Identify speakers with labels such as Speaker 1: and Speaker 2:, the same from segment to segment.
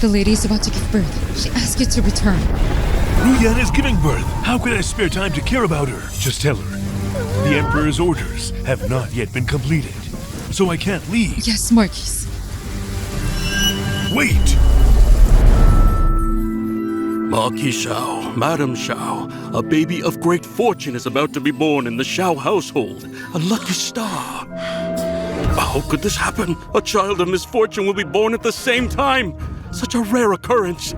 Speaker 1: The lady is about to give birth. She asked you to return.
Speaker 2: Ruyan is giving birth. How could I spare time to care about her? Just tell her. The Emperor's orders have not yet been completed, so I can't leave.
Speaker 1: Yes, Marquis.
Speaker 2: Wait!
Speaker 3: Marquis Shao, Madam Shao, a baby of great fortune is about to be born in the Shao household. A lucky star. How could this happen? A child of misfortune will be born at the same time. Such a rare occurrence.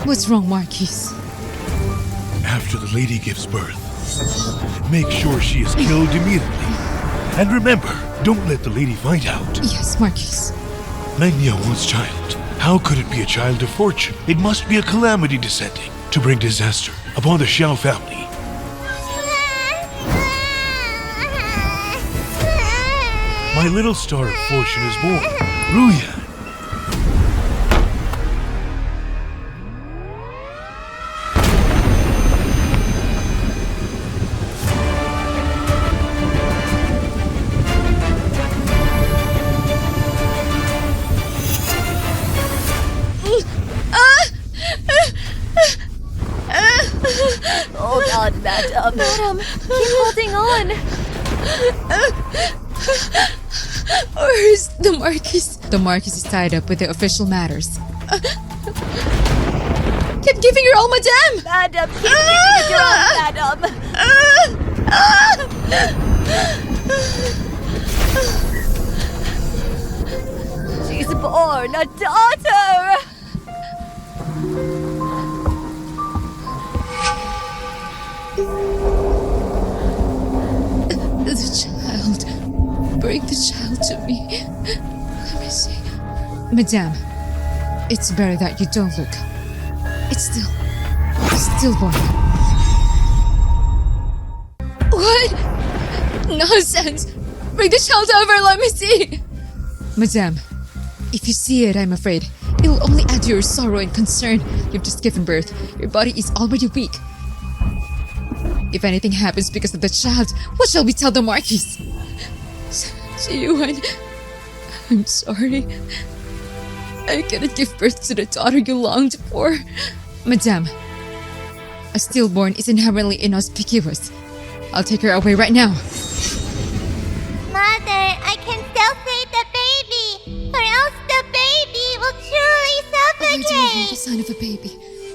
Speaker 1: What's wrong, Marquis?
Speaker 2: After the lady gives birth, make sure she is killed immediately. And remember, don't let the lady find out.
Speaker 1: Yes, Marquis.
Speaker 2: Magniawan's child. How could it be a child of fortune? It must be a calamity descending to bring disaster upon the Xiao family. My little star of fortune is born, Ruyan.
Speaker 4: Oh God, Madam. Madam, keep holding on.
Speaker 1: Where's the Marquis? The Marquis is tied up with the official matters. Keep giving your all, Madame!
Speaker 4: Madam, keep giving it your all, Madam. She's born a daughter.
Speaker 1: The child. Bring the child to me. Let me see. Madame, it's better that you don't look. It's stillborn. What? Nonsense! Bring the child over, let me see! Madame, if you see it, I'm afraid it'll only add to your sorrow and concern. You've just given birth. Your body is already weak. If anything happens because of the child, what shall we tell the Marquis? Ji-Yuan, I'm sorry. I couldn't give birth to the daughter you longed for. Madame, a stillborn is inherently inauspicious. I'll take her away right now.
Speaker 5: Mother, I can still save the baby, or else the baby will truly
Speaker 1: Why do I hear the
Speaker 5: suffocate.
Speaker 1: sound of a baby?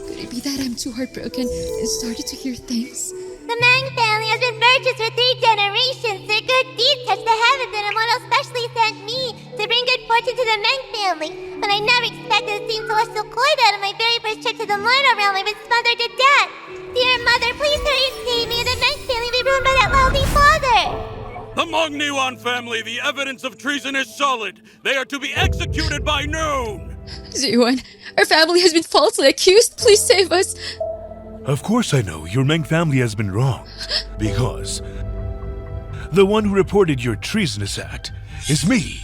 Speaker 1: Could it be that I'm too heartbroken and started to hear things?
Speaker 5: The Mang family has been virtuous for 3 generations. Their good deeds touch the heavens, and Immortal specially sent me to bring good fortune to the Mang family. But I never expected to see celestial coin out of my very first trip to the mortal realm. I was smothered to death. Dear mother, please hurry and save me, and the Mang family will be ruined by that lousy father.
Speaker 3: The Magniwan family, the evidence of treason is solid. They are to be executed by noon.
Speaker 1: Ji-Yuan, our family has been falsely accused. Please save us.
Speaker 2: Of course I know your Meng family has been wrong, because the one who reported your treasonous act is me.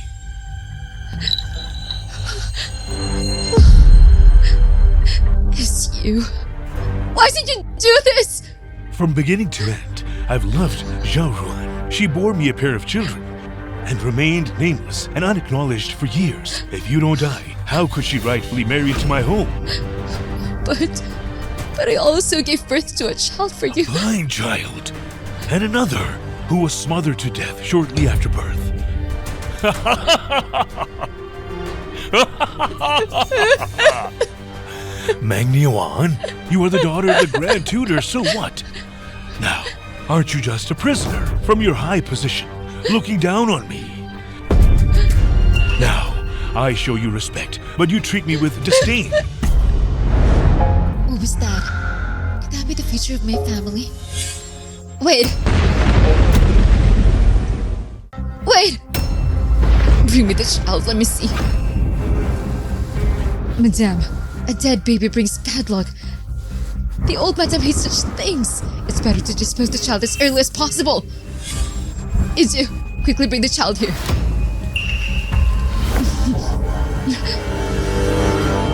Speaker 1: It's you. Why did you do this?
Speaker 2: From beginning to end, I've loved Zhao Ruan. She bore me a pair of children and remained nameless and unacknowledged for years. If you don't die, how could she rightfully marry into my home?
Speaker 1: But I also gave birth to a child for you.
Speaker 2: Blind child. And another who was smothered to death shortly after birth. Magniwan, you are the daughter of the Grand Tutor, so what? Now, aren't you just a prisoner from your high position, looking down on me? Now, I show you respect, but you treat me with disdain.
Speaker 1: What was that? Could that be the future of my family? Wait! Wait! Bring me the child, let me see. Madame, a dead baby brings bad luck. The old madame hates such things. It's better to dispose the child as early as possible. Izu, quickly bring the child here.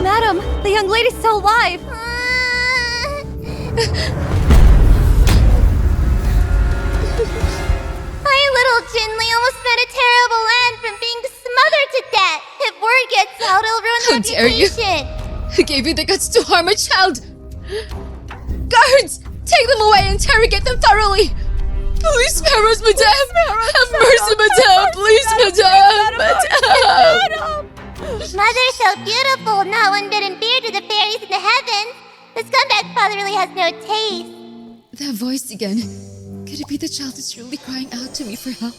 Speaker 4: Madam, the young lady's still alive.
Speaker 5: My little Jinli almost met a terrible end from being smothered to death. If word gets
Speaker 1: How dare you?
Speaker 5: reputation.
Speaker 1: Who gave you the guts to harm a child? Guards! Take them away and interrogate them thoroughly! Please spare us, madame! Have mercy, madame! Please, madame! Madame!
Speaker 5: Mother's so beautiful, not one bit inferior to the fairies in the heavens. The scumbag father really has no taste.
Speaker 1: That voice again. Could it be the child is really crying out to me for help?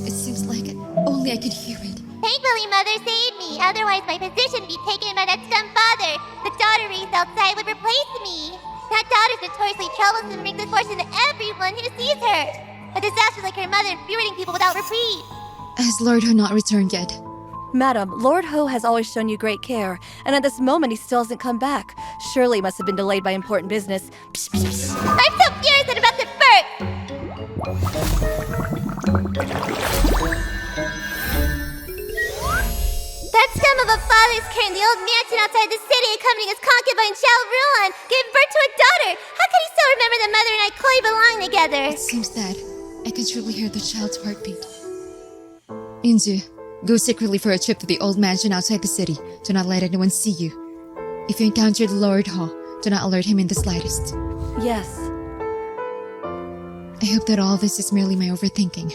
Speaker 1: It seems like only I could hear it.
Speaker 5: Thankfully, Mother saved me. Otherwise, my position would be taken by that scum father. The daughter raised outside would replace me. That daughter's notoriously troublesome and brings misfortune to everyone who sees her. A disaster like her mother, infuriating people without reprieve.
Speaker 1: Has Lord Ho not returned yet?
Speaker 4: Madam, Lord Ho has always shown you great care, and at this moment he still hasn't come back. Surely he must have been delayed by important business. Psst, psst, psst.
Speaker 5: I'm so furious at about the bird. That scum of a father's carrying the old mansion outside the city, accompanying his concubine Xiao Ruan, gave birth to a daughter. How could he still remember that mother and I clearly belong together?
Speaker 1: It seems that I can truly hear the child's heartbeat. Inzu, go secretly for a trip to the old mansion outside the city. Do not let anyone see you. If you encounter Lord Ho, do not alert him in the slightest.
Speaker 4: Yes.
Speaker 1: I hope that all this is merely my overthinking.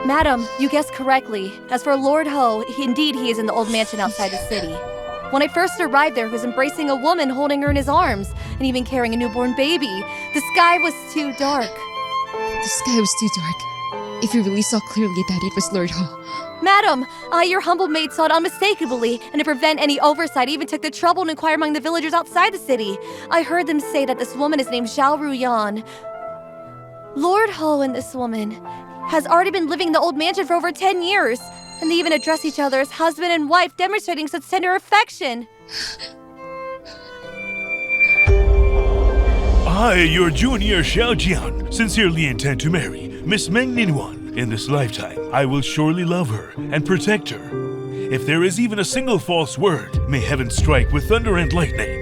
Speaker 4: Madam, you guessed correctly. As for Lord Ho, indeed he is in the old mansion outside the city. When I first arrived there, he was embracing a woman, holding her in his arms, and even carrying a newborn baby. The sky was too dark.
Speaker 1: The sky was too dark. If you really saw clearly that it was Lord Ho.
Speaker 4: Madam, I, your humble maid, saw it unmistakably, and to prevent any oversight, I even took the trouble to inquire among the villagers outside the city. I heard them say that this woman is named Xiao Ruyan. Lord Ho and this woman has already been living in the old mansion for over 10 years, and they even address each other as husband and wife, demonstrating such tender affection.
Speaker 2: I, your junior Xiao Jian, sincerely intend to marry Miss Meng Ninwan in this lifetime. I will surely love her and protect her. If there is even a single false word, may heaven strike with thunder and lightning.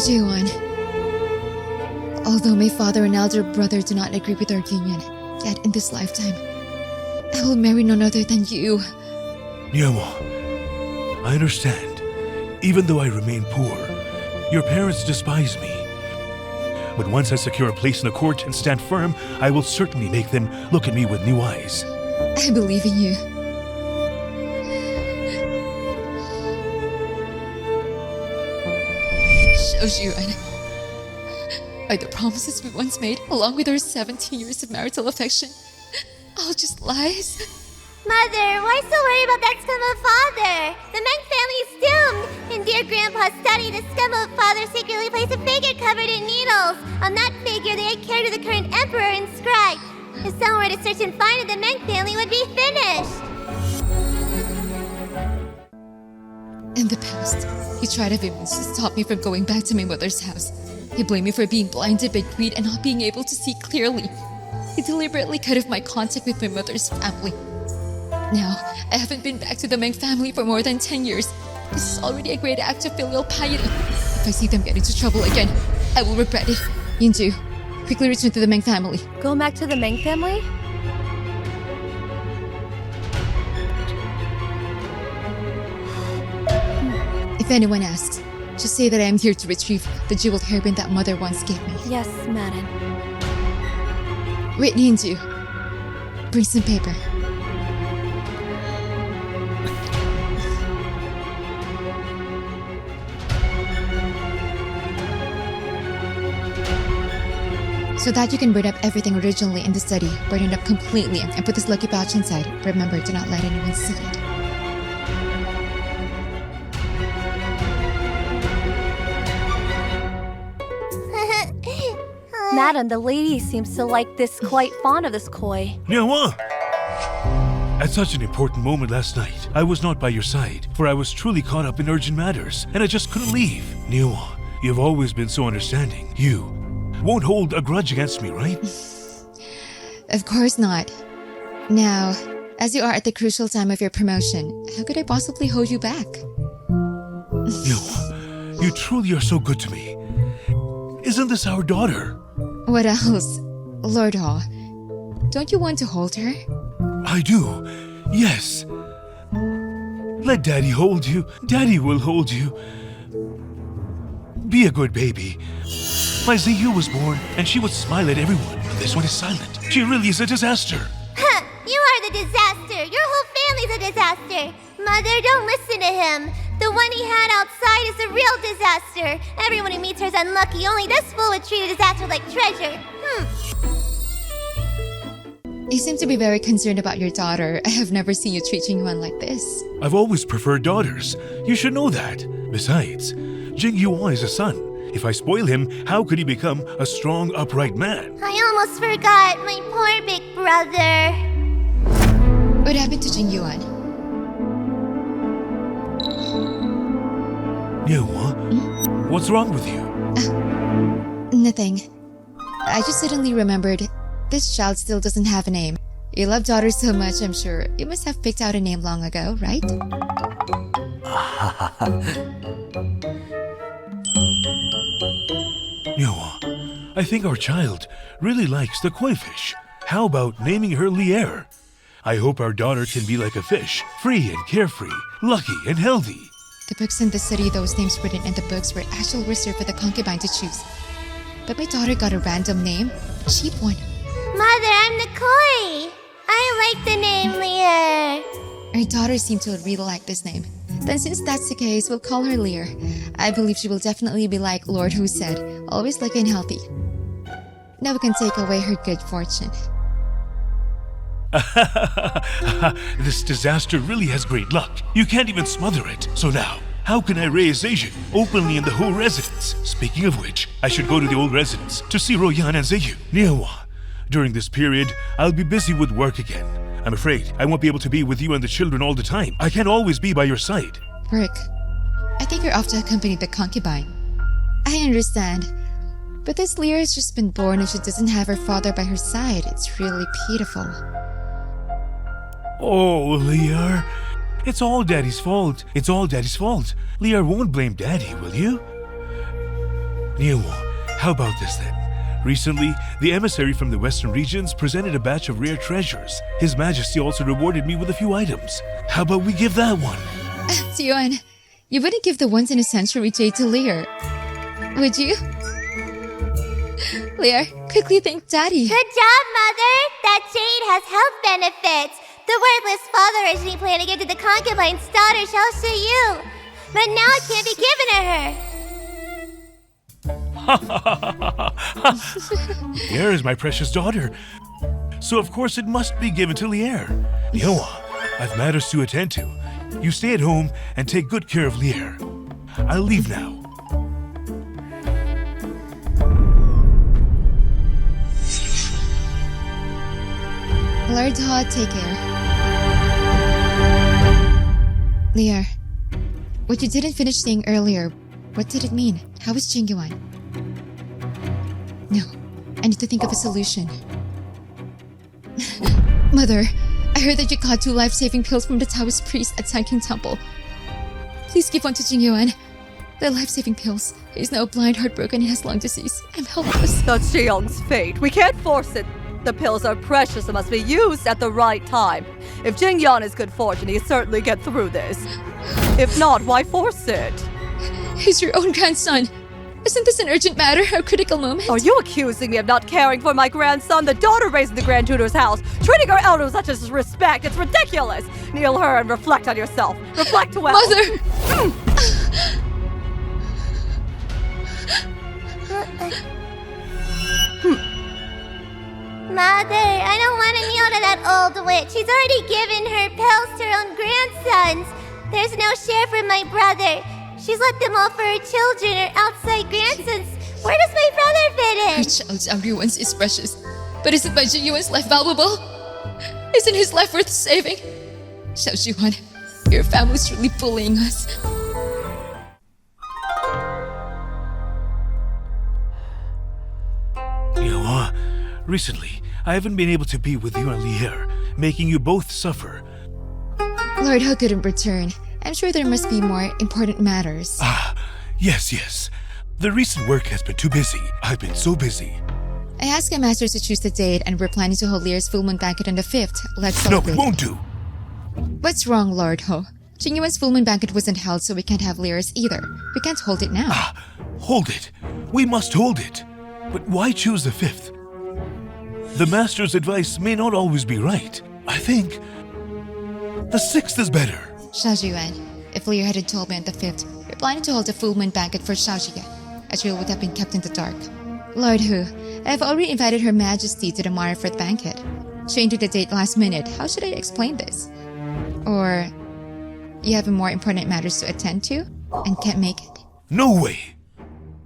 Speaker 1: Jiwan, although my father and elder brother do not agree with our union, yet in this lifetime, I will marry none other than you.
Speaker 2: Niamo, I understand. Even though I remain poor, your parents despise me. But once I secure a place in the court and stand firm, I will certainly make them look at me with new eyes.
Speaker 1: I believe in you. Xiaojuan, are the promises we once made, along with our 17 years of marital affection, all just lies?
Speaker 5: Mother, why so worried about that scum of father? The Meng family is doomed. In dear Grandpa's study, the scum of father secretly placed a figure covered in needles. On that figure, they had carried to the current emperor inscribed, if someone were to search and find it, the Meng family would be finished.
Speaker 1: In the past, he tried every means to stop me from going back to my mother's house. He blamed me for being blinded by greed and not being able to see clearly. He deliberately cut off my contact with my mother's family. Now, I haven't been back to the Meng family for more than 10 years. This is already a great act of filial piety. If I see them get into trouble again, I will regret it. Yinju, quickly return to the Meng family.
Speaker 4: Go back to the Meng family?
Speaker 1: If anyone asks, just say that I am here to retrieve the jeweled hairband that mother once gave me.
Speaker 4: Yes, madam.
Speaker 1: Wait, Yinju. Bring some paper. So that you can burn up everything originally in the study, burn it up completely, and put this lucky pouch inside. Remember, do not let anyone see it.
Speaker 4: Madam, the lady seems to like this, quite fond of this koi.
Speaker 2: Niamo! At such an important moment last night, I was not by your side, for I was truly caught up in urgent matters, and I just couldn't leave. Niwa, you've always been so understanding. You won't hold a grudge against me, right?
Speaker 1: Of course not. Now, as you are at the crucial time of your promotion, how could I possibly hold you back?
Speaker 2: Niwa, you truly are so good to me. Isn't this our daughter?
Speaker 1: What else? Lord Hall, don't you want to hold her?
Speaker 2: I do. Yes. Let Daddy hold you. Daddy will hold you. Be a good baby. My Ziyu was born, and she would smile at everyone. But this one is silent. She really is a disaster.
Speaker 5: Huh, you are the disaster. Your whole family's a disaster. Mother, don't listen to him. The one he had outside is a real disaster. Everyone who meets her is unlucky. Only this fool would treat a disaster like treasure.
Speaker 1: You seem to be very concerned about your daughter. I have never seen you treating one like this.
Speaker 2: I've always preferred daughters. You should know that. Besides, Jing Yuan is a son. If I spoil him, how could he become a strong, upright man?
Speaker 5: I almost forgot my poor big brother.
Speaker 1: What happened to Jing Yuan?
Speaker 2: Yuan, what's wrong with you?
Speaker 1: Nothing. I just suddenly remembered this child still doesn't have a name. You love daughter so much, I'm sure you must have picked out a name long ago, right?
Speaker 2: Yuan, I think our child really likes the koi fish. How about naming her Lier? I hope our daughter can be like a fish, free and carefree, lucky and healthy.
Speaker 1: The books in the city, those names written in the books were actually reserved for the concubine to choose. But my daughter got a random name, a cheap one.
Speaker 5: Mother, I'm the koi. I like the name Lear.
Speaker 1: Our daughter seemed to really like this name. Then since that's the case, we'll call her Lear. I believe she will definitely be like Lord Who said, always lucky and healthy. Now we can take away her good fortune.
Speaker 2: This disaster really has great luck. You can't even smother it. So now, how can I raise Asian openly in the whole residence? Speaking of which, I should go to the old residence to see Royan and Zeyu. Niawa, during this period, I'll be busy with work again. I'm afraid I won't be able to be with you and the children all the time. I can't always be by your side.
Speaker 1: Rick, I think you're off to accompany the concubine. I understand. But this Lear has just been born and she doesn't have her father by her side. It's really pitiful.
Speaker 2: Oh, Lear. It's all Daddy's fault. It's all Daddy's fault. Lear won't blame Daddy, will you? Niawa, how about this then? Recently, the emissary from the western regions presented a batch of rare treasures. His Majesty also rewarded me with a few items. How about we give that one?
Speaker 1: Sion, you wouldn't give the once-in-a-century jade to Lear, would you? Lear, quickly thank Daddy.
Speaker 5: Good job, Mother. That jade has health benefits. The wordless father originally planned to give to the concubine's daughter, Shao Yu. But now it can't be given to her.
Speaker 2: Lier is my precious daughter, so of course it must be given to Lier. Niawa, I've matters to attend to. You stay at home and take good care of Lier. I'll leave now.
Speaker 1: Lord Ha, take care. Lier, what you didn't finish saying earlier, what did it mean? How is Jing Yuan? No, I need to think of a solution. Mother, I heard that you got 2 life-saving pills from the Taoist priest at Sanking Temple. Please give one to Jing Yuan. They're life-saving pills. He's now blind, heartbroken, and has lung disease. I'm helpless.
Speaker 4: That's Xiang's fate. We can't force it. The pills are precious and must be used at the right time. If Jing Yuan is good fortune, he'll certainly get through this. If not, why force it?
Speaker 1: He's your own grandson. Isn't this an urgent matter, a critical moment?
Speaker 4: Are you accusing me of not caring for my grandson, the daughter raised in the Grand Tutor's house, treating her elder with such disrespect? It's ridiculous! Kneel her and reflect on yourself. Reflect well.
Speaker 1: Mother!
Speaker 5: Mother, I don't want to kneel to that old witch. She's already given her pills to her own grandsons. There's no share for my brother. She's let them all for her children, her outside grandsons. Where does my brother fit in?
Speaker 1: Her child's everyone's is precious. But is it by Jing Yuan's life valuable? Isn't his life worth saving? Xiao Zhiyuan, your family's truly bullying us.
Speaker 2: Recently, I haven't been able to be with you and Lier, making you both suffer.
Speaker 1: Lord Ho couldn't return. I'm sure there must be more important matters.
Speaker 2: Yes. The recent work has been too busy. I've been so busy.
Speaker 1: I asked my masters to choose the date, and we're planning to hold Lier's full moon banquet on the 5th. Let's
Speaker 2: No,
Speaker 1: celebrate.
Speaker 2: it won't do.
Speaker 1: What's wrong, Lord Ho? Jingyuan's full moon banquet wasn't held, so we can't have Lier's either. We can't hold it now.
Speaker 2: Hold it. We must hold it. But why choose the 5th? The master's advice may not always be right. I think the 6th is better.
Speaker 1: Xiao Zhiyuan, if Lier hadn't told me on the 5th, we're planning to hold a full moon banquet for Xiaoxia. Azrael would have been kept in the dark. Lord Hu, I have already invited Her Majesty to the Mara for the banquet. Changing the date last minute, how should I explain this? Or you have more important matters to attend to and can't make it?
Speaker 2: No way.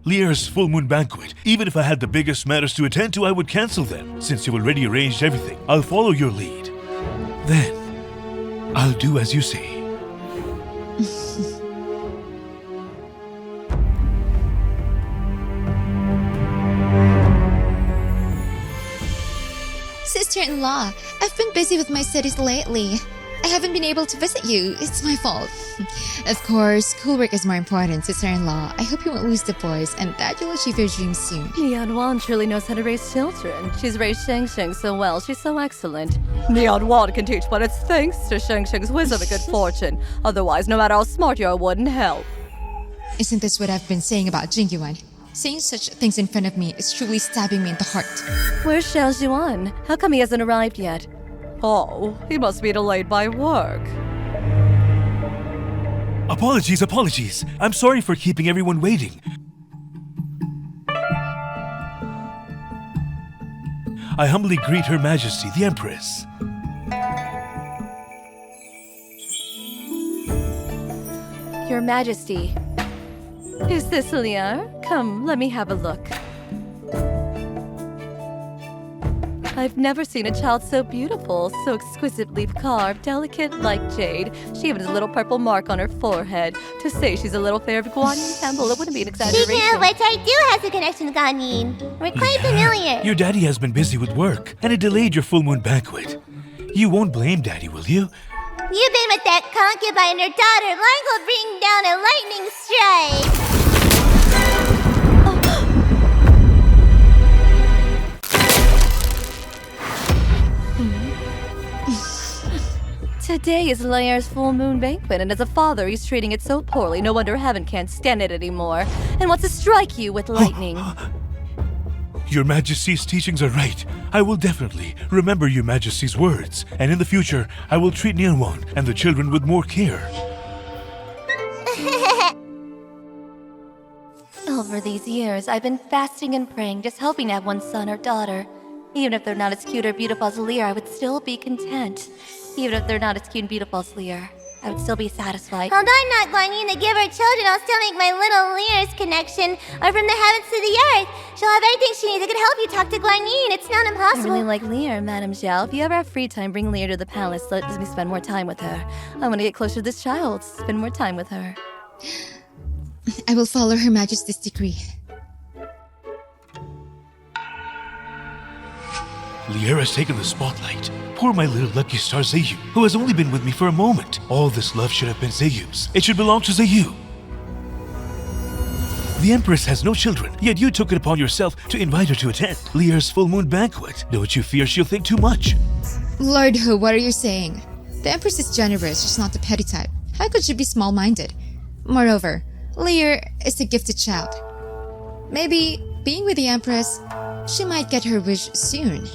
Speaker 2: Lier's full moon banquet. Even if I had the biggest matters to attend to, I would cancel them. Since you've already arranged everything, I'll follow your lead. Then, I'll do as you say.
Speaker 1: Sister-in-law, I've been busy with my studies lately. I haven't been able to visit you. It's my fault. Of course, schoolwork is more important, sister-in-law. I hope you won't lose the boys and that you'll achieve your dreams soon.
Speaker 4: Wan truly knows how to raise children. She's raised Sheng Sheng so well. She's so excellent. Wan can teach, but it's thanks to Sheng Sheng's wisdom and good fortune. Otherwise, no matter how smart you are, wouldn't help.
Speaker 1: Isn't this what I've been saying about Jingyuan? Saying such things in front of me is truly stabbing me in the heart.
Speaker 4: Where's Xiao Zhiyuan? How come he hasn't arrived yet? Oh, he must be delayed by work.
Speaker 2: Apologies. I'm sorry for keeping everyone waiting. I humbly greet Her Majesty, the Empress.
Speaker 4: Your Majesty. Is this Lier? Come, let me have a look. I've never seen a child so beautiful, so exquisitely carved, delicate like jade. She even has a little purple mark on her forehead. To say she's a little fair of Guanyin Temple, it wouldn't be an exaggeration.
Speaker 5: Speaking of which, I do have a connection to Guanyin. We're quite familiar.
Speaker 2: Your daddy has been busy with work, and it delayed your full moon banquet. You won't blame daddy, will you?
Speaker 5: You've been with that concubine and her daughter. Long will bring down a lightning strike.
Speaker 4: Today is Lier's full moon banquet, and as a father, he's treating it so poorly. No wonder heaven can't stand it anymore, and wants to strike you with lightning.
Speaker 2: Your Majesty's teachings are right. I will definitely remember Your Majesty's words, and in the future, I will treat Nianwan and the children with more care.
Speaker 4: Over these years, I've been fasting and praying, just hoping to have one son or daughter. Even if they're not as cute or beautiful as Lier, I would still be content. Even if they're not as cute and beautiful as Lier, I would still be satisfied.
Speaker 5: Although I'm not Guanyin to give her children, I'll still make my little Lear's connection or from the heavens to the earth. She'll have everything she needs. I could help you talk to Guanyin. It's not
Speaker 4: I
Speaker 5: impossible.
Speaker 4: really like Lier, Madame Zhao. If you ever have free time, bring Lier to the palace. Let me spend more time with her. I want to get closer to this child, spend more time with her.
Speaker 1: I will follow Her Majesty's decree.
Speaker 2: Lier has taken the spotlight. Poor my little lucky star Zayu, who has only been with me for a moment. All this love should have been Zayu's. It should belong to Zayu. The Empress has no children, yet you took it upon yourself to invite her to attend Lier's full moon banquet. Don't you fear she'll think too much?
Speaker 1: Lord Hu, what are you saying? The Empress is generous, she's not the petty type. How could she be small-minded? Moreover, Lier is a gifted child. Maybe, being with the Empress, she might get her wish soon.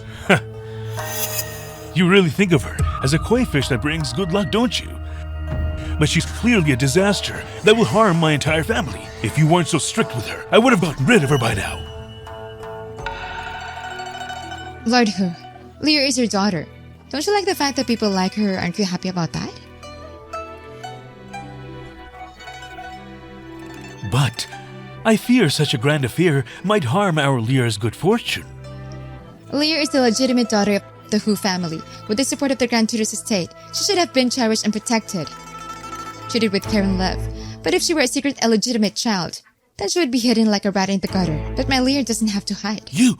Speaker 2: You really think of her as a koi fish that brings good luck, don't you? But she's clearly a disaster that will harm my entire family. If you weren't so strict with her, I would have gotten rid of her by now.
Speaker 1: Lord Hu, Lier is your daughter. Don't you like the fact that people like her? Aren't you happy about that?
Speaker 2: But I fear such a grand affair might harm our Lier's good fortune.
Speaker 1: Lier is the legitimate daughter of the Hu family. With the support of the Grand Tutor's estate, she should have been cherished and protected, treated with care and love. But if she were a secret illegitimate child, then she would be hidden like a rat in the gutter. But my Lear doesn't have to hide.
Speaker 2: You!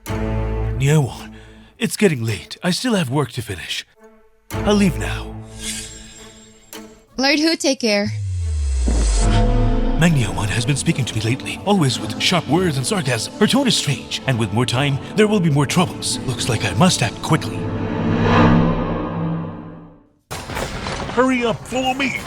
Speaker 2: Nyewan, it's getting late. I still have work to finish. I'll leave now.
Speaker 1: Lord Hu, take care.
Speaker 2: Nyewan has been speaking to me lately, always with sharp words and sarcasm. Her tone is strange, and with more time, there will be more troubles. Looks like I must act quickly. Hurry up, follow me!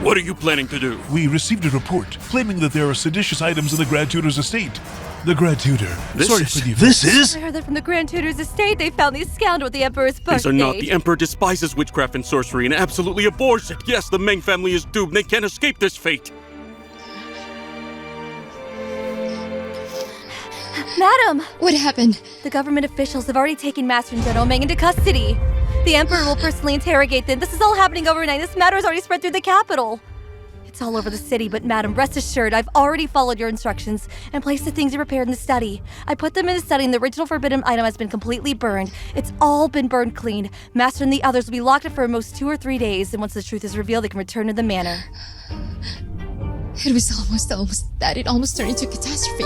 Speaker 3: What are you planning to do?
Speaker 2: We received a report claiming that there are seditious items in the Grand Tutor's estate. The Grand Tutor, sorry for the...
Speaker 3: This is?
Speaker 4: I heard that from the Grand Tutor's estate they found these scoundrels at the Emperor's birthday.
Speaker 3: These are not. The Emperor despises witchcraft and sorcery and absolutely abhors it. Yes, the Meng family is doomed. They can't escape this fate.
Speaker 4: Madam!
Speaker 1: What happened?
Speaker 4: The government officials have already taken Master and General Meng into custody. The Emperor will personally interrogate them. This is all happening overnight. This matter has already spread through the capital. It's all over the city, but Madam, rest assured, I've already followed your instructions and placed the things you prepared in the study. I put them in the study and the original forbidden item has been completely burned. It's all been burned clean. Master and the others will be locked up for at most 2 or 3 days, and once the truth is revealed, they can return to the manor.
Speaker 1: It was almost that. It almost turned into a catastrophe.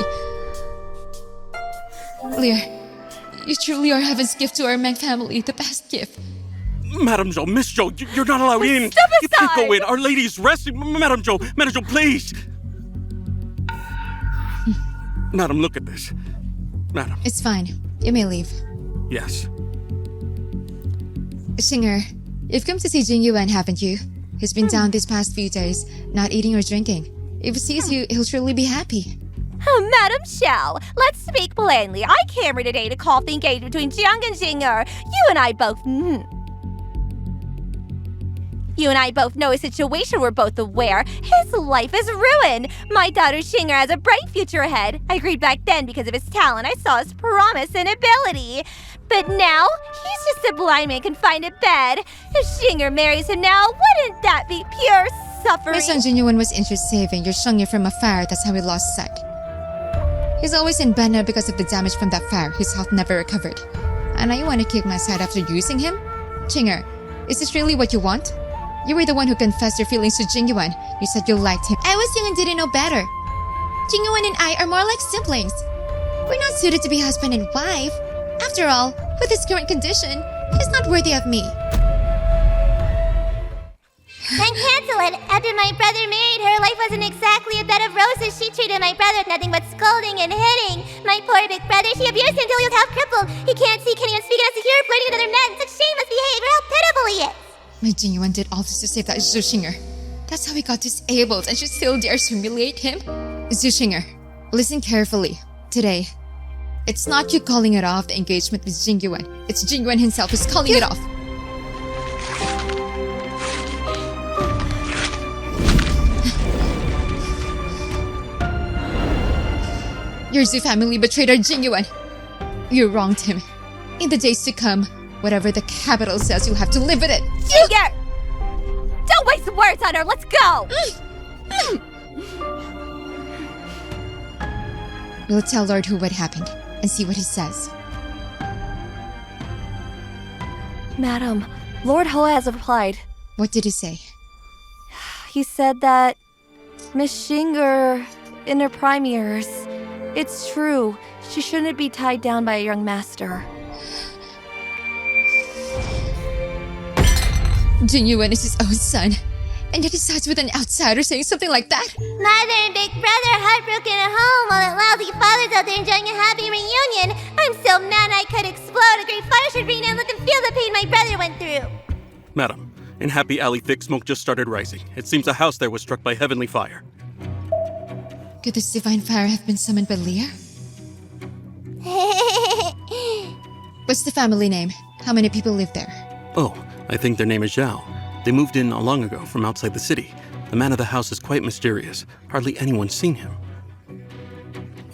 Speaker 1: Lear, you truly are heaven's gift to our Meng family, the best gift.
Speaker 3: Madam Zhou, Miss Zhou, you're not allowed in.
Speaker 4: Step
Speaker 3: You can't
Speaker 4: aside.
Speaker 3: go in. Our Lady's resting. Madam Zhou, please. Madam, look at this. Madam.
Speaker 1: It's fine. You may leave.
Speaker 3: Yes.
Speaker 1: Xinger, you've come to see Jing Yuan, haven't you? He's been down these past few days, not eating or drinking. If he sees you, he'll truly be happy.
Speaker 5: Oh, Madam Xiao, let's speak plainly. I came here today to call off the engagement between Jiang and Jinger. You and I both know a situation we're both aware. His life is ruined. My daughter Xinger has a bright future ahead. I agreed back then because of his talent. I saw his promise and ability. But now, he's just a blind man confined to bed. If Xinger marries him now, wouldn't that be pure suffering?
Speaker 1: My son Jin Yuan was interested in saving your Shengye from a fire, that's how he lost sight. He's always in bed now because of the damage from that fire. His health never recovered. And now you want to kick my side after using him? Xinger, is this really what you want? You were the one who confessed your feelings to Jing Yuan. You said you liked him. I was young and didn't know better. Jing Yuan and I are more like siblings. We're not suited to be husband and wife. After all, with his current condition, he's not worthy of me.
Speaker 5: Then cancel it. After my brother married her, life wasn't exactly a bed of roses. She treated my brother with nothing but scolding and hitting. My poor big brother, she abused him until he was half crippled. He can't see, can't even speak, and has to hear flirting with other men. Such shameless behavior. How pitiful he is.
Speaker 1: My Jing Yuan did all this to save that Zhu Xinger. That's how he got disabled, and she still dares humiliate him? Zhu Xinger, listen carefully. Today, it's not you calling it off the engagement with Jing Yuan. It's Jing Yuan himself who's calling it off. Your Zhu family betrayed our Jing Yuan. You wronged him. In the days to come, whatever the capital says, you'll have to live with it.
Speaker 5: Xinger! Don't waste words on her. Let's go.
Speaker 1: We'll tell Lord Hu what happened and see what he says.
Speaker 4: Madam, Lord Hoa has replied.
Speaker 1: What did he say?
Speaker 4: He said that Miss Xinger, in her prime years, it's true, she shouldn't be tied down by a young master.
Speaker 1: Jing Yuan is his own son, and yet he sides with an outsider saying something like that?
Speaker 5: Mother and big brother heartbroken at home while that lousy father's out there enjoying a happy reunion. I'm so mad I could explode. A great fire should rain and look and feel the pain my brother went through.
Speaker 3: Madam, in Happy Alley, thick smoke just started rising. It seems a house there was struck by heavenly fire.
Speaker 1: Could this divine fire have been summoned by Lear? What's the family name? How many people live there?
Speaker 3: Oh, I think their name is Zhao. They moved in not long ago from outside the city. The man of the house is quite mysterious. Hardly anyone's seen him.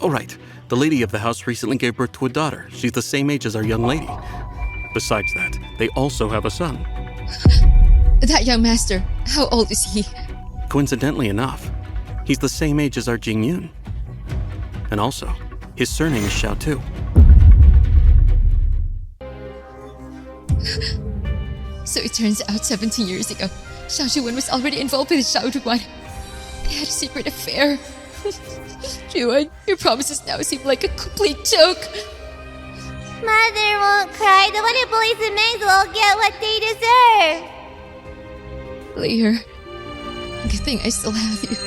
Speaker 3: Oh, right. The lady of the house recently gave birth to a daughter. She's the same age as our young lady. Besides that, they also have a son.
Speaker 1: That young master, how old is he?
Speaker 3: Coincidentally enough, he's the same age as our Jing Yun. And also, His surname is Xiao too.
Speaker 1: So it turns out 17 years ago, Xiao Zhiwen was already involved with Xiao Ruan. They had a secret affair. Zhiwen, your promises now seem like a complete joke.
Speaker 5: Mother won't cry. The wonder boys and men will get what they deserve.
Speaker 1: Lear, good thing I still have you.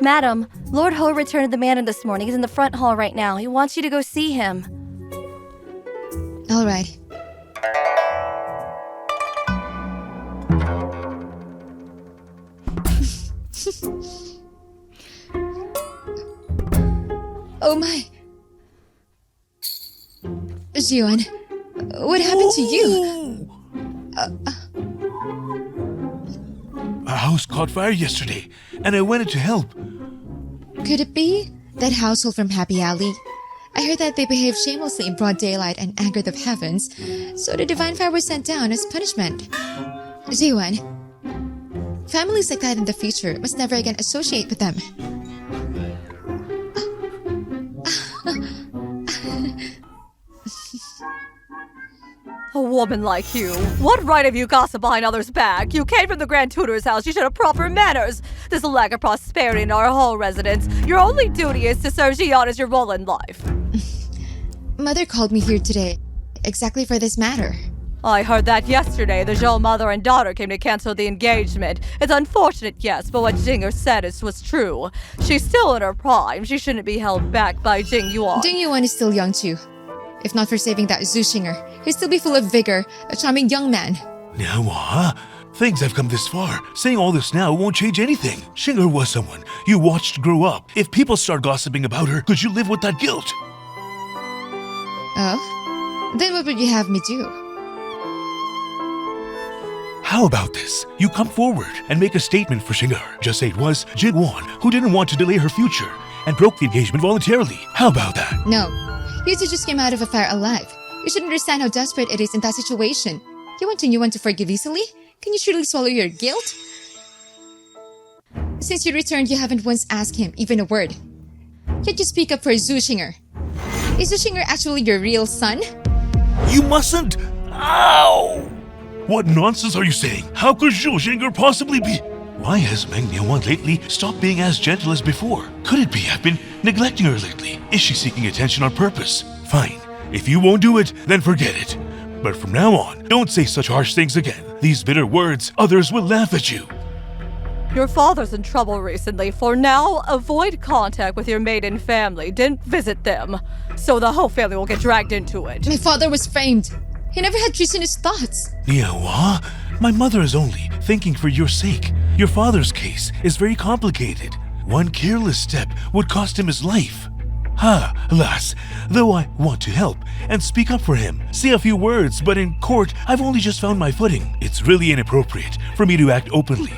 Speaker 4: Madam, Lord Ho returned the manor this morning. He's in the front hall right now. He wants you to go see him.
Speaker 1: All right. Oh my. Zhiwen, what happened to you?
Speaker 2: A house caught fire yesterday, and I went in to help.
Speaker 1: Could it be that household from Happy Alley? I heard that they behaved shamelessly in broad daylight and angered the heavens, so the divine fire was sent down as punishment. Zhiwen, families like that in the future must never again associate with them.
Speaker 4: A woman like you. What right have you gossip behind others' back? You came from the Grand Tutor's house. You should have proper manners. There's a lack of prosperity in our whole residence. Your only duty is to serve Xian as your role in life.
Speaker 1: Mother called me here today, exactly for this matter.
Speaker 4: I heard that yesterday. The Zhou mother and daughter came to cancel the engagement. It's unfortunate, yes, but what Jinger said was true. She's still in her prime. She shouldn't be held back by Jing Yuan.
Speaker 1: Jing Yuan is still young too. If not for saving that Zushinger, he'd still be full of vigor, a charming young man.
Speaker 2: Now, things have come this far. Saying all this now won't change anything. Shinger was someone you watched grow up. If people start gossiping about her, could you live with that guilt?
Speaker 1: Oh? Then what would you have me do?
Speaker 2: How about this? You come forward and make a statement for Shinger. Just say it was Jing Wan who didn't want to delay her future and broke the engagement voluntarily. How about that?
Speaker 1: No. You two just came out of a fire alive. You should understand how desperate it is in that situation. You want Jing Yuan to forgive easily? Can you truly swallow your guilt? Since you returned, you haven't once asked him even a word. Yet you speak up for Zushinger. Is Zushinger actually your real son?
Speaker 2: You mustn't! Ow! What nonsense are you saying? How could Zhu Shinger possibly be? Why has Meng Niawan lately stopped being as gentle as before? Could it be I've been neglecting her lately? Is she seeking attention on purpose? Fine. If you won't do it, then forget it. But from now on, don't say such harsh things again. These bitter words, others will laugh at you.
Speaker 4: Your father's in trouble recently. For now, avoid contact with your maiden family. Didn't visit them. So the whole family will get dragged into it.
Speaker 1: My father was framed. He never had treasonous thoughts.
Speaker 2: Niawa, my mother is only thinking for your sake. Your father's case is very complicated. One careless step would cost him his life. Alas, though I want to help and speak up for him, say a few words, but in court, I've only just found my footing. It's really inappropriate for me to act openly.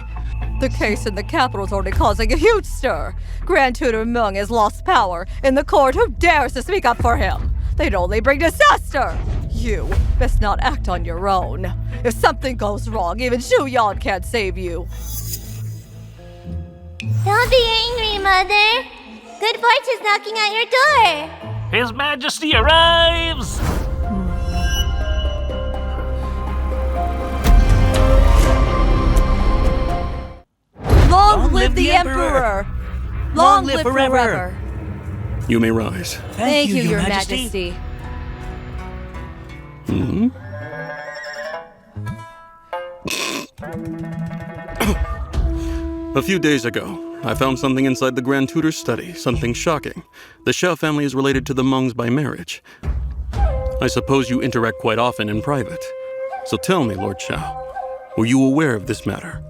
Speaker 4: The case in the capital is already causing a huge stir. Grand Tutor Meng has lost power. In the court, who dares to speak up for him? They'd only bring disaster. You best not act on your own. If something goes wrong, even Zhu Yan can't save you.
Speaker 5: Don't be angry, Mother. Good fortune's knocking at your door.
Speaker 6: His Majesty arrives!
Speaker 4: Long live the Emperor! Long live forever!
Speaker 3: You may rise.
Speaker 4: Thank you, Your Majesty.
Speaker 3: A few days ago, I found something inside the Grand Tutor's study, something shocking. The Xiao family is related to the Mengs by marriage. I suppose you interact quite often in private. So tell me, Lord Xiao, were you aware of this matter?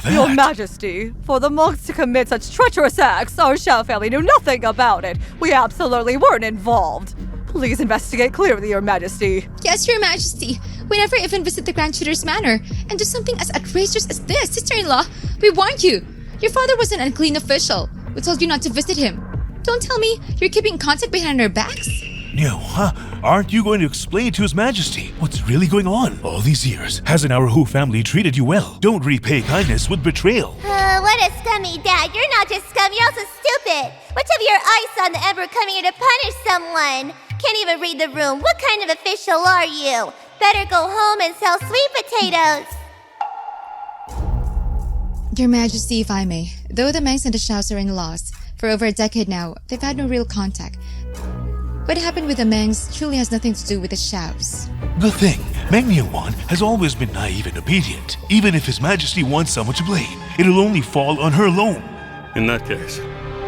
Speaker 4: Your Majesty, for the monks to commit such treacherous acts, our Xiao family knew nothing about it. We absolutely weren't involved. Please investigate clearly, Your Majesty.
Speaker 1: Yes, Your Majesty. We never even visit the Grand Tutor's manor. And do something as outrageous as this, sister-in-law. We warned you. Your father was an unclean official. We told you not to visit him. Don't tell me you're keeping contact behind our backs.
Speaker 2: No, Aren't you going to explain to His Majesty what's really going on? All these years, hasn't our Hu family treated you well? Don't repay kindness with betrayal.
Speaker 5: What a scummy dad. You're not just scum, you're also stupid. What's up your eyes on the Emperor coming here to punish someone? Can't even read the room. What kind of official are you? Better go home and sell sweet potatoes.
Speaker 1: Your Majesty, if I may, though the Mangs and the Shaos are in-laws, for over a decade now, they've had no real contact. What happened with the Mangs truly has nothing to do with the Shaos.
Speaker 2: The thing, Meng Yuan has always been naive and obedient. Even if His Majesty wants someone to blame, it'll only fall on her alone.
Speaker 3: In that case,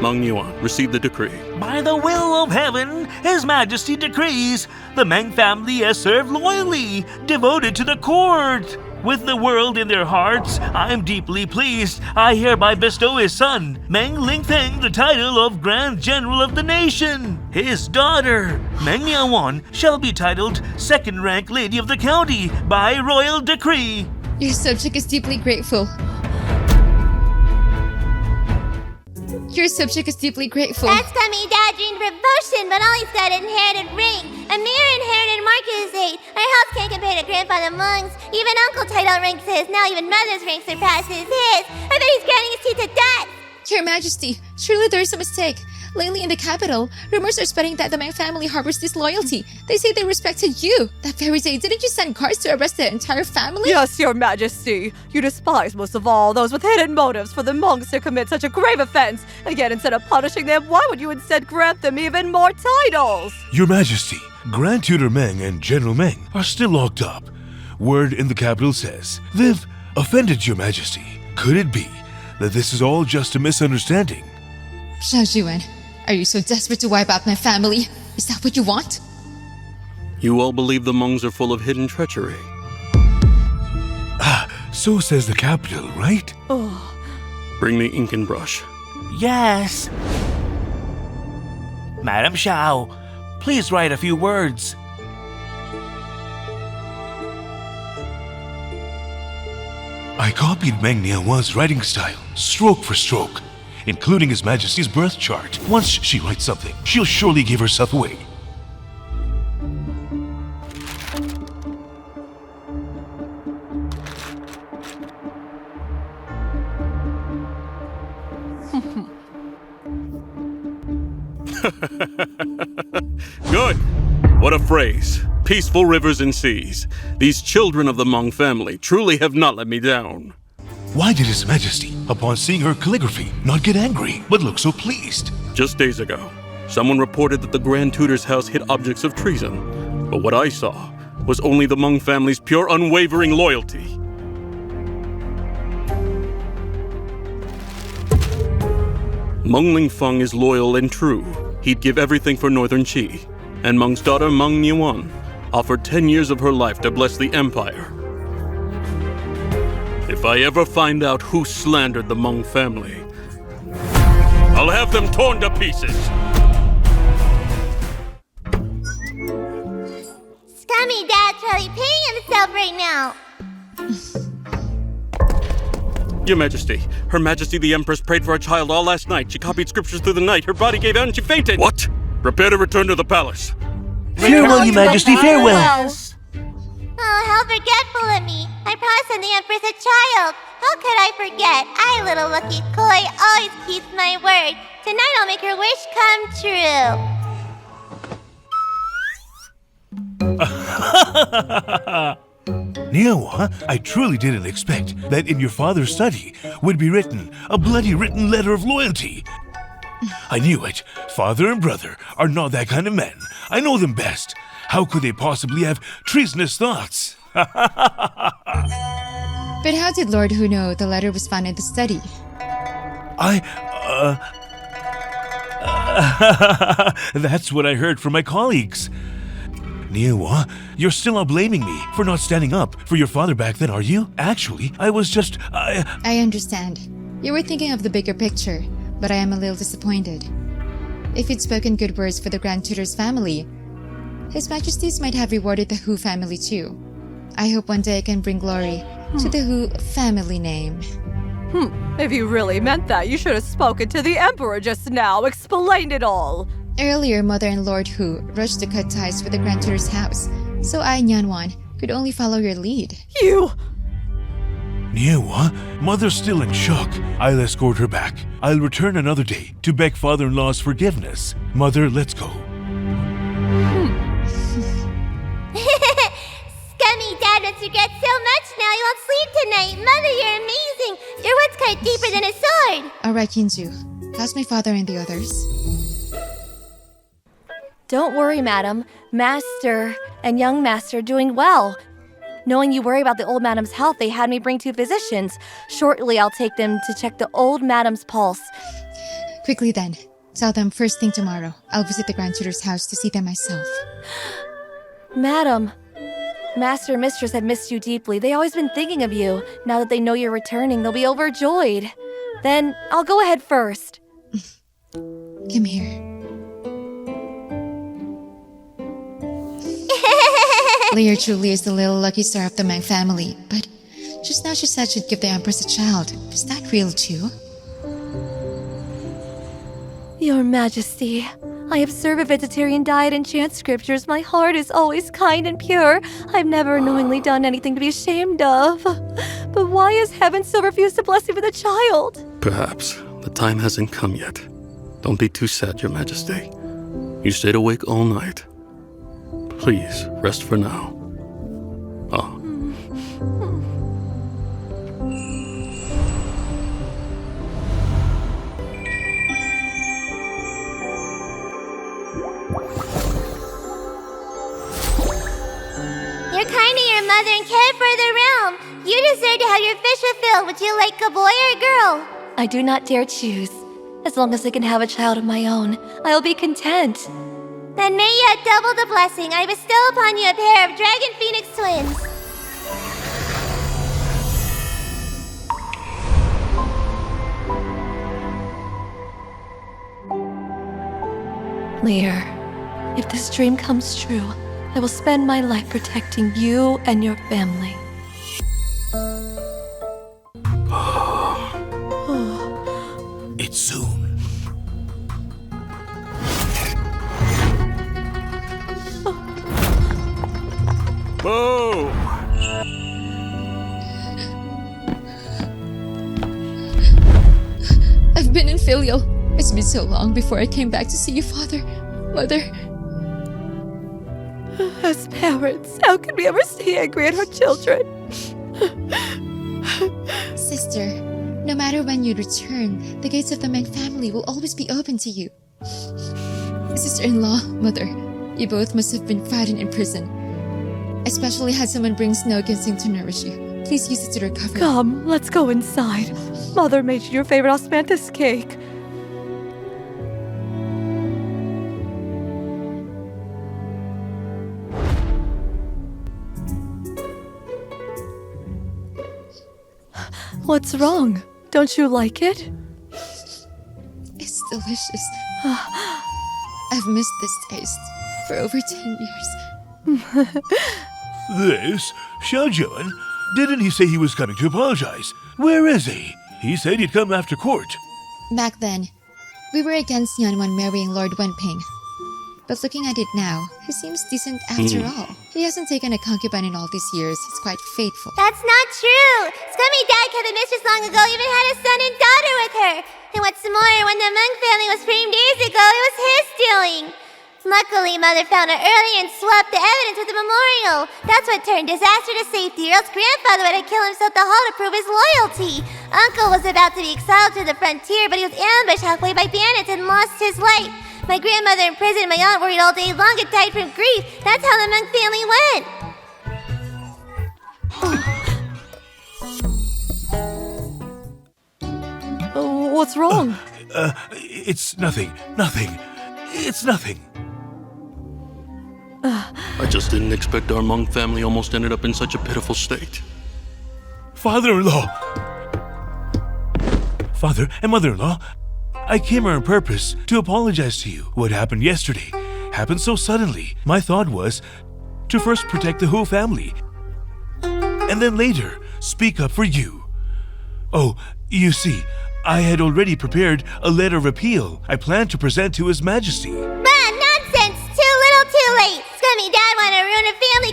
Speaker 3: Meng Yuan, receive the decree.
Speaker 6: By the will of heaven, His Majesty decrees the Meng family has served loyally, devoted to the court. With the world in their hearts, I am deeply pleased. I hereby bestow his son, Meng Lingfeng, the title of Grand General of the nation. His daughter, Meng Yuan, shall be titled second-rank Lady of the County by royal decree.
Speaker 1: Your subject is deeply grateful. Your subject is deeply grateful.
Speaker 5: That scummy dad dreamed promotion, but all he's got an inherited ring. A mere inherited Marcus ate. Our house can't compare to Grandfather Meng's. Even Uncle title ranks his. Now even Mother's rank surpasses his. I bet he's grinding his teeth to death.
Speaker 1: Your Majesty, surely there is a mistake. Lately in the capital, rumors are spreading that the Meng family harbors disloyalty. They say they respected you. That very day, didn't you send guards to arrest the entire family?
Speaker 4: Yes, Your Majesty. You despise most of all those with hidden motives for the monks to commit such a grave offense. And yet, instead of punishing them, why would you instead grant them even more titles?
Speaker 2: Your Majesty, Grand Tutor Meng and General Meng are still locked up. Word in the capital says they've offended Your Majesty. Could it be that this is all just a misunderstanding?
Speaker 1: Zhao Juan, are you so desperate to wipe out my family? Is that what you want?
Speaker 3: You all believe the Mongs are full of hidden treachery.
Speaker 2: So says the capital, right?
Speaker 3: Bring the ink and brush.
Speaker 6: Yes. Madam Shao, please write a few words.
Speaker 2: I copied Meng Niawan's writing style, stroke for stroke, including His Majesty's birth chart. Once she writes something, she'll surely give herself away.
Speaker 3: Good! What a phrase. Peaceful rivers and seas. These children of the Meng family truly have not let me down.
Speaker 2: Why did His Majesty, upon seeing her calligraphy, not get angry, but look so pleased?
Speaker 3: Just days ago, someone reported that the Grand Tutor's house hid objects of treason. But what I saw was only the Meng family's pure unwavering loyalty. Meng Lingfeng is loyal and true. He'd give everything for Northern Qi. And Meng's daughter, Meng Yuan, offered 10 years of her life to bless the Empire. If I ever find out who slandered the Meng family, I'll have them torn to pieces.
Speaker 5: Scummy dad's probably peeing himself right now.
Speaker 3: Your Majesty, Her Majesty the Empress prayed for a child all last night. She copied scriptures through the night. Her body gave out and she fainted. What? Prepare to return to the palace.
Speaker 6: Farewell, Your Majesty, farewell.
Speaker 5: Oh, how forgetful of me. I promised the Empress a child. How could I forget? I, little lucky koi, always keeps my word. Tonight I'll make her wish come true.
Speaker 2: Niawa, I truly didn't expect that in your father's study would be written a bloody written letter of loyalty. I knew it. Father and brother are not that kind of men. I know them best. How could they possibly have treasonous thoughts?
Speaker 1: But how did Lord Hu know the letter was found in the study?
Speaker 2: That's what I heard from my colleagues. Niawa, you're still not blaming me for not standing up for your father back then, are you? Actually, I was just...
Speaker 1: I understand. You were thinking of the bigger picture, but I am a little disappointed. If you'd spoken good words for the Grand Tutor's family, His Majesties might have rewarded the Hu family too. I hope one day I can bring glory to the Hu family name.
Speaker 4: If you really meant that, you should have spoken to the Emperor just now, explained it all.
Speaker 1: Earlier, Mother and Lord Hu rushed to cut ties with the Grand Tutor's house, so I, Nyanwan, could only follow your lead.
Speaker 6: You!
Speaker 2: Niewa, Mother's still in shock. I'll escort her back. I'll return another day to beg father-in-law's forgiveness. Mother, let's go.
Speaker 5: Scummy Dad must regret so much now he won't sleep tonight. Mother, you're amazing. Your wood's cut deeper than a sword.
Speaker 1: Alright, Kinju. How's my father and the others?
Speaker 4: Don't worry, madam. Master and young master are doing well. Knowing you worry about the old madam's health, they had me bring 2 physicians. Shortly, I'll take them to check the old madam's pulse.
Speaker 1: Quickly then. Tell them first thing tomorrow. I'll visit the Grand Tutor's house to see them myself.
Speaker 4: Madam, Master and Mistress have missed you deeply. They've always been thinking of you. Now that they know you're returning, they'll be overjoyed. Then, I'll go ahead first.
Speaker 1: Come here. Leah truly is the little lucky star of the Mang family, but just now she said she'd give the Empress a child. Is that real too?
Speaker 4: Your Majesty, I observe a vegetarian diet and chant scriptures. My heart is always kind and pure. I've never knowingly done anything to be ashamed of. But why has heaven so refused to bless me with a child?
Speaker 3: Perhaps the time hasn't come yet. Don't be too sad, Your Majesty. You stayed awake all night. Please, rest for now. Ah.
Speaker 5: You're kind to your mother and care for the realm. You deserve to have your fish fulfilled. Would you like a boy or a girl?
Speaker 4: I do not dare choose. As long as I can have a child of my own, I will be content.
Speaker 5: Then may you have double the blessing. I bestow upon you a pair of dragon phoenix twins.
Speaker 4: Lear, if this dream comes true, I will spend my life protecting you and your family.
Speaker 2: It's soon.
Speaker 3: Oh!
Speaker 1: I've been in filial. It's been so long before I came back to see you, Father. Mother.
Speaker 4: As parents, how can we ever stay angry at our children?
Speaker 1: Sister, no matter when you return, the gates of the Meng family will always be open to you. Sister-in-law, Mother, you both must have been frightened in prison. Especially had someone bring snow ginseng to nourish you. Please use it to recover.
Speaker 4: Come, let's go inside. Mother made you your favorite osmanthus cake. What's wrong? Don't you like it?
Speaker 1: It's delicious. I've missed this taste for over 10 years.
Speaker 2: This? Xiaojuan? Didn't he say he was coming to apologize? Where is he? He said he'd come after court.
Speaker 1: Back then, we were against Yanwan marrying Lord Wenping. But looking at it now, he seems decent after all. He hasn't taken a concubine in all these years. He's quite faithful.
Speaker 5: That's not true. Scummy Dad kept a mistress long ago, even had a son and daughter with her. And what's more, when the Meng family was framed years ago, it was his doing. Luckily, Mother found her early and swapped the evidence with the memorial. That's what turned disaster to safety, or else Grandfather would have killed himself to Hall to prove his loyalty. Uncle was about to be exiled to the frontier, but he was ambushed halfway by bandits and lost his life. My grandmother in prison and my aunt worried all day long and died from grief. That's how the Meng family went.
Speaker 4: What's wrong?
Speaker 2: It's nothing. Nothing. It's nothing.
Speaker 3: I just didn't expect our Hmong family almost ended up in such a pitiful state.
Speaker 2: Father-in-law! Father and mother-in-law, I came here on purpose to apologize to you. What happened yesterday happened so suddenly. My thought was to first protect the Hu family, and then later speak up for you. Oh, you see, I had already prepared a letter of appeal I planned to present to His Majesty.
Speaker 5: But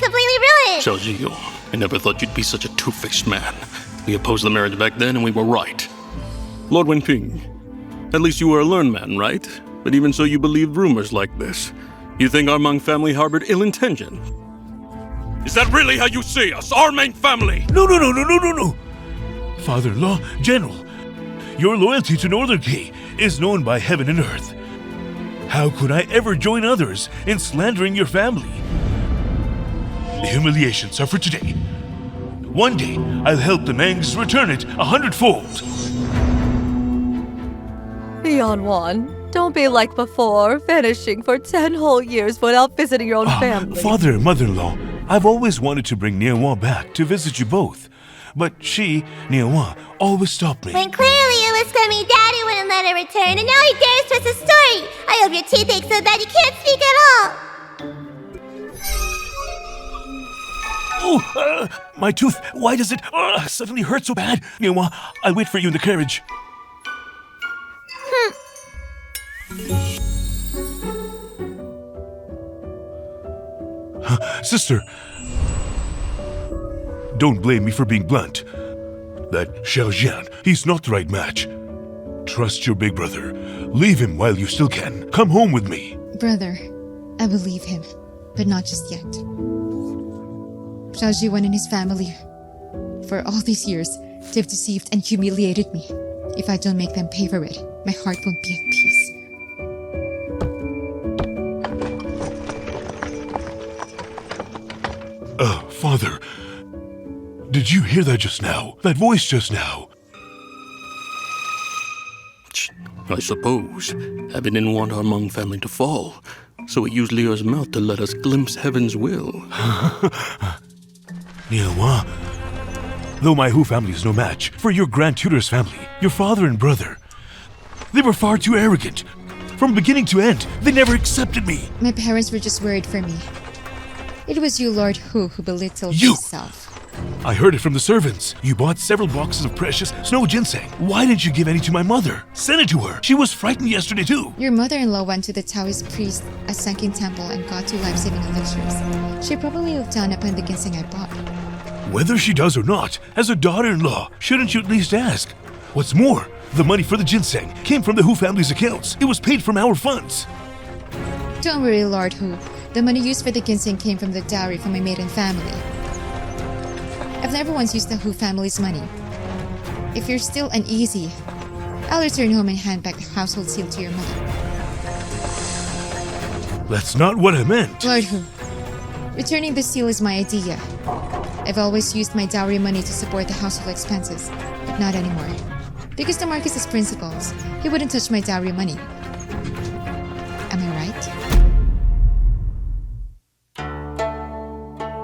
Speaker 5: completely ruined.
Speaker 3: Xiao Jiyu, I never thought you'd be such a two-faced man. We opposed the marriage back then and we were right. Lord Wenping, at least you were a learned man, right? But even so, you believed rumors like this. You think our Meng family harbored ill intention? Is that really how you see us, our Meng family?
Speaker 2: No. Father-in-law, General, your loyalty to Northern Key is known by heaven and earth. How could I ever join others in slandering your family? The humiliations are for today. One day, I'll help the Mengs return it 100-fold.
Speaker 4: Yanwan, don't be like before, vanishing for 10 whole years without visiting your own family.
Speaker 2: Father and mother-in-law, I've always wanted to bring Niawa back to visit you both. But she, Niawa, always stopped me.
Speaker 5: When clearly it was coming, Daddy wouldn't let her return, and now he dares twist the story. I hope your teeth ache so bad you can't speak at all.
Speaker 2: Oh, my tooth, why does it suddenly hurt so bad? Niawa, I'll wait for you in the carriage. Sister, don't blame me for being blunt. That Xiao Jian, he's not the right match. Trust your big brother. Leave him while you still can. Come home with me.
Speaker 1: Brother, I will leave him, but not just yet. Xiao Jiwan and his family, for all these years, they've deceived and humiliated me. If I don't make them pay for it, my heart won't be at peace.
Speaker 2: Father, did you hear that just now? That voice just now?
Speaker 3: I suppose. Heaven didn't want our Meng family to fall, so it used Leo's mouth to let us glimpse heaven's will.
Speaker 2: Niawa, though my Hu family is no match for your Grand Tutor's family, your father and brother, they were far too arrogant. From beginning to end, they never accepted me.
Speaker 1: My parents were just worried for me. It was you, Lord Hu, who belittled
Speaker 2: You!
Speaker 1: yourself.
Speaker 2: I heard it from the servants. You bought several boxes of precious snow ginseng. Why didn't you give any to my mother? Send it to her. She was frightened yesterday too.
Speaker 1: Your mother-in-law went to the Taoist priest at Sanking Temple and got 2 life-saving elixirs. She probably looked down upon the ginseng I bought.
Speaker 2: Whether she does or not, as a daughter-in-law, shouldn't you at least ask? What's more, the money for the ginseng came from the Hu family's accounts. It was paid from our funds.
Speaker 1: Don't worry, Lord Hu. The money used for the ginseng came from the dowry from my maiden family. I've never once used the Hu family's money. If you're still uneasy, I'll return home and hand back the household seal to your mother.
Speaker 2: That's not what I meant.
Speaker 1: Lord Hu, returning the seal is my idea. I've always used my dowry money to support the household expenses, but not anymore. Because the Marquis has principles, he wouldn't touch my dowry money. Am I right?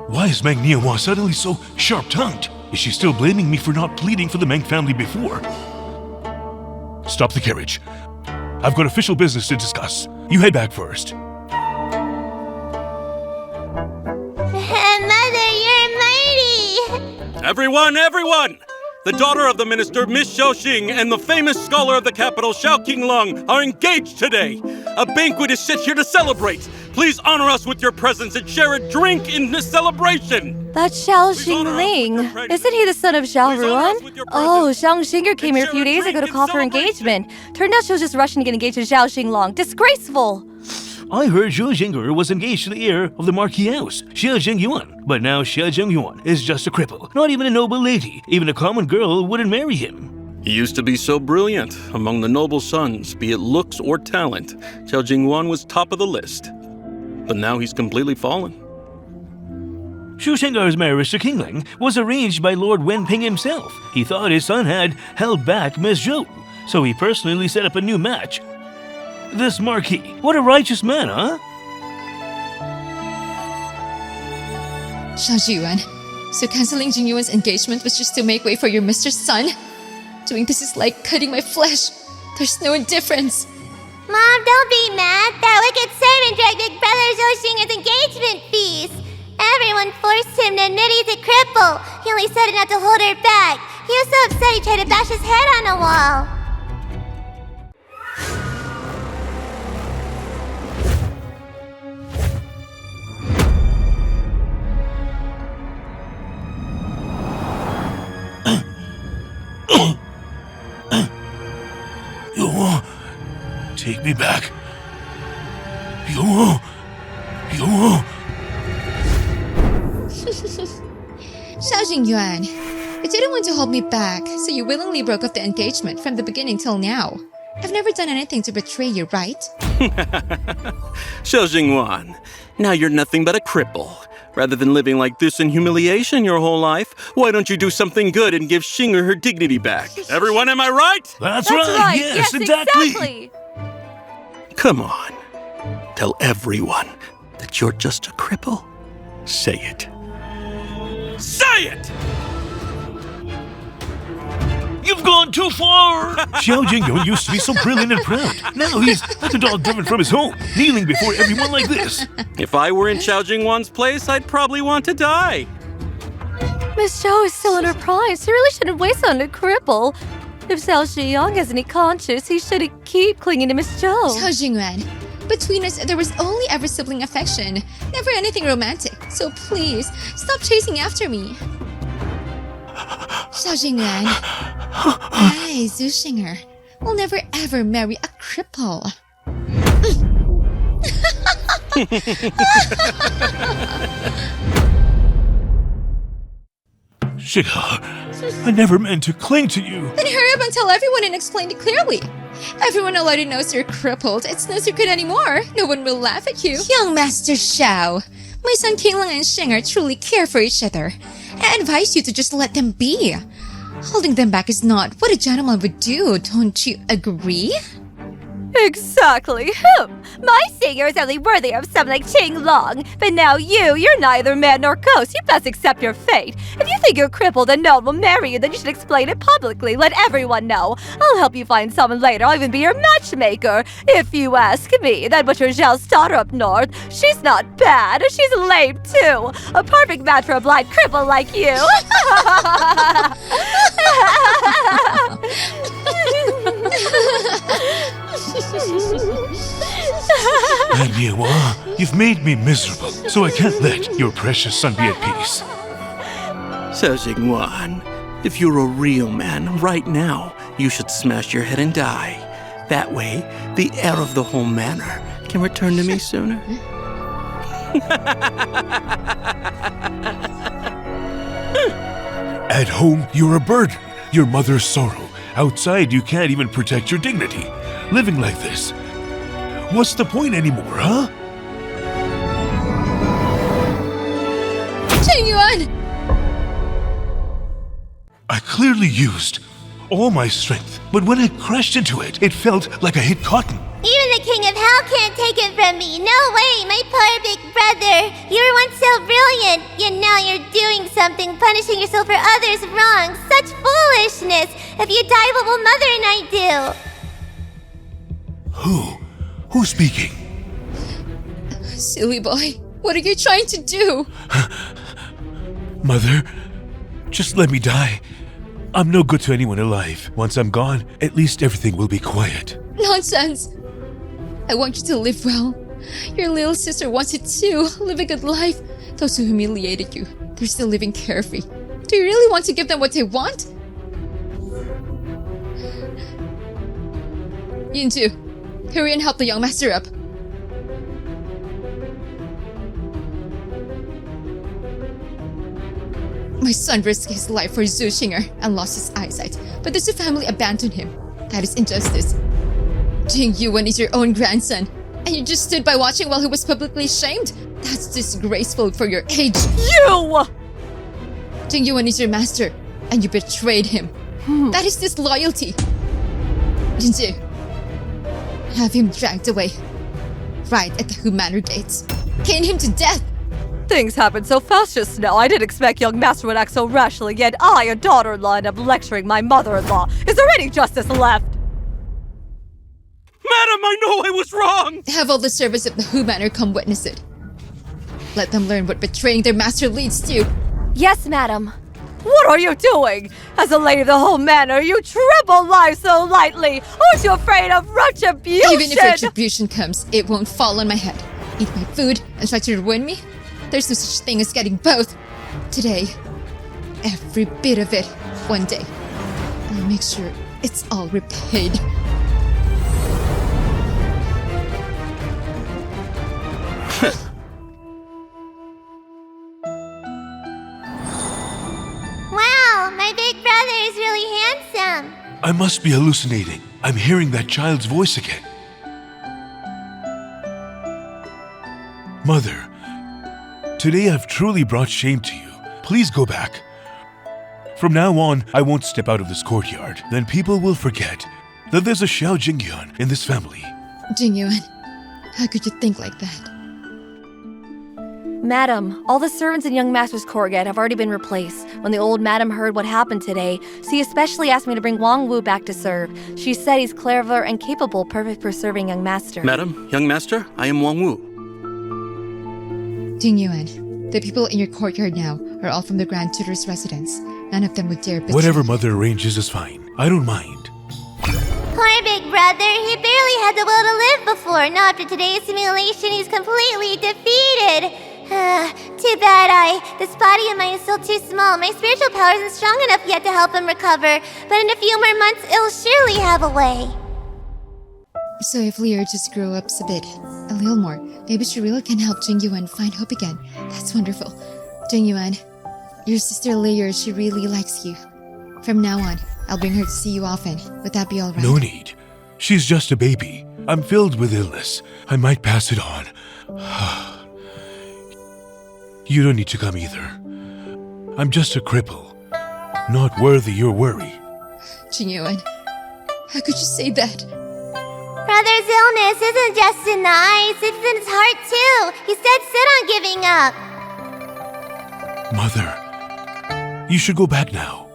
Speaker 2: Why is Meng Niawa suddenly so sharp-tongued? Is she still blaming me for not pleading for the Meng family before? Stop the carriage. I've got official business to discuss. You head back first.
Speaker 5: Mother, you're mighty.
Speaker 3: Everyone! The daughter of the minister, Miss Xiaoxing, and the famous scholar of the capital, Xiao Qinglong, are engaged today. A banquet is set here to celebrate. Please honor us with your presence and share a drink in this celebration.
Speaker 4: That's Xiao Xingling. Isn't he the son of Xiao Ruan? Oh, Xiang Xinger came here a few days ago to call for engagement. Turned out she was just rushing to get engaged to Xiao Xinglong. Disgraceful!
Speaker 6: I heard Zhou Jing'er was engaged to the heir of the Marquis House, Xie Jingyuan. But now Xie Jingyuan is just a cripple, not even a noble lady. Even a common girl wouldn't marry him.
Speaker 3: He used to be so brilliant. Among the noble sons, be it looks or talent, Xiao Jingwan was top of the list. But now he's completely fallen.
Speaker 6: Xu Shengar's marriage to Qingling was arranged by Lord Wenping himself. He thought his son had held back Miss Zhou, so he personally set up a new match. This Marquis, what a righteous man, huh?
Speaker 1: Xiao Jiwan, so canceling Jingyuan's engagement was just to make way for your mistress' son? Doing this is like cutting my flesh. There's no difference.
Speaker 5: Mom, don't be mad. That wicked servant dragged Big Brother Zhou engagement feast. Everyone forced him to admit he's a cripple. He only said it not to hold her back. He was so upset he tried to bash his head on a wall.
Speaker 2: Yo, take me back. Yo.
Speaker 1: Xiao Jingyuan, you didn't want to hold me back, so you willingly broke off the engagement from the beginning till now. I've never done anything to betray you, right?
Speaker 3: Xiao Jingwan, now you're nothing but a cripple. Rather than living like this in humiliation your whole life, why don't you do something good and give Xinger her dignity back? Everyone, am I right?
Speaker 2: That's
Speaker 4: That's right.
Speaker 2: Yes,
Speaker 4: exactly.
Speaker 3: Come on. Tell everyone that you're just a cripple. Say it. Say it!
Speaker 6: You've gone too far!
Speaker 2: Xiao Jingyuan used to be so brilliant and proud. Now he's like a dog driven from his home, kneeling before everyone like this.
Speaker 3: If I were in Xiao Jingwan's place, I'd probably want to die.
Speaker 4: Miss Zhou is still in her prime. She really shouldn't waste on a cripple. If Xiao Shiyang has any conscience, he should keep clinging to Miss Zhou.
Speaker 1: Xiao Jingyuan, between us there was only ever sibling affection, never anything romantic. So please, stop chasing after me. Xiao Jingyuan, I, Zhu Xinger, will never ever marry a cripple.
Speaker 2: Shiga, I never meant to cling to you.
Speaker 1: Then hurry up and tell everyone and explain it clearly. Everyone already knows you're crippled. It's no secret anymore. No one will laugh at you. Young Master Xiao, my son Qinglang and Xinger truly care for each other. I advise you to just let them be. Holding them back is not what a gentleman would do, don't you agree?
Speaker 4: Exactly. My singer is only worthy of someone like Qinglong. But now you're neither man nor ghost. You best accept your fate. If you think you're crippled and no one will marry you, then you should explain it publicly. Let everyone know. I'll help you find someone later. I'll even be your matchmaker. If you ask me, that butcher Zhao's daughter up north, she's not bad. She's lame too. A perfect match for a blind cripple like you.
Speaker 2: Miwa, you've made me miserable, so I can't let your precious son be at peace.
Speaker 3: Xiao Jingwan, if you're a real man right now, you should smash your head and die. That way, the heir of the whole manor can return to me sooner.
Speaker 2: At home, you're a burden, your mother's sorrow. Outside, you can't even protect your dignity. Living like this, what's the point anymore, huh?
Speaker 1: Jingyuan!
Speaker 2: I clearly used all my strength, but when I crashed into it, it felt like I hit cotton.
Speaker 5: Even the king of hell can't take it from me. No way, my poor big brother. You were once so brilliant, yet now you're doing something, punishing yourself for others' wrongs. Such foolishness. If you die, what will Mother and I do?
Speaker 2: Who's speaking?
Speaker 1: Silly boy, what are you trying to do?
Speaker 2: Mother, just let me die. I'm no good to anyone alive. Once I'm gone, at least everything will be quiet.
Speaker 1: Nonsense! I want you to live well. Your little sister wants it too. Live a good life. Those who humiliated you, they're still living carefree. Do you really want to give them what they want? Yinju, hurry and help the young master up. My son risked his life for Zhu Xinger and lost his eyesight, but the Zhu family abandoned him. That is injustice. Jing Yuan is your own grandson, and you just stood by watching while he was publicly shamed? That's disgraceful for your age.
Speaker 4: You!
Speaker 1: Jing Yuan is your master, and you betrayed him. That is disloyalty. Jinju, have him dragged away. Right at the Hu Manor gates. Cane him to death.
Speaker 4: Things happened so fast just now. I didn't expect young master would act so rashly, yet I, a daughter-in-law, end up lecturing my mother-in-law. Is there any justice left?
Speaker 3: Madam, I know I was wrong!
Speaker 1: Have all the servants of the Hu Manor come witness it. Let them learn what betraying their master leads to.
Speaker 4: Yes, madam. What are you doing? As a lady of the whole manor, you triple life so lightly. Aren't you afraid of retribution?
Speaker 1: Even if retribution comes, it won't fall on my head. Eat my food and try to ruin me? There's no such thing as getting both. Today, every bit of it, one day. I'll make sure it's all repaid.
Speaker 2: I must be hallucinating. I'm hearing that child's voice again. Mother, today I've truly brought shame to you. Please go back. From now on, I won't step out of this courtyard. Then people will forget that there's a Xiao Jingyuan in this family.
Speaker 1: Jingyuan, how could you think like that?
Speaker 4: Madam, all the servants in young master's courtyard have already been replaced. When the old madam heard what happened today, she especially asked me to bring Wang Wu back to serve. She said he's clever and capable, perfect for serving young master.
Speaker 3: Madam, young master, I am Wang Wu.
Speaker 1: Jingyuan, the people in your courtyard now are all from the Grand Tutor's residence. None of them would dare betray.
Speaker 2: Whatever Mother arranges is fine. I don't mind.
Speaker 5: Poor big brother, he barely had the will to live before. Now after today's humiliation, he's completely defeated. Too bad this body of mine is still too small. My spiritual power isn't strong enough yet to help him recover. But in a few more months, it'll surely have a way.
Speaker 1: So if Lear just grew up a bit, a little more, maybe she really can help Jingyuan find hope again. That's wonderful. Jingyuan, your sister Lear, she really likes you. From now on, I'll bring her to see you often. Would that be alright?
Speaker 2: No need. She's just a baby. I'm filled with illness. I might pass it on. You don't need to come either. I'm just a cripple. Not worthy your worry.
Speaker 1: Jingyuan, how could you say that?
Speaker 5: Brother's illness isn't just in the eyes, it's in his heart too. He's dead set on giving up.
Speaker 2: Mother, you should go back now.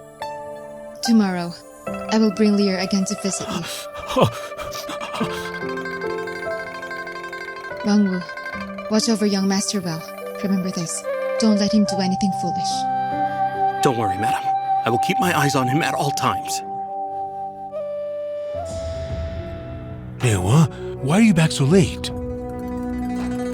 Speaker 1: Tomorrow, I will bring Lear again to visit you. Wang Wu, watch over young master well. Remember this. Don't let him do anything foolish.
Speaker 3: Don't worry, madam. I will keep my eyes on him at all times.
Speaker 2: Newa, why are you back so late?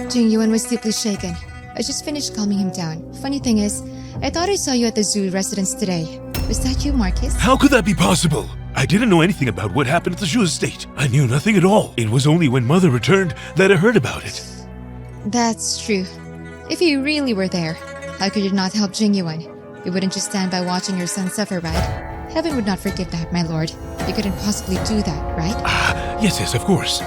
Speaker 1: Jingyuan was deeply shaken. I just finished calming him down. Funny thing is, I thought I saw you at the zoo residence today. Was that you, Marcus?
Speaker 2: How could that be possible? I didn't know anything about what happened at the Zhu estate. I knew nothing at all. It was only when Mother returned that I heard about it.
Speaker 1: That's true. If you really were there, how could you not help Jingyuan? You wouldn't just stand by watching your son suffer, right? Heaven would not forgive that, my lord. You couldn't possibly do that, right?
Speaker 2: Yes, of course.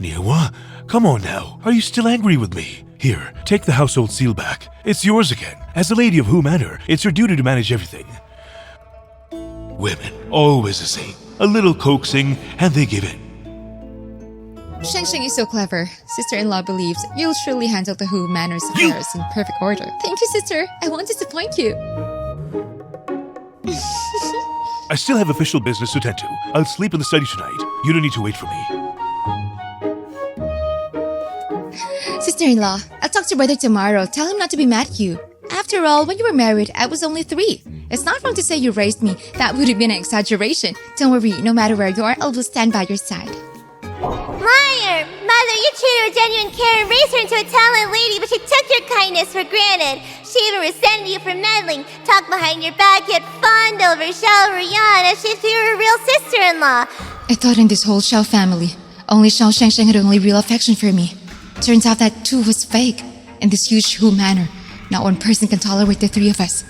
Speaker 2: Newa, come on now. Are you still angry with me? Here, take the household seal back. It's yours again. As the lady of Hu Manor, it's your duty to manage everything. Women, always the same. A little coaxing, and they give in.
Speaker 1: Sheng is so clever. Sister-in-law believes you'll surely handle the Hu Manor's affairs in perfect order. Thank you, sister. I won't disappoint you.
Speaker 2: I still have official business to attend to. I'll sleep in the study tonight. You don't need to wait for me.
Speaker 1: Sister-in-law, I'll talk to brother tomorrow. Tell him not to be mad at you. After all, when you were married, I was only 3. It's not wrong to say you raised me. That would have been an exaggeration. Don't worry, no matter where you are, I will stand by your side.
Speaker 5: Liar! Mother, you treated her with genuine care and raised her into a talented lady, but she took your kindness for granted. She even resented you for meddling, talked behind your back, yet fawned over Xiao Ruyan as if you were her real sister-in-law.
Speaker 1: I thought in this whole Xiao family, only Xiao Sheng had only real affection for me. Turns out that too was fake. In this huge Hu Manor, not one person can tolerate the 3 of us.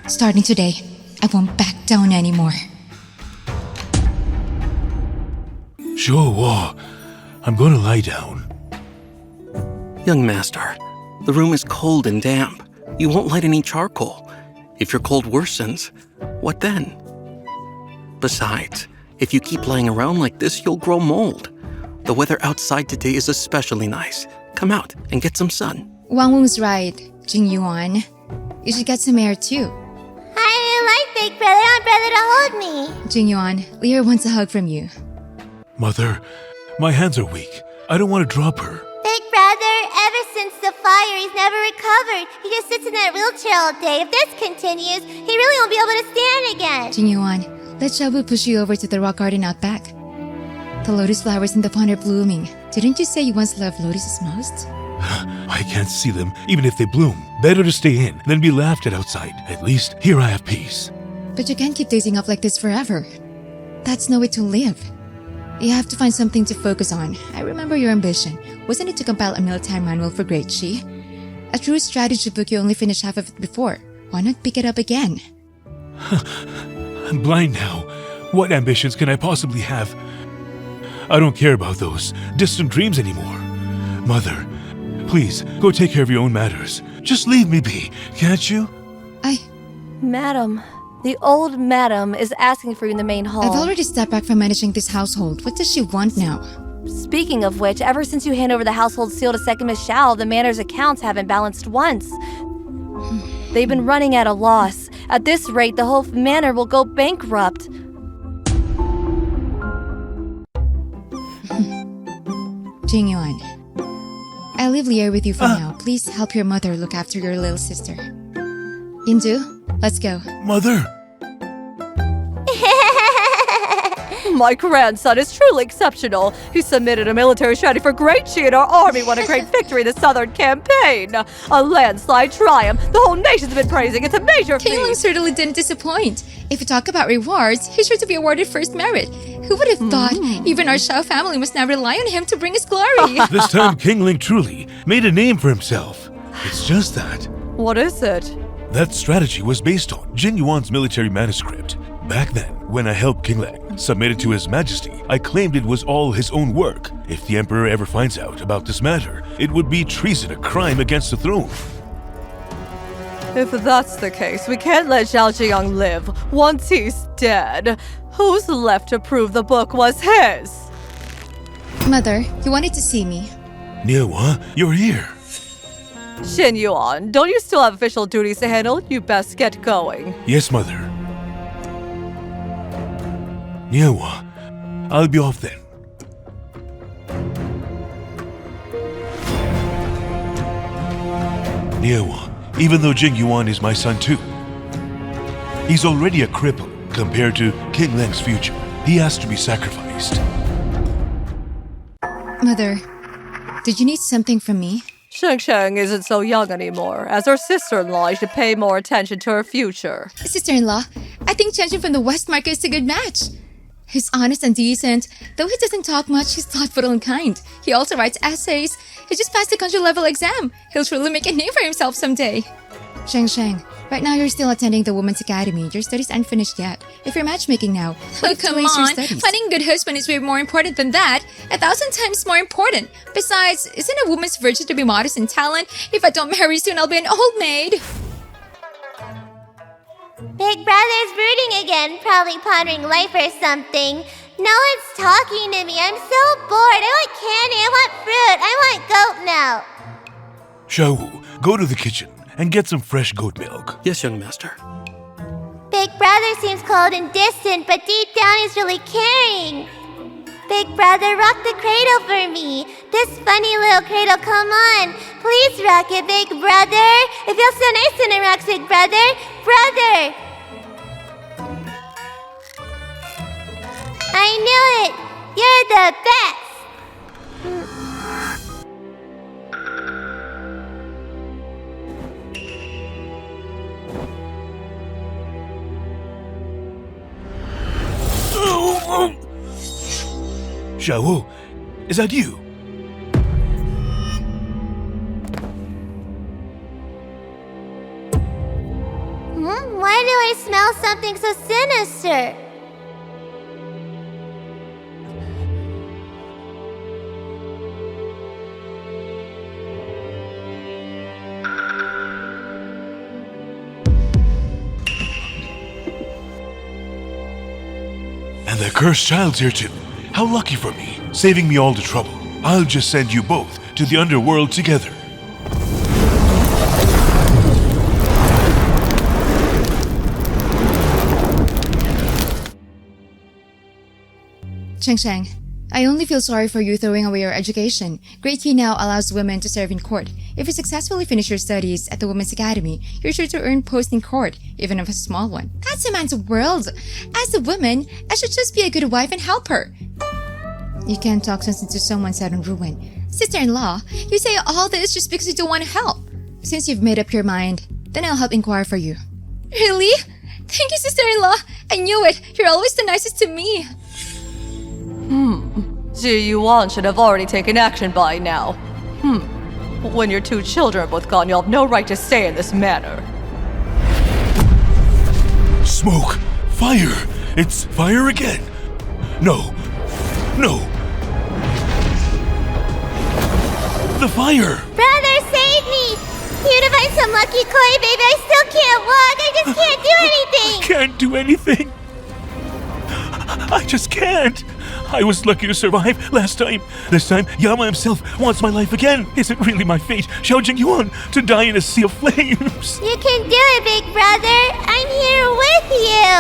Speaker 1: Starting today, I won't back down anymore.
Speaker 2: Sure, I'm gonna lie down.
Speaker 3: Young master, the room is cold and damp. You won't light any charcoal. If your cold worsens, what then? Besides, if you keep lying around like this, you'll grow mold. The weather outside today is especially nice. Come out and get some sun.
Speaker 1: Wang Wu's right, Jingyuan. You should get some air too.
Speaker 5: I like Big Brother. I want Brother to hold me.
Speaker 1: Jingyuan, Lear wants a hug from you.
Speaker 2: Mother, my hands are weak. I don't want to drop her.
Speaker 5: Big Brother, ever since the fire, he's never recovered. He just sits in that wheelchair all day. If this continues, he really won't be able to stand again.
Speaker 1: Jingyuan, let Xiaobu push you over to the rock garden out back. The lotus flowers in the pond are blooming. Didn't you say you once loved lotuses most?
Speaker 2: I can't see them, even if they bloom. Better to stay in than be laughed at outside. At least, here I have peace.
Speaker 1: But you can't keep dazing off like this forever. That's no way to live. You have to find something to focus on. I remember your ambition. Wasn't it to compile a military manual for Great Shi? A true strategy book, you only finished half of it before. Why not pick it up again?
Speaker 2: I'm blind now. What ambitions can I possibly have? I don't care about those distant dreams anymore. Mother, please, go take care of your own matters. Just leave me be, can't you?
Speaker 4: Madam, the old madam is asking for you in the main hall.
Speaker 1: I've already stepped back from managing this household. What does she want now?
Speaker 4: Speaking of which, ever since you hand over the household seal to second Miss Shao, the manor's accounts haven't balanced once. They've been running at a loss. At this rate, the whole manor will go bankrupt.
Speaker 1: Jingyuan, I'll leave Lier with you for now. Please help your mother look after your little sister. Yindu, let's go.
Speaker 2: Mother!
Speaker 4: My grandson is truly exceptional. He submitted a military strategy for great cheer, and our army won a great victory in the Southern Campaign. A landslide triumph. The whole nation's been praising. It's a major
Speaker 1: Kingling
Speaker 4: feat.
Speaker 1: certainly didn't disappoint. If you talk about rewards, he's sure to be awarded first merit. Who would have thought even our Shao family must now rely on him to bring us glory?
Speaker 2: This time Kingling truly made a name for himself. It's just that
Speaker 4: What is it?
Speaker 2: that strategy was based on Jin Yuan's military manuscript. Back then, when I helped King Lang submit it to His Majesty, I claimed it was all his own work. If the Emperor ever finds out about this matter, it would be treason, a crime against the throne.
Speaker 4: If that's the case, we can't let Zhao Jiang live. Once he's dead, who's left to prove the book was his?
Speaker 1: Mother, you wanted to see me.
Speaker 2: Niewa, you're here.
Speaker 4: Shin Yuan, don't you still have official duties to handle? You best get going.
Speaker 2: Yes, Mother. Niewa, I'll be off then. Niewa, even though Jing Yuan is my son too, he's already a cripple compared to King Leng's future. He has to be sacrificed.
Speaker 1: Mother, did you need something from me?
Speaker 4: Sheng Sheng isn't so young anymore. As her sister-in-law, you should pay more attention to her future.
Speaker 1: Sister-in-law, I think Chen from the West Market is a good match. He's honest and decent. Though he doesn't talk much, he's thoughtful and kind. He also writes essays. He just passed the country-level exam. He'll surely make a name for himself someday. Sheng, right now you're still attending the Women's Academy. Your studies aren't finished yet. If you're matchmaking now, Oh, come on. Finding a good husband is way more important than that. 1,000 times more important. Besides, isn't a woman's virtue to be modest in talent? If I don't marry soon, I'll be an old maid.
Speaker 5: Big Brother's brooding again, probably pondering life or something. No one's talking to me. I'm so bored. I want candy. I want fruit. I want goat milk.
Speaker 2: Xiaowu, go to the kitchen and get some fresh goat milk.
Speaker 3: Yes, young master.
Speaker 5: Big Brother seems cold and distant, but deep down he's really caring. Big Brother, rock the cradle for me. This funny little cradle, come on. Please rock it, Big Brother. It feels so nice when it rocks, Big Brother. Brother! I knew it. You're the best.
Speaker 2: Xiaowu, is that you?
Speaker 5: Why do I smell something so sinister?
Speaker 2: And the cursed child's here too. How lucky for me, saving me all the trouble. I'll just send you both to the underworld together.
Speaker 1: Sheng, I only feel sorry for you throwing away your education. Grade 3 now allows women to serve in court. If you successfully finish your studies at the Women's Academy, you're sure to earn post in court, even if a small one. That's a man's world. As a woman, I should just be a good wife and help her. You can't talk sense into someone's sudden ruin. Sister-in-law, you say all this just because you don't want to help. Since you've made up your mind, then I'll help inquire for you. Really? Thank you, sister-in-law. I knew it. You're always the nicest to me.
Speaker 4: Ji Yuan should have already taken action by now. When your two children are both gone, you'll have no right to stay in this manor.
Speaker 2: Smoke! Fire! It's fire again! No! No! The fire!
Speaker 5: Brother, save me! Even if I'm some lucky koi baby, I still can't walk. I just can't do anything.
Speaker 2: Can't do anything! I just can't! I was lucky to survive last time. This time, Yama himself wants my life again. Is it really my fate, Xiao Jingyuan, to die in a sea of flames?
Speaker 5: You can do it, big brother. I'm here with you.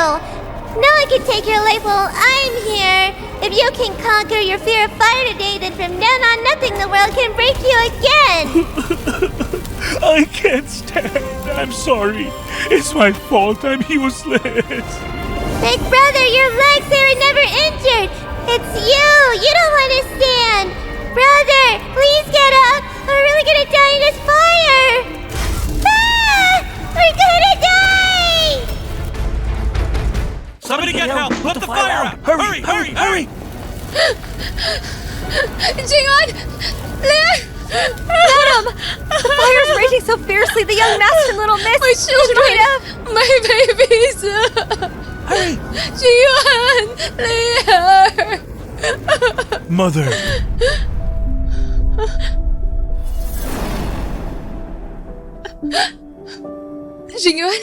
Speaker 5: No one can take your life while I'm here. If you can conquer your fear of fire today, then from now on, nothing in the world can break you again.
Speaker 2: I can't stand. I'm sorry. It's my fault. I'm useless.
Speaker 5: Big brother, your legs, they were never injured. It's you. You don't understand. Brother, please get up. We're really gonna die in this fire. Ah! We're gonna die!
Speaker 3: Somebody get help! Put the fire out! Hurry! Hurry!
Speaker 1: Jingyuan! Leah!
Speaker 4: Madam! The fire's raging so fiercely, the young master and little miss.
Speaker 1: My children! My babies!
Speaker 6: Hurry!
Speaker 1: Jingyuan! Leah!
Speaker 2: Mother.
Speaker 1: Jingyuan?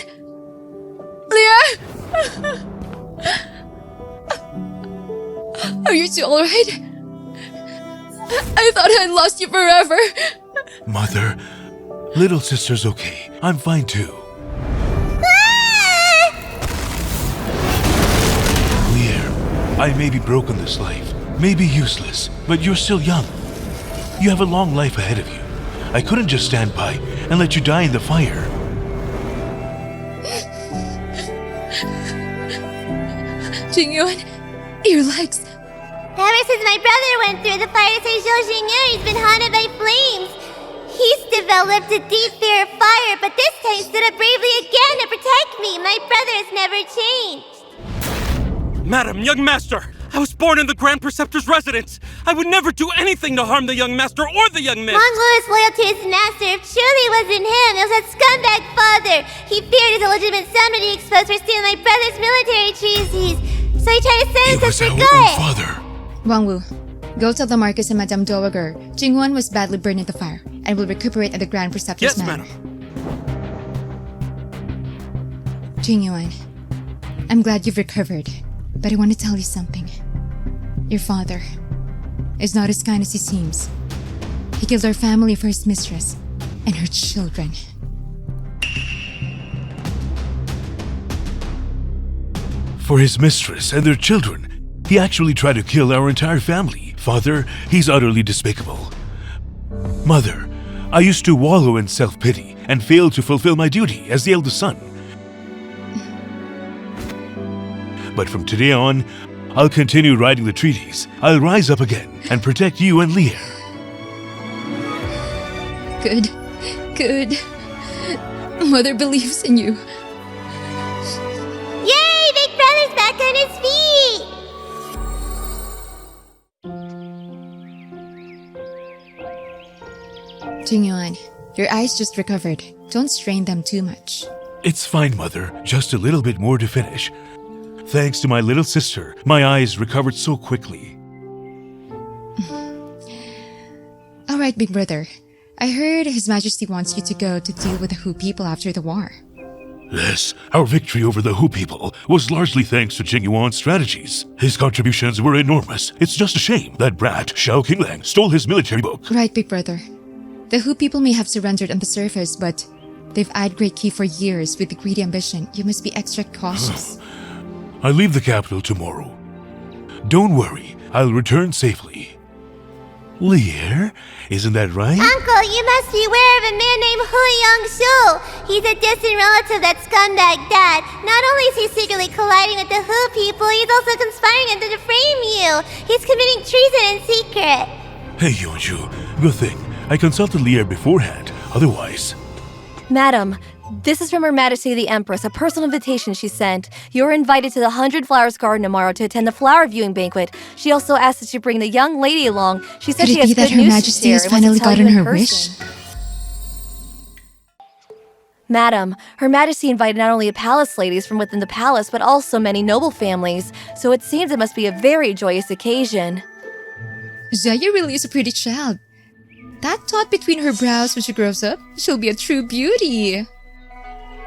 Speaker 1: Leah! Are you two alright? I thought I had lost you forever.
Speaker 2: Mother. Little sister's okay. I'm fine too. Leah, I may be broken this life, may be useless, but you're still young. You have a long life ahead of you. I couldn't just stand by and let you die in the fire.
Speaker 1: Jingyuan, your legs.
Speaker 5: Ever since my brother went through the fire to say Zhou Xingyu, he's been haunted by flames. He's developed a deep fear of fire, but this time stood up bravely again to protect me. My brother has never changed.
Speaker 3: Madam, young master! I was born in the Grand Preceptor's residence! I would never do anything to harm the young master or the young miss!
Speaker 5: Monglu is loyal to his master. If truly it wasn't him, it was that scumbag father. He feared his illegitimate son would be exposed for stealing my brother's military treaties. So he tried to sentence us for
Speaker 2: Our
Speaker 5: good.
Speaker 2: own father.
Speaker 1: Wangwu, go tell the Marquis and Madame Dowager Jingyuan was badly burned in the fire and will recuperate at the Grand Preceptor's
Speaker 3: Yes,
Speaker 1: manor.
Speaker 3: madam.
Speaker 1: Jingyuan, I'm glad you've recovered, but I want to tell you something. Your father is not as kind as he seems. He killed our family for his mistress and her children.
Speaker 2: For his mistress and their children. He actually tried to kill our entire family. Father, he's utterly despicable. Mother, I used to wallow in self-pity and failed to fulfill my duty as the eldest son. But from today on, I'll continue writing the treaties. I'll rise up again and protect you and Leah.
Speaker 1: Good. Good. Mother believes in you.
Speaker 5: Yay! Big brother's back on his feet!
Speaker 1: Jingyuan, your eyes just recovered. Don't strain them too much.
Speaker 2: It's fine, Mother. Just a little bit more to finish. Thanks to my little sister, my eyes recovered so quickly.
Speaker 1: Alright, big brother. I heard His Majesty wants you to go to deal with the Hu people after the war.
Speaker 2: Yes, our victory over the Hu people was largely thanks to Jingyuan's strategies. His contributions were enormous. It's just a shame that brat Xiao Qinglang stole his military book.
Speaker 1: Right, big brother. The Hu people may have surrendered on the surface, but they've eyed Great Key for years with greedy ambition. You must be extra cautious.
Speaker 2: I leave the capital tomorrow. Don't worry, I'll return safely. Lear, isn't that right?
Speaker 5: Uncle, you must be aware of a man named Hu Yongshu. He's a distant relative of that scumbag dad. Not only is he secretly colliding with the Hu people, he's also conspiring to defame you. He's committing treason in secret.
Speaker 2: Hey, Yonju, good thing. I consulted Lear beforehand, otherwise...
Speaker 4: Madam, this is from Her Majesty the Empress, a personal invitation she sent. You're invited to the 100 Flowers Garden tomorrow to attend the flower viewing banquet. She also asked that you bring the young lady along. She said
Speaker 1: Could
Speaker 4: she
Speaker 1: it
Speaker 4: has
Speaker 1: be that
Speaker 4: good
Speaker 1: Her
Speaker 4: news
Speaker 1: Majesty
Speaker 4: to share
Speaker 1: has
Speaker 4: and wants to
Speaker 1: finally
Speaker 4: tell
Speaker 1: gotten
Speaker 4: you in
Speaker 1: her wish?
Speaker 4: person. Madam, Her Majesty invited not only palace ladies from within the palace, but also many noble families, so it seems it must be a very joyous occasion.
Speaker 1: Jaya really is a pretty child. That dot between her brows when she grows up, she'll be a true beauty.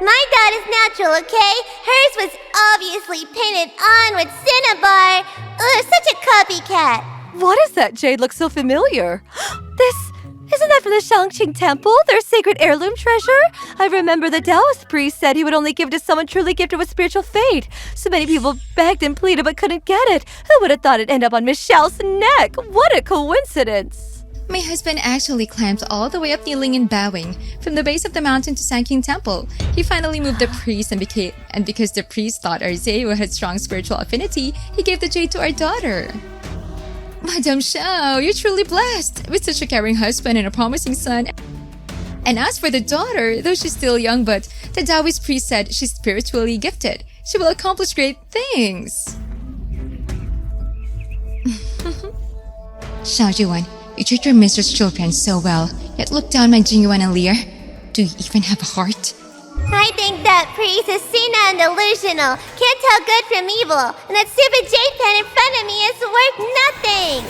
Speaker 5: My dot is natural, okay? Hers was obviously painted on with cinnabar. Ugh, such a copycat.
Speaker 4: What is that? Jade looks so familiar. Isn't that from the Shangqing Temple, their sacred heirloom treasure? I remember the Taoist priest said he would only give it to someone truly gifted with spiritual fate. So many people begged and pleaded but couldn't get it. Who would have thought it'd end up on Miss Xiao's neck? What a coincidence!
Speaker 1: My husband actually climbed all the way up kneeling and bowing from the base of the mountain to Shangqing Temple. He finally moved the priest and because the priest thought our Zeo had strong spiritual affinity, he gave the jade to our daughter. Madame Xiao, you're truly blessed with such a caring husband and a promising son. And as for the daughter, though she's still young, but the Taoist priest said she's spiritually gifted. She will accomplish great things. Xiao Yuan, you treat your mistress' children so well, yet look down my Jingyuan and Lear. Do you even have a heart?
Speaker 5: I think that priest is senile and delusional. Can't tell good from evil. And that stupid jade pen in front of me is worth nothing.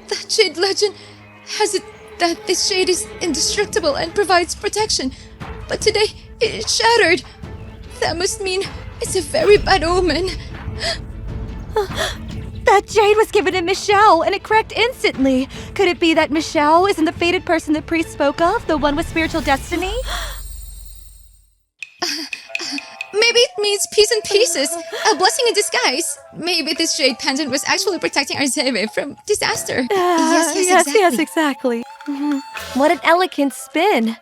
Speaker 1: The jade legend has it that this jade is indestructible and provides protection. But today, it shattered. That must mean it's a very bad omen.
Speaker 4: That jade was given to Miss Xiao, and it cracked instantly. Could it be that Miss Xiao isn't the fated person the priest spoke of, the one with spiritual destiny?
Speaker 1: Maybe it means peace in pieces, a blessing in disguise. Maybe this jade pendant was actually protecting our Zeve from disaster.
Speaker 4: Yes, exactly. What an elegant spin.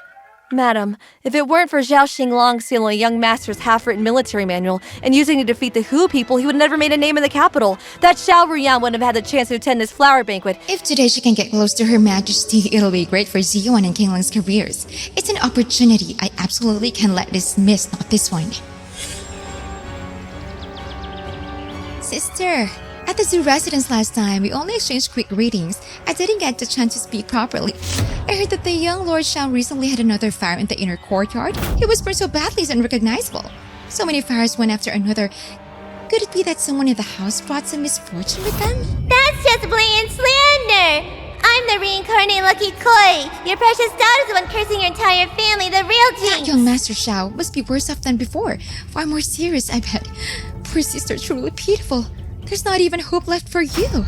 Speaker 4: Madam, if it weren't for Zhao Xinglong stealing a young master's half-written military manual and using it to defeat the Hu people, he would have never made a name in the capital. That Xiao Ruyan wouldn't have had the chance to attend this flower banquet.
Speaker 1: If today she can get close to Her Majesty, it'll be great for Ziyuan and King Ling's careers. It's an opportunity. I absolutely can't let this miss, not this one. Sister, at the zoo residence last time, we only exchanged quick greetings. I didn't get the chance to speak properly. I heard that the young Lord Shao recently had another fire in the inner courtyard. He was burned so badly it's unrecognizable. So many fires one after another. Could it be that someone in the house brought some misfortune with them?
Speaker 5: That's just blatant slander. I'm the reincarnated Lucky Koi. Your precious daughter's the one cursing your entire family, the real
Speaker 1: That
Speaker 5: jinx.
Speaker 1: young Master Shao must be worse off than before. Far more serious, I bet. Poor sister, truly pitiful. There's not even hope left for you.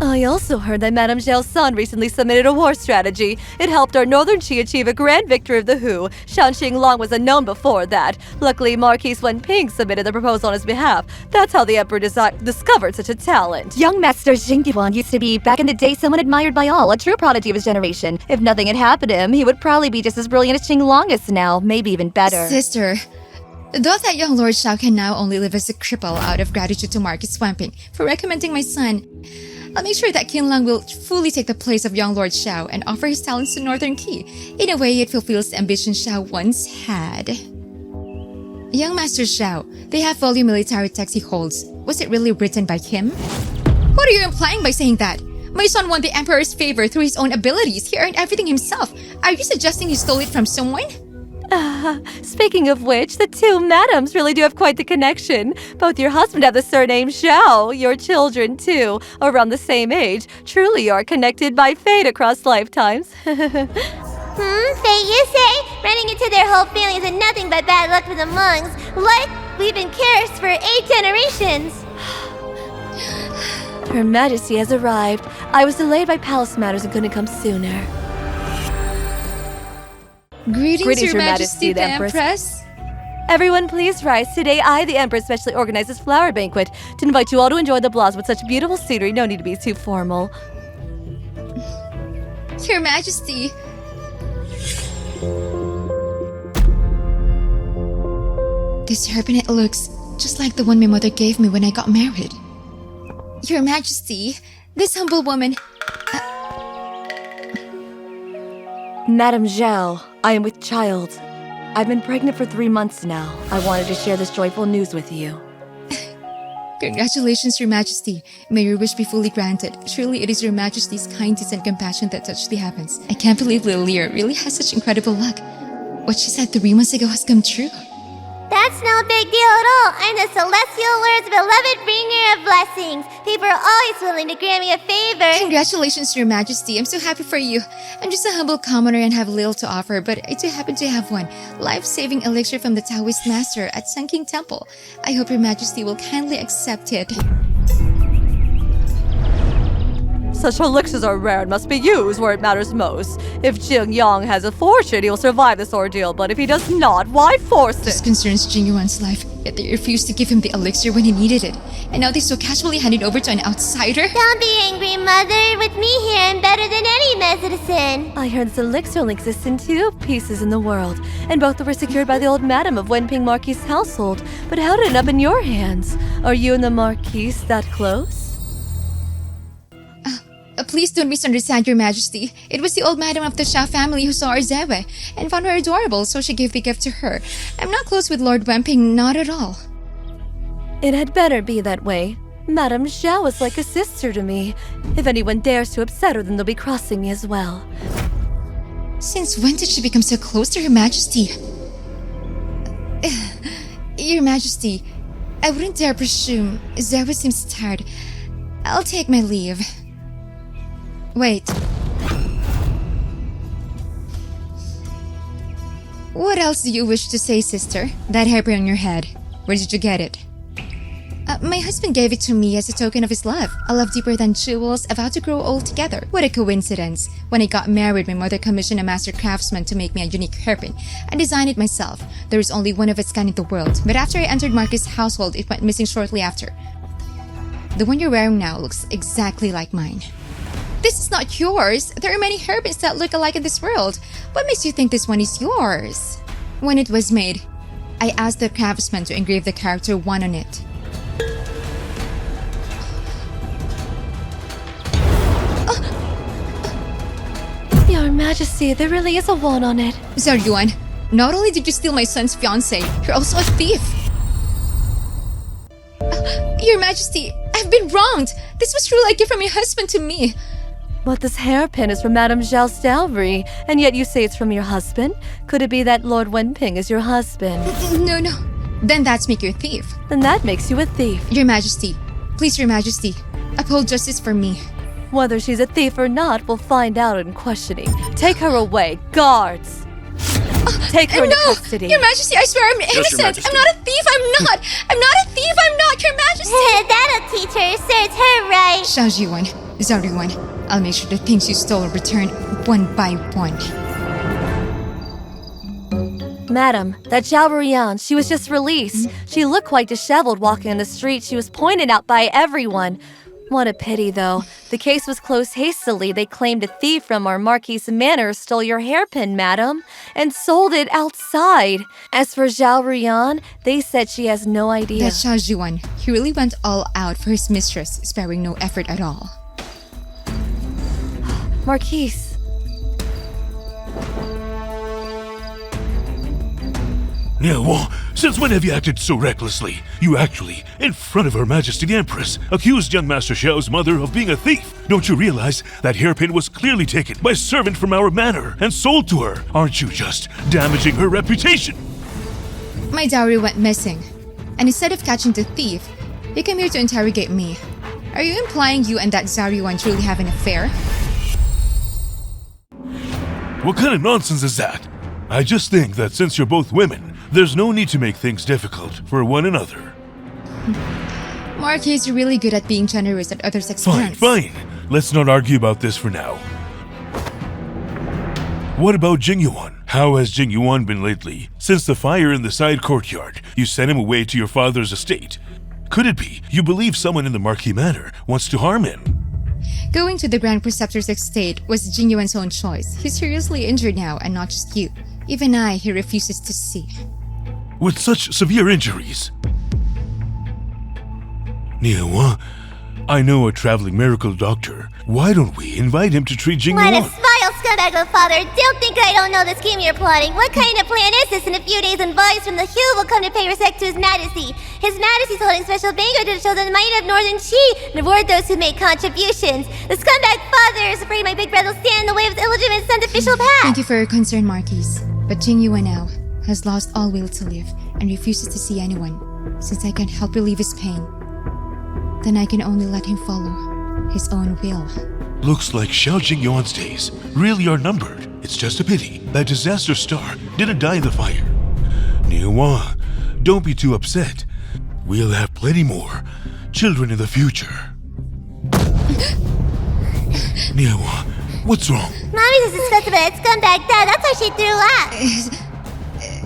Speaker 4: I also heard that Madame Zhao's son recently submitted a war strategy. It helped our northern Qi achieve a grand victory of the Hu. Shan Xinglong was unknown before that. Luckily, Marquis Wen Ping submitted the proposal on his behalf. That's how the Emperor discovered such a talent. Young Master Xingdiwan used to be, back in the day, someone admired by all, a true prodigy of his generation. If nothing had happened to him, he would probably be just as brilliant as Xinglong is now, maybe even better.
Speaker 1: Sister, though that young Lord Shao can now only live as a cripple out of gratitude to Marquis Swamping for recommending my son, I'll make sure that King Lang will fully take the place of young Lord Shao and offer his talents to Northern Qi. In a way, it fulfills the ambition Shao once had. Young Master Shao, the half-volume military text he holds, was it really written by him? What are you implying by saying that? My son won the Emperor's favor through his own abilities. He earned everything himself. Are you suggesting he stole it from someone?
Speaker 4: Speaking of which, the two madams really do have quite the connection. Both your husband have the surname Xiao, your children too, around the same age. Truly, you are connected by fate across lifetimes.
Speaker 5: Fate, you say? Running into their whole family is nothing but bad luck for the monks. What? We've been cursed for 8 generations.
Speaker 4: Her Majesty has arrived. I was delayed by palace matters and couldn't come sooner.
Speaker 1: Greetings, Your Majesty, the Empress.
Speaker 4: Everyone, please rise. Today, I, the Empress, specially organized this flower banquet to invite you all to enjoy the blossom with such beautiful scenery. No need to be too formal.
Speaker 1: Your Majesty. This herbanet looks just like the one my mother gave me when I got married. Your Majesty, this humble woman...
Speaker 4: Madame Zhao, I am with child. I've been pregnant for 3 months now. I wanted to share this joyful news with you.
Speaker 1: Congratulations, Your Majesty. May your wish be fully granted. Surely it is Your Majesty's kindness and compassion that touched the heavens. I can't believe Little Lear really has such incredible luck. What she said 3 months ago has come true.
Speaker 5: That's no big deal at all. I'm the celestial lord's beloved bringer of blessings. People are always willing to grant me a favor.
Speaker 1: Congratulations, Your Majesty. I'm so happy for you. I'm just a humble commoner and have little to offer, but I do happen to have one. Life-saving elixir from the Taoist master at Sun King Temple. I hope Your Majesty will kindly accept it.
Speaker 4: Such elixirs are rare and must be used where it matters most. If Jing Yang has a fortune, he will survive this ordeal, but if he does not, why force
Speaker 1: This
Speaker 4: it?
Speaker 1: concerns Jing Yuan's life, yet they refused to give him the elixir when he needed it. And now they so casually hand it over to an outsider?
Speaker 5: Don't be angry, Mother. With me here, I'm better than any medicine.
Speaker 4: I heard this elixir only exists in 2 pieces in the world, and both were secured by the old madam of Wenping Marquis' household. But how did it end up in your hands? Are you and the Marquis that close?
Speaker 1: Please don't misunderstand, Your Majesty. It was the old madam of the Xiao family who saw our Zewe and found her adorable, so she gave the gift to her. I'm not close with Lord Wenping, not at all.
Speaker 4: It had better be that way. Madame Zhao is like a sister to me. If anyone dares to upset her, then they'll be crossing me as well.
Speaker 1: Since when did she become so close to Her Majesty? Your Majesty, I wouldn't dare presume. Zewe seems tired. I'll take my leave. Wait. What else do you wish to say, sister? That hairpin on your head. Where did you get it? My husband gave it to me as a token of his love. A love deeper than jewels, about to grow old together. What a coincidence. When I got married, my mother commissioned a master craftsman to make me a unique hairpin. I designed it myself. There is only one of its kind in the world. But after I entered Marcus' household, it went missing shortly after. The one you're wearing now looks exactly like mine. This is not yours. There are many hairpins that look alike in this world. What makes you think this one is yours? When it was made, I asked the craftsman to engrave the character 1 on it.
Speaker 4: Your Majesty, there really is a 1 on it.
Speaker 1: Zaryuan, not only did you steal my son's fiancée, you're also a thief. Your Majesty, I've been wronged. This was truly a gift from your husband to me.
Speaker 4: But this hairpin is from Madame Zhao's dowry, and yet you say it's from your husband? Could it be that Lord Wenping is your husband?
Speaker 1: No. Then that's make you a thief.
Speaker 4: Then that makes you a thief.
Speaker 1: Your Majesty, please, Your Majesty, uphold justice for me.
Speaker 4: Whether she's a thief or not, we'll find out in questioning. Take her away, guards! Take her into custody.
Speaker 1: Your Majesty, I swear I'm innocent.
Speaker 3: Majesty.
Speaker 1: I'm not a thief. I'm not a thief. I'm not, Your Majesty.
Speaker 5: That'll teach her, so it's her right.
Speaker 1: Xiao Jiwan, Zaryuan, I'll make sure the things you stole are returned 1 by 1.
Speaker 4: Madam, that Zhao Ruyan, she was just released. She looked quite disheveled walking on the street. She was pointed out by everyone. What a pity, though. The case was closed hastily. They claimed a thief from our Marquis Manor stole your hairpin, madam, and sold it outside. As for Zhao Ruyan, they said she has no idea.
Speaker 1: That Xiao Jiwan, he really went all out for his mistress, sparing no effort at all.
Speaker 4: Marquis.
Speaker 2: Well, since when have you acted so recklessly? You actually, in front of Her Majesty the Empress, accused young Master Xiao's mother of being a thief. Don't you realize that hairpin was clearly taken by a servant from our manor and sold to her? Aren't you just damaging her reputation?
Speaker 1: My dowry went missing, and instead of catching the thief, you came here to interrogate me. Are you implying you and that Zaryuan truly have an affair?
Speaker 2: What kind of nonsense is that? I just think that since you're both women, there's no need to make things difficult for one another.
Speaker 1: Marquis is really good at being generous at others'
Speaker 2: Fine,
Speaker 1: expense.
Speaker 2: fine. Let's not argue about this for now. What about Jing Yuan? How has Jing Yuan been lately? Since the fire in the side courtyard, you sent him away to your father's estate. Could it be you believe someone in the Marquis Manor wants to harm him?
Speaker 1: Going to the Grand Preceptor's estate was Jing Yuan's own choice. He's seriously injured now, and not just you. Even he refuses to see.
Speaker 2: With such severe injuries? Niawa, I know a traveling miracle doctor. Why don't we invite him to treat Jing
Speaker 5: What
Speaker 2: Yuan?
Speaker 5: if vile scum scumbag of a father, don't think I don't know the scheme you're plotting. What kind of plan is this? In a few days, envoys from the Hill will come to pay respect to His Majesty. His Majesty's holding special banquet to show the might of Northern Chi and reward those who make contributions. The scumbag father is afraid my big brother will stand in the way of his illegitimate son's official path.
Speaker 1: Thank you for your concern, Marquise. But Jing Yuan now has lost all will to live and refuses to see anyone. Since I can't help relieve his pain, then I can only let him follow his own will.
Speaker 2: Looks like Xiao Jingyuan's days really are numbered. It's just a pity that disaster star didn't die in the fire. Niwa, don't be too upset. We'll have plenty more children in the future. Niwa, what's wrong?
Speaker 5: Mommy's disgusted by that scumbag dad. That's why she threw up.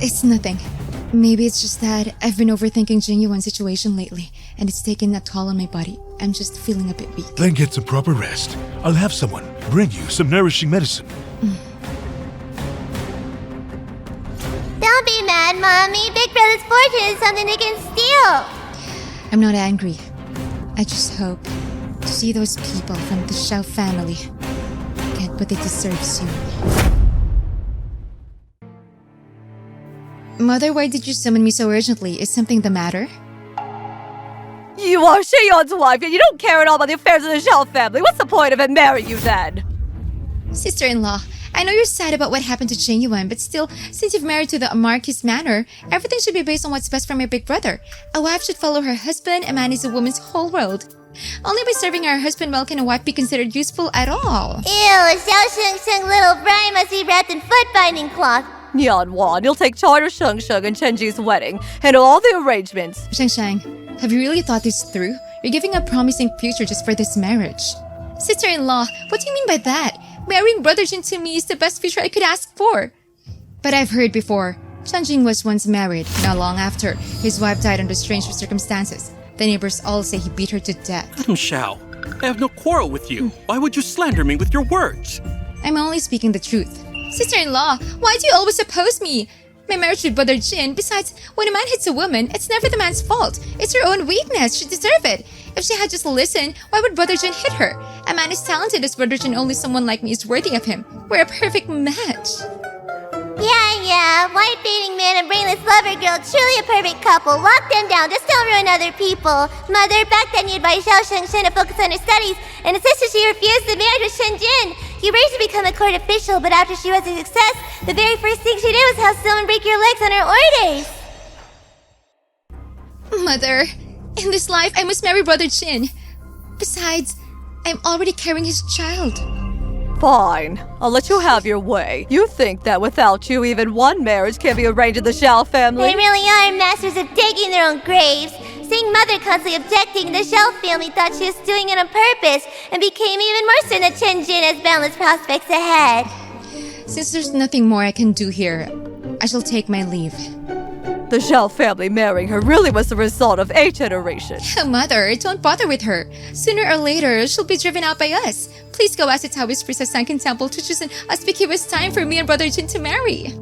Speaker 1: It's nothing. Maybe it's just that I've been overthinking Jing Yuan's situation lately, and it's taken a toll on my body. I'm just feeling a bit weak.
Speaker 2: Then get some proper rest. I'll have someone bring you some nourishing medicine.
Speaker 5: Don't be mad, Mommy. Big brother's fortune is something they can steal.
Speaker 1: I'm not angry. I just hope to see those people from the Xiao family get what they deserve soon. Mother, why did you summon me so urgently? Is something the matter?
Speaker 4: You are Shiyon's wife, and you don't care at all about the affairs of the Zhao family. What's the point of him marrying you then?
Speaker 1: Sister-in-law, I know you're sad about what happened to Jing Yuan, but still, since you've married to the Marquis manor, everything should be based on what's best for my big brother. A wife should follow her husband, a man is a woman's whole world. Only by serving her husband well can a wife be considered useful at all.
Speaker 5: Ew, Xiao Sheng Sheng little bride must be wrapped in foot binding cloth.
Speaker 4: Nian Wan, you'll take charge of Sheng Sheng and Chenji's wedding, handle all the arrangements.
Speaker 1: Shang Shang, have you really thought this through? You're giving a promising future just for this marriage. Sister-in-law, what do you mean by that? Marrying Brother Jin to me is the best future I could ask for. But I've heard before, Chanjing was once married. Not long after, his wife died under strange circumstances. The neighbors all say he beat her to death.
Speaker 3: Madam Xiao, I have no quarrel with you. Why would you slander me with your words?
Speaker 1: I'm only speaking the truth. Sister-in-law, why do you always oppose me? My marriage with Brother Jin, besides, when a man hits a woman, it's never the man's fault. It's her own weakness. She deserves it. If she had just listened, why would Brother Jin hit her? A man is talented as Brother Jin, only someone like me is worthy of him. We're a perfect match.
Speaker 5: Yeah, white-baiting man and brainless lover girl, truly a perfect couple. Lock them down, just don't ruin other people. Mother, back then you advised Xiao Shengshen to focus on her studies, and his sister she refused the marriage with Shen Jin. You raised her to become a court official, but after she was a success, the very first thing she did was have someone break your legs on her orders.
Speaker 1: Mother, in this life, I must marry Brother Jin. Besides, I'm already carrying his child.
Speaker 4: Fine, I'll let you have your way. You think that without you, even one marriage can be arranged in the Zhao family?
Speaker 5: They really are masters of digging their own graves. Seeing Mother constantly objecting, the Zhao family thought she was doing it on purpose and became even more certain that Chen Jin has boundless prospects ahead.
Speaker 1: Since there's nothing more I can do here, I shall take my leave.
Speaker 4: The Zhao family marrying her really was the result of a generation.
Speaker 1: Oh, Mother, don't bother with her. Sooner or later, she'll be driven out by us. Please go ask the Taoist priest at Sankin Temple to choose an auspicious time for me and Brother Jin to marry.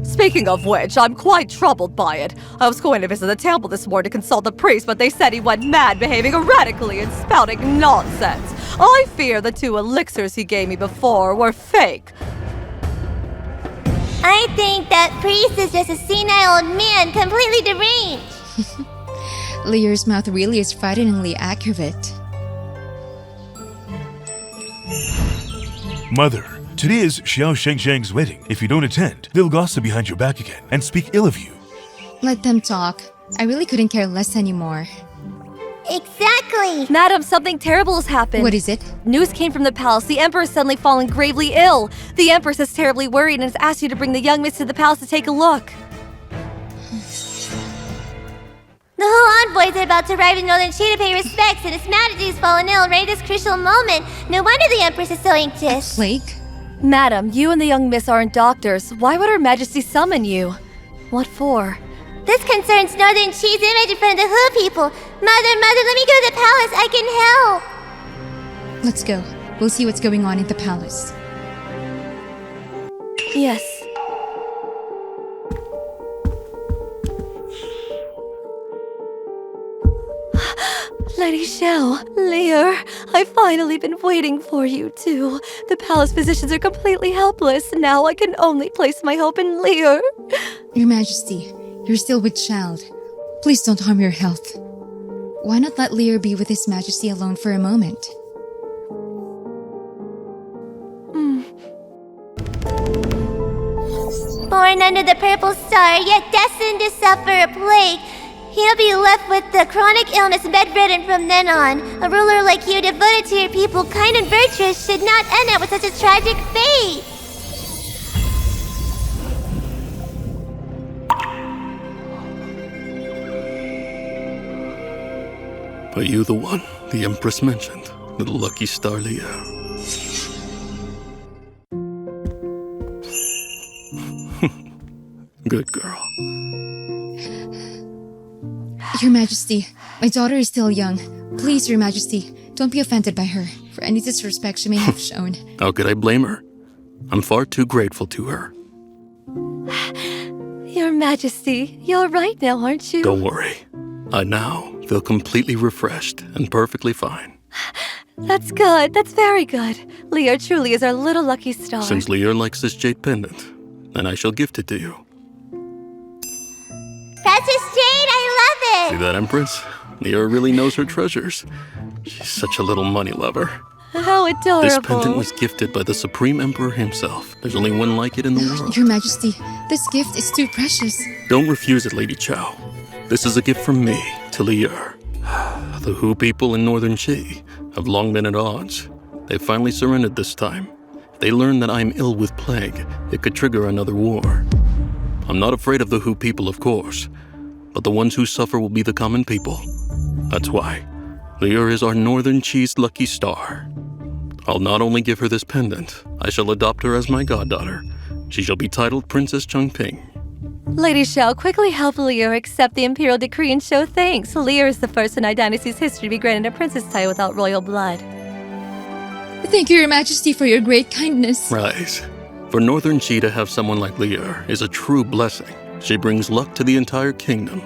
Speaker 4: Speaking of which, I'm quite troubled by it. I was going to visit the temple this morning to consult the priest, but they said he went mad, behaving erratically and spouting nonsense. I fear the 2 elixirs he gave me before were fake.
Speaker 5: I think that priest is just a senile old man, completely deranged.
Speaker 1: Lear's mouth really is frighteningly accurate.
Speaker 2: Mother, today is Xiao Shengsheng's wedding. If you don't attend, they'll gossip behind your back again and speak ill of you.
Speaker 1: Let them talk. I really couldn't care less anymore.
Speaker 5: Exactly.
Speaker 4: Madam, something terrible has happened.
Speaker 1: What is it?
Speaker 4: News came from the palace. The Empress suddenly fallen gravely ill. The Empress is terribly worried and has asked you to bring the young miss to the palace to take a look.
Speaker 5: The whole envoys are about to arrive in Northern Chi to pay respects, and His Majesty's fallen ill right at this crucial moment. No wonder the Empress is so anxious.
Speaker 1: Plague?
Speaker 4: Madam, you and the young miss aren't doctors. Why would Her Majesty summon you? What for?
Speaker 5: This concerns Northern Chi's image in front of the Hu people. Mother, let me go to the palace. I can help.
Speaker 1: Let's go. We'll see what's going on in the palace.
Speaker 4: Yes. Lady Xiao, Lear, I've finally been waiting for you too. The palace physicians are completely helpless. Now I can only place my hope in Lear.
Speaker 1: Your Majesty, you're still with child. Please don't harm your health. Why not let Lear be with His Majesty alone for a moment?
Speaker 5: Born under the purple star, yet destined to suffer a plague. He'll be left with the chronic illness, bedridden from then on. A ruler like you, devoted to your people, kind and virtuous, should not end up with such a tragic fate.
Speaker 3: Are you the one the Empress mentioned? Little lucky star Leo? Good girl.
Speaker 1: Your Majesty, my daughter is still young. Please, Your Majesty, don't be offended by her for any disrespect she may have shown.
Speaker 3: How could I blame her? I'm far too grateful to her.
Speaker 4: Your Majesty, you're right now, aren't you?
Speaker 3: Don't worry. I now feel completely refreshed and perfectly fine.
Speaker 4: That's good. That's very good. Lear truly is our little lucky star.
Speaker 3: Since Lear likes this jade pendant, then I shall gift it to you.
Speaker 5: Precious jade, I love
Speaker 3: See
Speaker 5: it!
Speaker 3: that, Empress? Lear really knows her treasures. She's such a little money lover.
Speaker 4: How adorable.
Speaker 3: This pendant was gifted by the Supreme Emperor himself. There's only one like it in the world.
Speaker 1: Your Majesty, this gift is too precious.
Speaker 3: Don't refuse it, Lady Chow. This is a gift from me to Lear. The Hu people in northern Qi have long been at odds. They finally surrendered this time. If they learn that I'm ill with plague, it could trigger another war. I'm not afraid of the Hu people, of course, but the ones who suffer will be the common people. That's why Lear is our northern Qi's lucky star. I'll not only give her this pendant, I shall adopt her as my goddaughter. She shall be titled Princess Chengping.
Speaker 4: Lady Xiao, quickly help Lear accept the imperial decree and show thanks. Lear is the first in our dynasty's history to be granted a princess title without royal blood.
Speaker 1: Thank you, Your Majesty, for your great kindness.
Speaker 3: Right. For northern Qi to have someone like Lear is a true blessing. She brings luck to the entire kingdom.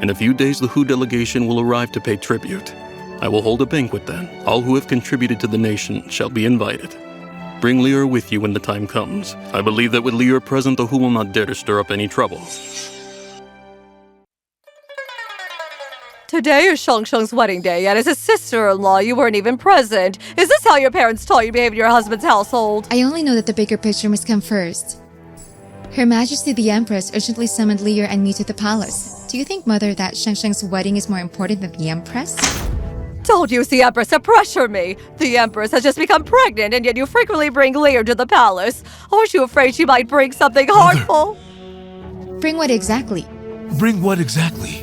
Speaker 3: In a few days, the Hu delegation will arrive to pay tribute. I will hold a banquet then. All who have contributed to the nation shall be invited. Bring Lear with you when the time comes. I believe that with Lear present, the Hu will not dare to stir up any trouble.
Speaker 4: Today is Shengsheng's wedding day, yet as his sister-in-law, you weren't even present. Is this how your parents taught you to behave in your husband's household?
Speaker 1: I only know that the bigger picture must come first. Her Majesty the Empress urgently summoned Lear and me to the palace. Do you think, Mother, that Shengsheng's wedding is more important than the Empress?
Speaker 4: Don't use the Empress to pressure me. The Empress has just become pregnant, and yet you frequently bring Lear to the palace. Aren't you afraid she might bring something harmful?
Speaker 1: Bring what exactly?
Speaker 2: Bring what exactly?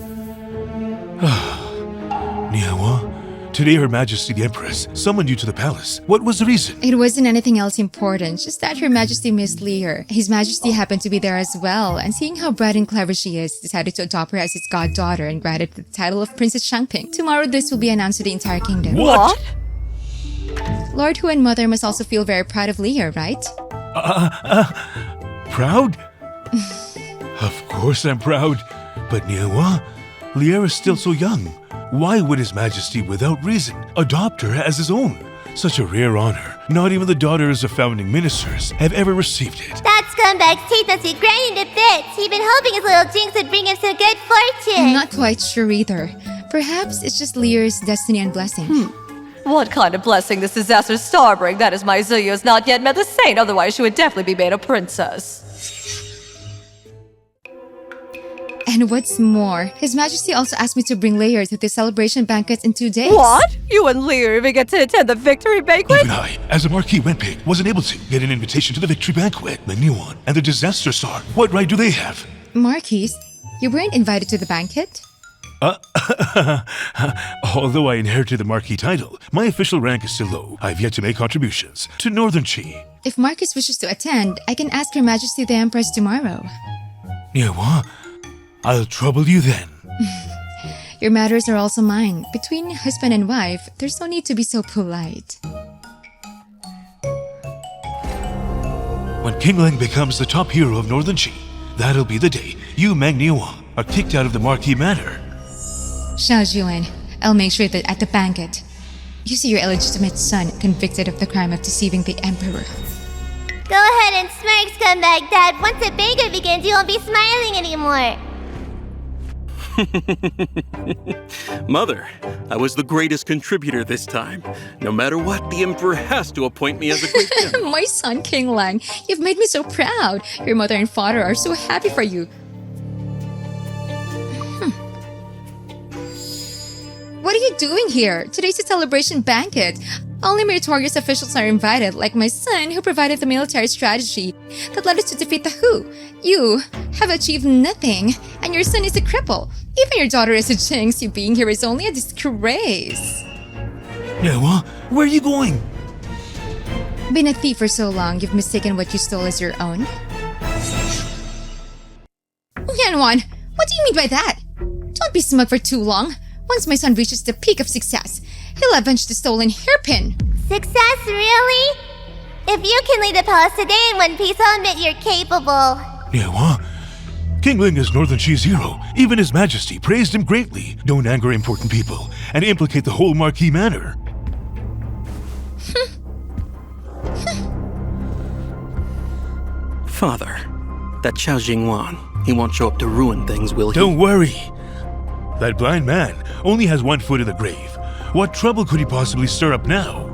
Speaker 2: Niawa, today Her Majesty the Empress summoned you to the palace. What was the reason?
Speaker 1: It wasn't anything else important, just that Her Majesty missed Lear. His Majesty happened to be there as well, and seeing how bright and clever she is, decided to adopt her as his goddaughter and granted the title of Princess Changping. Tomorrow this will be announced to the entire kingdom.
Speaker 2: What?
Speaker 1: Lord Hu and Mother must also feel very proud of Lear, right?
Speaker 2: Proud? Of course I'm proud. But Niawa, Lear is still so young. Why would His Majesty, without reason, adopt her as his own? Such a rare honor. Not even the daughters of founding ministers have ever received it.
Speaker 5: That scumbag's teeth must be grinding to bits. He'd been hoping his little jinx would bring him some good fortune.
Speaker 1: I'm not quite sure either. Perhaps it's just Lear's destiny and blessing.
Speaker 4: What kind of blessing this disaster star bring? That is, my Zuyu has not yet met the saint, otherwise she would definitely be made a princess.
Speaker 1: And what's more, His Majesty also asked me to bring Lear to the celebration banquet in 2 days.
Speaker 4: What? You and Lear even get to attend the victory banquet?
Speaker 2: Even I, as a Marquis Wenping, wasn't able to get an invitation to the victory banquet. The new one and the disaster star, what right do they have?
Speaker 1: Marquis, you weren't invited to the banquet?
Speaker 2: Although I inherited the Marquis title, my official rank is still low. I've yet to make contributions to Northern Qi.
Speaker 1: If Marquis wishes to attend, I can ask Her Majesty the Empress tomorrow.
Speaker 2: Niawa, I'll trouble you then.
Speaker 1: Your matters are also mine. Between husband and wife, there's no need to be so polite.
Speaker 2: When King Leng becomes the top hero of Northern Qi, that'll be the day you, Mang Niawa, are kicked out of the Marquis Manor.
Speaker 1: Xiao Juan, I'll make sure that at the banquet, you see your illegitimate son convicted of the crime of deceiving the Emperor.
Speaker 5: Go ahead and smirk, scumbag dad. Once the banquet begins, you won't be smiling anymore.
Speaker 3: Mother, I was the greatest contributor this time. No matter what, the Emperor has to appoint me as a great general.
Speaker 1: My son, King Lang, you've made me so proud. Your mother and father are so happy for you. What are you doing here? Today's a celebration banquet. Only meritorious officials are invited, like my son, who provided the military strategy that led us to defeat the Who. You have achieved nothing, and your son is a cripple. Even your daughter is a jinx. You being here is only a disgrace.
Speaker 2: Yeah, what? Where are you going?
Speaker 1: Been a thief for so long, you've mistaken what you stole as your own? Yanwan, what do you mean by that? Don't be smug for too long. Once my son reaches the peak of success, he'll avenge the stolen hairpin.
Speaker 5: Success, really? If you can lead the palace today in one piece, I'll admit you're capable.
Speaker 2: Yeah, what? King Ling is Northern Chi's hero. Even His Majesty praised him greatly. Don't anger important people and implicate the whole Marquis manor.
Speaker 3: Father, that Xiao Jingwan, he won't show up to ruin things, will he?
Speaker 2: Don't worry. That blind man only has one foot in the grave. What trouble could he possibly stir up now?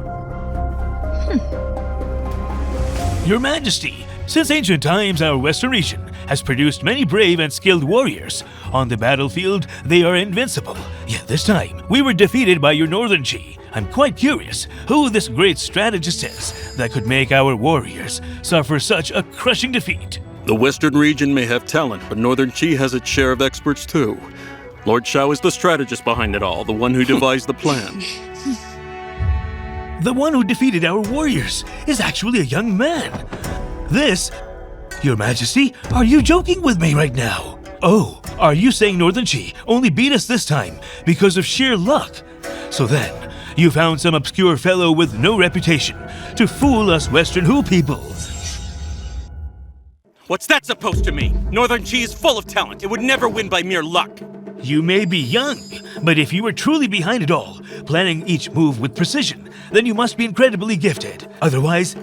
Speaker 6: Your Majesty, since ancient times our Western region has produced many brave and skilled warriors. On the battlefield, they are invincible. Yet this time, we were defeated by your Northern Chi. I'm quite curious who this great strategist is that could make our warriors suffer such a crushing defeat.
Speaker 3: The Western region may have talent, but Northern Chi has its share of experts too. Lord Xiao is the strategist behind it all, the one who devised the plan.
Speaker 6: The one who defeated our warriors is actually a young man. This, Your Majesty, are you joking with me right now? Oh, are you saying Northern Chi only beat us this time because of sheer luck? So then, you found some obscure fellow with no reputation to fool us Western Who people.
Speaker 3: What's that supposed to mean? Northern Chi is full of talent. It would never win by mere luck.
Speaker 6: You may be young, but if you were truly behind it all, planning each move with precision, then you must be incredibly gifted. Otherwise,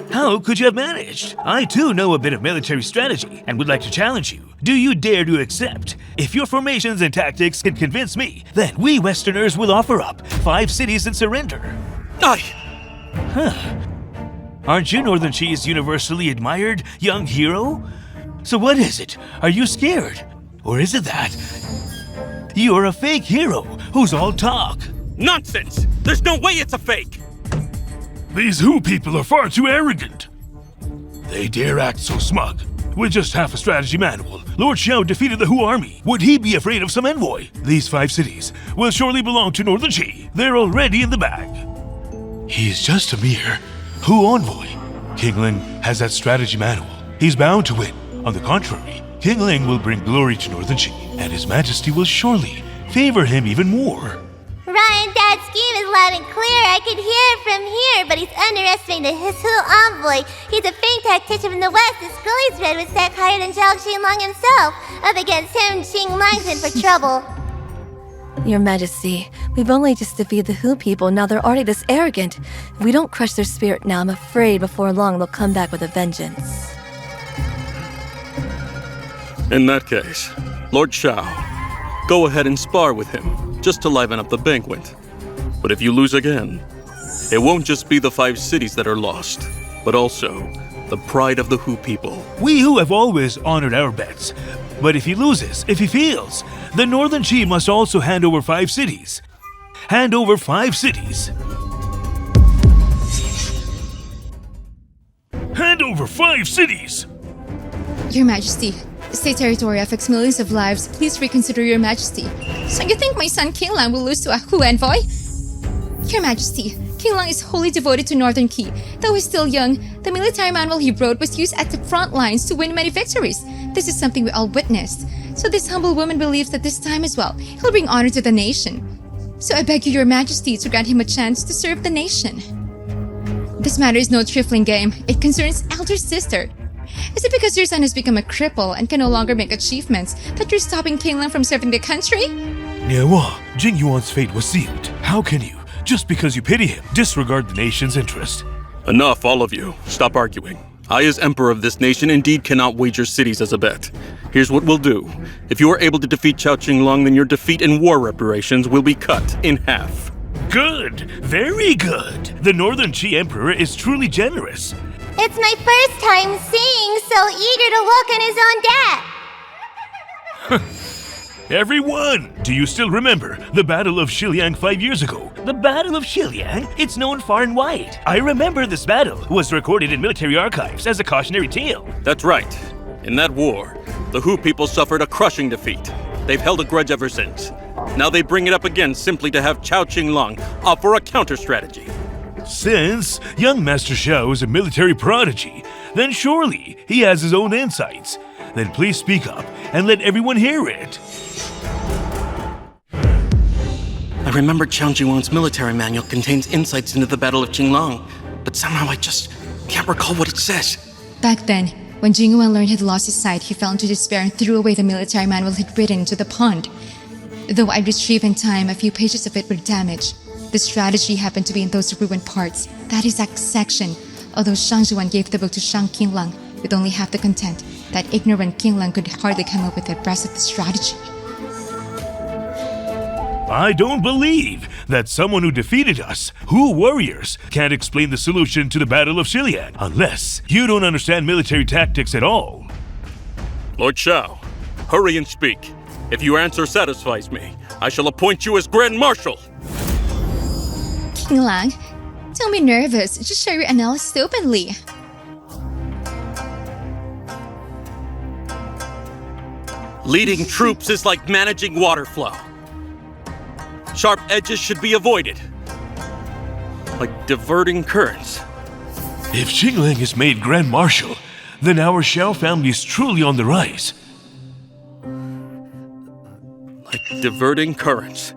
Speaker 6: how could you have managed? I too know a bit of military strategy and would like to challenge you. Do you dare to accept? If your formations and tactics can convince me, then we Westerners will offer up 5 cities and surrender. Aren't you Northern Chi's universally admired young hero? So what is it? Are you scared? Or is it that you're a fake hero who's all talk?
Speaker 3: Nonsense! There's no way it's a fake!
Speaker 2: These Who people are far too arrogant. They dare act so smug. With just half a strategy manual, Lord Xiao defeated the Who army. Would he be afraid of some envoy? These 5 cities will surely belong to Northern Chi. They're already in the bag. He's just a mere Who envoy. King Ling has that strategy manual. He's bound to win. On the contrary, King Ling will bring glory to Northern Chi, and His Majesty will surely favor him even more.
Speaker 5: Ryan, Dad's scheme is loud and clear. I can hear it from here, but he's underestimating his Who envoy. He's a faint tactician from the west. His school's read was stack higher than Zhao Xinglong himself. Up against him, Xinglong's in for trouble.
Speaker 4: Your Majesty, we've only just defeated the Who people, now they're already this arrogant. If we don't crush their spirit now, I'm afraid before long they'll come back with a vengeance.
Speaker 3: In that case, Lord Xiao, go ahead and spar with him, just to liven up the banquet. But if you lose again, it won't just be the 5 cities that are lost, but also the pride of the Who people.
Speaker 6: We Who have always honored our bets. But if he loses, if he fails, the Northern Chi must also hand over 5 cities. Hand over 5 cities.
Speaker 2: Hand over 5 cities!
Speaker 1: Your Majesty, the state territory affects millions of lives. Please reconsider, Your Majesty. So you think my son King Lang will lose to a Who envoy? Your Majesty, King Lang is wholly devoted to Northern Chi. Though he's still young, the military manual he wrote was used at the front lines to win many victories. This is something we all witnessed. So this humble woman believes that this time as well, he'll bring honor to the nation. So I beg you, Your Majesty, to grant him a chance to serve the nation. This matter is no trifling game. It concerns elder sister. Is it because your son has become a cripple and can no longer make achievements that you're stopping King Lang from serving the country?
Speaker 2: Niawa, Jing Yuan's fate was sealed. How can you, just because you pity him, disregard the nation's interest?
Speaker 3: Enough, all of you. Stop arguing. I, as emperor of this nation, indeed cannot wager cities as a bet. Here's what we'll do. If you are able to defeat Chao Qinglong, then your defeat in war reparations will be cut in half.
Speaker 2: Good, very good. The Northern Qi Emperor is truly generous.
Speaker 5: It's my first time seeing so eager to walk on his own death.
Speaker 2: Everyone, do you still remember the Battle of Xiliang 5 years ago?
Speaker 6: The Battle of Xiliang? It's known far and wide. I remember this battle was recorded in military archives as a cautionary tale.
Speaker 3: That's right. In that war, the Hu people suffered a crushing defeat. They've held a grudge ever since. Now they bring it up again simply to have Chao Qinglong offer a counter-strategy.
Speaker 2: Since young Master Xiao is a military prodigy, then surely he has his own insights. Then please speak up and let everyone hear it.
Speaker 3: I remember Chao Jiwan's military manual contains insights into the Battle of Qinglong, but somehow I just can't recall what it says.
Speaker 1: Back then, when Jing Yuan learned he'd lost his sight, he fell into despair and threw away the military manual he'd written into the pond. Though I retrieved in time, a few pages of it were damaged. The strategy happened to be in those ruined parts, that exact section, although Shang Zhuan gave the book to Shang Qinglong with only half the content. That ignorant Qinglong could hardly come up with the rest of the strategy.
Speaker 2: I don't believe that someone who defeated us, Hu warriors, can't explain the solution to the Battle of Xiliang unless you don't understand military tactics at all.
Speaker 3: Lord Shao, hurry and speak. If your answer satisfies me, I shall appoint you as Grand Marshal.
Speaker 1: Qinglong, don't be nervous. Just share your analysis openly.
Speaker 3: Leading troops is like managing water flow. Sharp edges should be avoided, like diverting currents.
Speaker 2: If Xingling is made Grand Marshal, then our Xiao family is truly on the rise.
Speaker 3: Like diverting currents.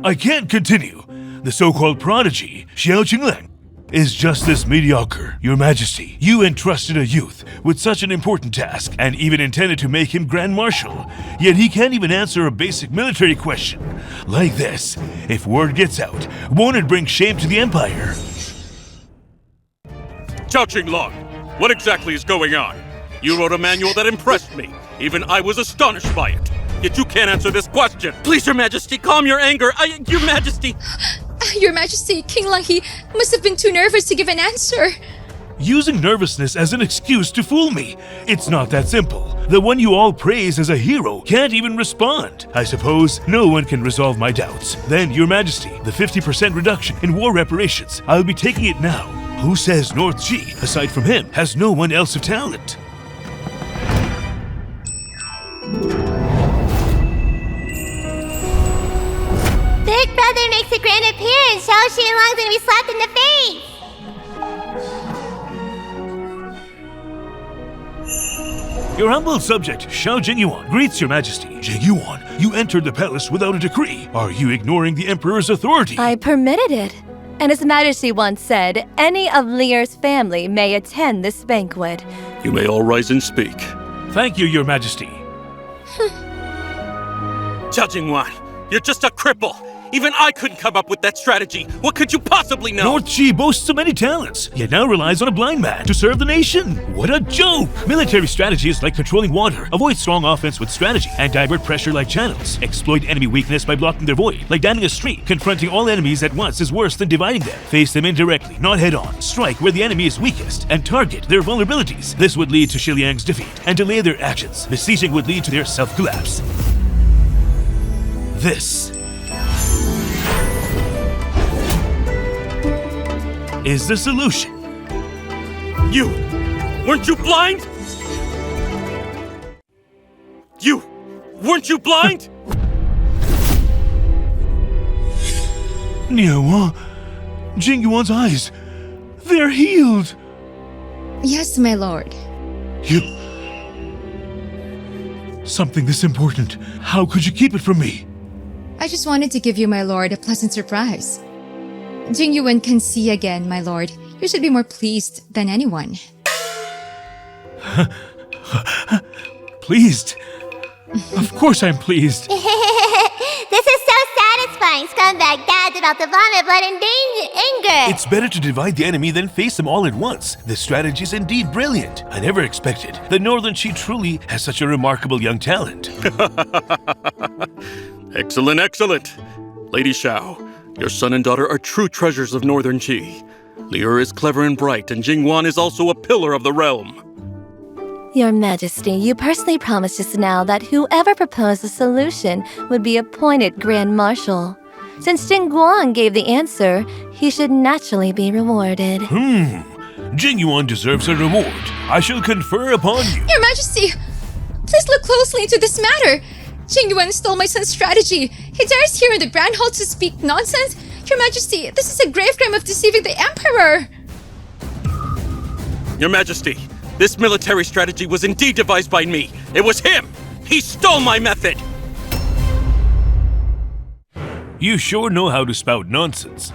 Speaker 2: I can't continue. The so-called prodigy, Xiao Qingling, is just this mediocre. Your Majesty, you entrusted a youth with such an important task and even intended to make him Grand Marshal, yet he can't even answer a basic military question. Like this, if word gets out, won't it bring shame to the Empire?
Speaker 3: Chao Qinglong, what exactly is going on? You wrote a manual that impressed me. Even I was astonished by it. Yet you can't answer this question. Please, Your Majesty, calm your anger. Your Majesty...
Speaker 1: Your Majesty, Qinglong, he must have been too nervous to give an answer.
Speaker 2: Using nervousness as an excuse to fool me. It's not that simple. The one you all praise as a hero can't even respond. I suppose no one can resolve my doubts. Then, Your Majesty, the 50% reduction in war reparations, I'll be taking it now. Who says North Qi, aside from him, has no one else of talent?
Speaker 5: Big brother makes a grand appearance. Xiao Qinglong's gonna be slapped in the face.
Speaker 2: Your humble subject, Xiao Jingyuan, greets Your Majesty. Jingyuan, you entered the palace without a decree. Are you ignoring the Emperor's authority?
Speaker 4: I permitted it. And His Majesty once said, any of Lear's family may attend this banquet.
Speaker 3: You may all rise and speak.
Speaker 2: Thank you, Your Majesty.
Speaker 3: Chao Jingwan, you're just a cripple. Even I couldn't come up with that strategy. What could you possibly know?
Speaker 2: North Qi boasts of many talents, yet now relies on a blind man to serve the nation. What a joke! Military strategy is like controlling water. Avoid strong offense with strategy and divert pressure like channels. Exploit enemy weakness by blocking their void. Like damming a stream, confronting all enemies at once is worse than dividing them. Face them indirectly, not head-on. Strike where the enemy is weakest and target their vulnerabilities. This would lead to Xiliang's defeat and delay their actions. Besieging would lead to their self-collapse. This is the solution.
Speaker 3: You! Weren't you blind? You! Weren't you blind?
Speaker 2: Niawa, Jingyuan's eyes, they're healed.
Speaker 1: Yes, my lord.
Speaker 2: You... Something this important. How could you keep it from me?
Speaker 1: I just wanted to give you, my lord, a pleasant surprise. Jing Yuan can see again, my lord. You should be more pleased than anyone.
Speaker 2: Pleased? Of course I'm pleased.
Speaker 5: This is so satisfying, scumbag dad's about to vomit blood and anger.
Speaker 2: It's better to divide the enemy than face them all at once. This strategy is indeed brilliant. I never expected that Northern Chi truly has such a remarkable young talent.
Speaker 3: Excellent, excellent. Lady Xiao, your son and daughter are true treasures of Northern Chi. Liu is clever and bright, and Jingwan is also a pillar of the realm.
Speaker 4: Your Majesty, you personally promised just now that whoever proposed the solution would be appointed Grand Marshal. Since Jingguan gave the answer, he should naturally be rewarded.
Speaker 2: Jingyuan deserves a reward. I shall confer upon you.
Speaker 1: Your Majesty, please look closely into this matter. Jingyuan stole my son's strategy. He dares here in the Grand Hall to speak nonsense. Your Majesty, this is a grave crime of deceiving the Emperor.
Speaker 3: Your Majesty, this military strategy was indeed devised by me. It was him! He stole my method!
Speaker 2: You sure know how to spout nonsense.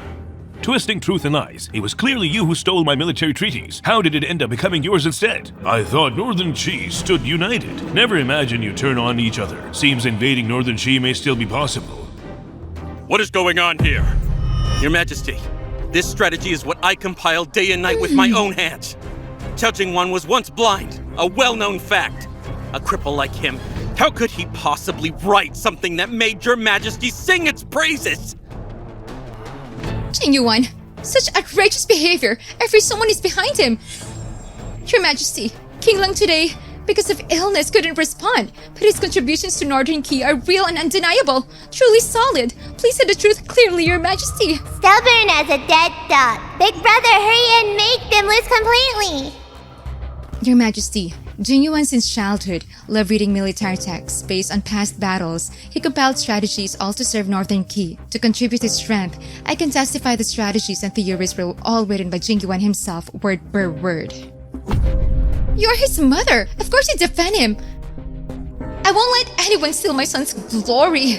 Speaker 2: Twisting truth and lies, it was clearly you who stole my military treaties. How did it end up becoming yours instead? I thought Northern Chi stood united. Never imagine you turn on each other. Seems invading Northern Chi may still be possible.
Speaker 3: What is going on here? Your Majesty, this strategy is what I compiled day and night with my own hands. Qiao Jingwan was once blind, a well-known fact. A cripple like him, how could he possibly write something that made your Majesty sing its praises?
Speaker 1: Jingyuan, such outrageous behavior. Every someone is behind him. Your Majesty, King Lang today, because of illness, couldn't respond, but his contributions to Northern Qi are real and undeniable, truly solid. Please say the truth clearly, Your Majesty.
Speaker 5: Stubborn as a dead dog. Big brother, hurry and make them lose completely.
Speaker 1: Your Majesty, Jingyuan since childhood loved reading military texts based on past battles. He compiled strategies all to serve Northern Qi, to contribute his strength. I can testify the strategies and theories were all written by Jingyuan himself, word per word. You're his mother. Of course you defend him. I won't let anyone steal my son's glory.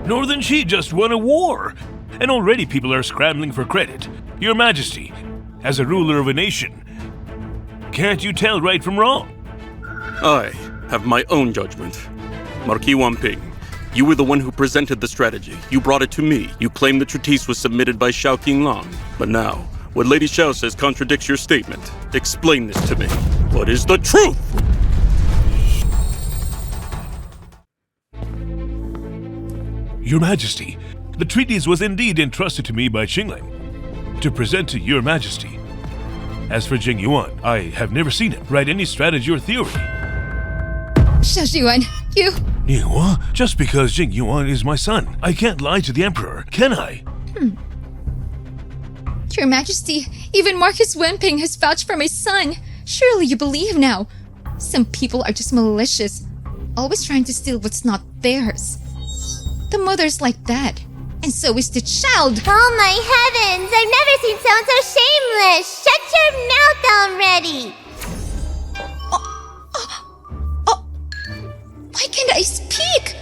Speaker 2: Northern Chi just won a war, and already people are scrambling for credit. Your Majesty, as a ruler of a nation, can't you tell right from wrong?
Speaker 3: I have my own judgment. Marquis Wamping, you were the one who presented the strategy. You brought it to me. You claimed the treatise was submitted by Xiao Qinglang. But now, what Lady Xiao says contradicts your statement. Explain this to me. What is the truth?
Speaker 2: Your Majesty, the treatise was indeed entrusted to me by Qinglang to present to Your Majesty. As for Jingyuan, I have never seen him write any strategy or theory.
Speaker 1: Xiao Jingyuan, you...
Speaker 2: What? Just because Jingyuan is my son, I can't lie to the Emperor, can I?
Speaker 1: Your Majesty, even Marcus Wenping has vouched for my son. Surely you believe now. Some people are just malicious, always trying to steal what's not theirs. The mother's like that, and so is the child.
Speaker 5: Oh my heavens! I've never seen someone so shameless! Shut your mouth already!
Speaker 1: Why can't I speak?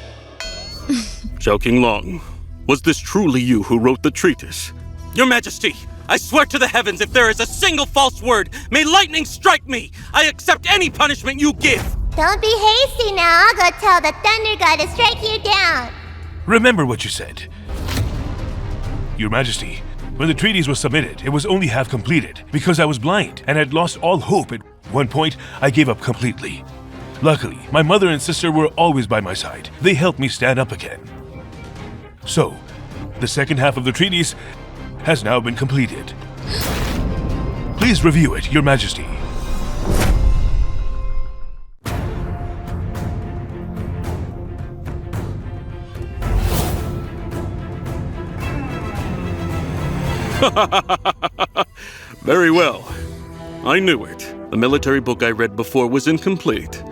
Speaker 3: Xiao Qinglang, was this truly you who wrote the treatise? Your Majesty, I swear to the heavens, if there is a single false word, may lightning strike me! I accept any punishment you give!
Speaker 5: Don't be hasty now. I'll go tell the Thunder God to strike you down.
Speaker 2: Remember what you said. Your Majesty, when the treatise was submitted, it was only half completed because I was blind and had lost all hope. At one point, I gave up completely. Luckily, my mother and sister were always by my side. They helped me stand up again. So, the second half of the treatise has now been completed. Please review it, Your Majesty.
Speaker 3: Very well. I knew it. The military book I read before was incomplete.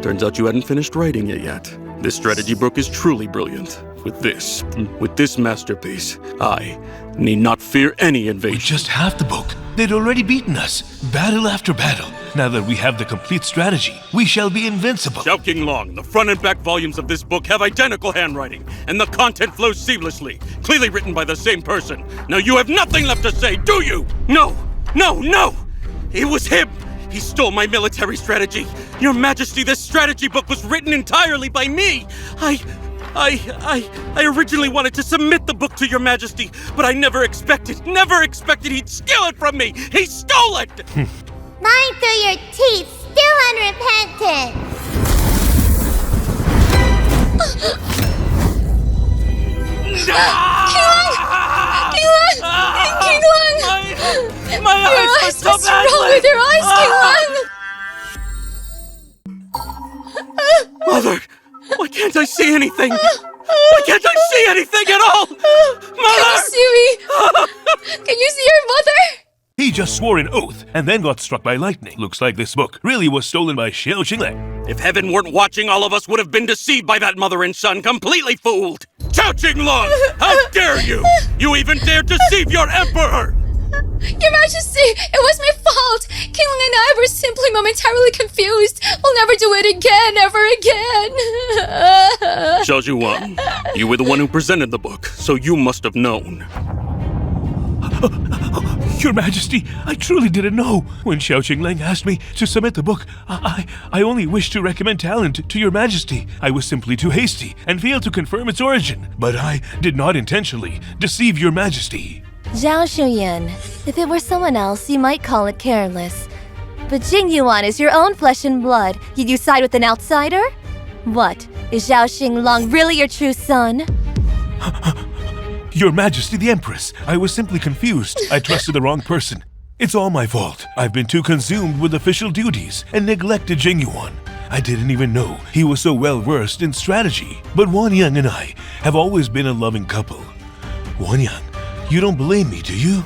Speaker 3: Turns out you hadn't finished writing it yet. This strategy book is truly brilliant. With this masterpiece, I need not fear any invasion.
Speaker 2: Just half the book. They'd already beaten us, battle after battle. Now that we have the complete strategy, we shall be invincible.
Speaker 3: Xiao Qinglang, the front and back volumes of this book have identical handwriting, and the content flows seamlessly, clearly written by the same person. Now you have nothing left to say, do you? No! No! No! It was him! He stole my military strategy. Your Majesty, this strategy book was written entirely by me! I originally wanted to submit the book to Your Majesty, but I never expected he'd steal it from me! He stole it!
Speaker 5: Lying through your teeth, still unrepentant.
Speaker 1: Kinglang!
Speaker 3: My
Speaker 1: Your
Speaker 3: eyes
Speaker 1: eyes!
Speaker 3: are so
Speaker 1: What's wrong with your eyes, Kinglang?
Speaker 3: Mother, why can't I see anything? Why can't I see anything at all?
Speaker 1: Can you
Speaker 3: Mother!
Speaker 1: see me? Can you see your mother?
Speaker 2: He just swore an oath and then got struck by lightning. Looks like this book really was stolen by Xiao Qinglang.
Speaker 3: If heaven weren't watching, all of us would have been deceived by that mother and son, completely fooled! Xiao Qinglang! How dare you! You even dared deceive your emperor!
Speaker 1: Your Majesty, it was my fault. Kinglang and I were simply momentarily confused. We'll never do it again, ever again.
Speaker 3: Xiao Zhuan, you were the one who presented the book, so you must have known.
Speaker 2: Your Majesty, I truly didn't know. When Xiao Qinglang asked me to submit the book, I only wished to recommend talent to Your Majesty. I was simply too hasty and failed to confirm its origin. But I did not intentionally deceive Your Majesty.
Speaker 4: Zhao Shuyan, if it were someone else, you might call it careless. But Jing Yuan is your own flesh and blood, yet you side with an outsider? What, is Zhao Xinglong really your true son?
Speaker 2: Your Majesty the Empress, I was simply confused. I trusted the wrong person. It's all my fault. I've been too consumed with official duties and neglected Jing Yuan. I didn't even know he was so well versed in strategy. But Wanyang and I have always been a loving couple. Wanyang, you don't blame me, do you?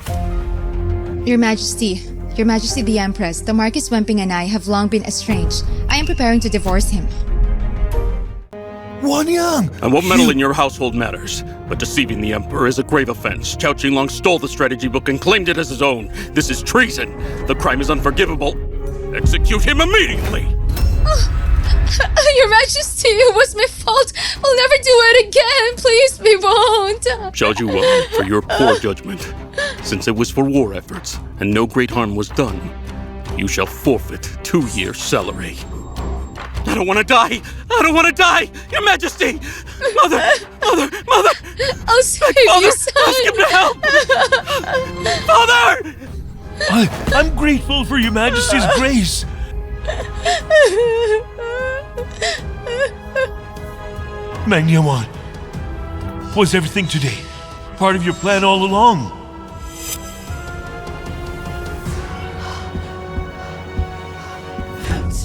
Speaker 1: Your Majesty the Empress, the Marquis Wemping and I have long been estranged. I am preparing to divorce him.
Speaker 2: Wanyang!
Speaker 3: I won't meddle in your household matters, but deceiving the Emperor is a grave offense. Xiao Qinglong stole the strategy book and claimed it as his own. This is treason. The crime is unforgivable. Execute him immediately!
Speaker 1: Your Majesty, it was my fault. We'll never do it again. Please, we won't.
Speaker 3: Xiao Zhuan, for your poor judgment. Since it was for war efforts, and no great harm was done, you shall forfeit 2 years' salary. I don't want to die! I don't want to die! Your Majesty! Mother!
Speaker 1: I'll save
Speaker 3: Father,
Speaker 1: you, son.
Speaker 3: ask him to help! Father!
Speaker 2: I'm grateful for Your Majesty's grace. Mangyawan, was everything today part of your plan all along?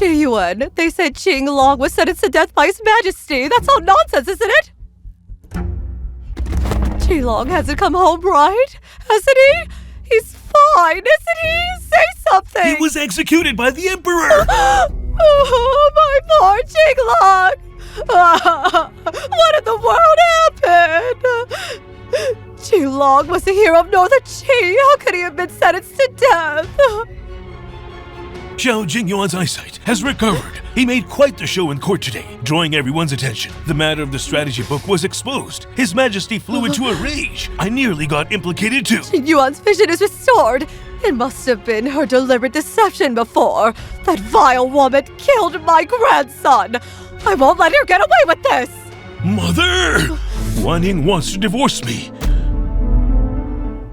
Speaker 4: Yuan, they said Qinglong was sentenced to death by His Majesty. That's all nonsense, isn't it? Qinglong hasn't come home, right? Hasn't he? He's fine, isn't he? Say something!
Speaker 2: He was executed by the Emperor!
Speaker 4: Oh, my poor Qinglong! What in the world happened? Qinglong was a hero of Northern Qi. How could he have been sentenced to death?
Speaker 2: Xiao Jingyuan's eyesight has recovered. He made quite the show in court today, drawing everyone's attention. The matter of the strategy book was exposed. His Majesty flew into a rage. I nearly got implicated too.
Speaker 4: Yuan's vision is restored. It must have been her deliberate deception before. That vile woman killed my grandson. I won't let her get away with this.
Speaker 2: Mother! Wanning wants to divorce me.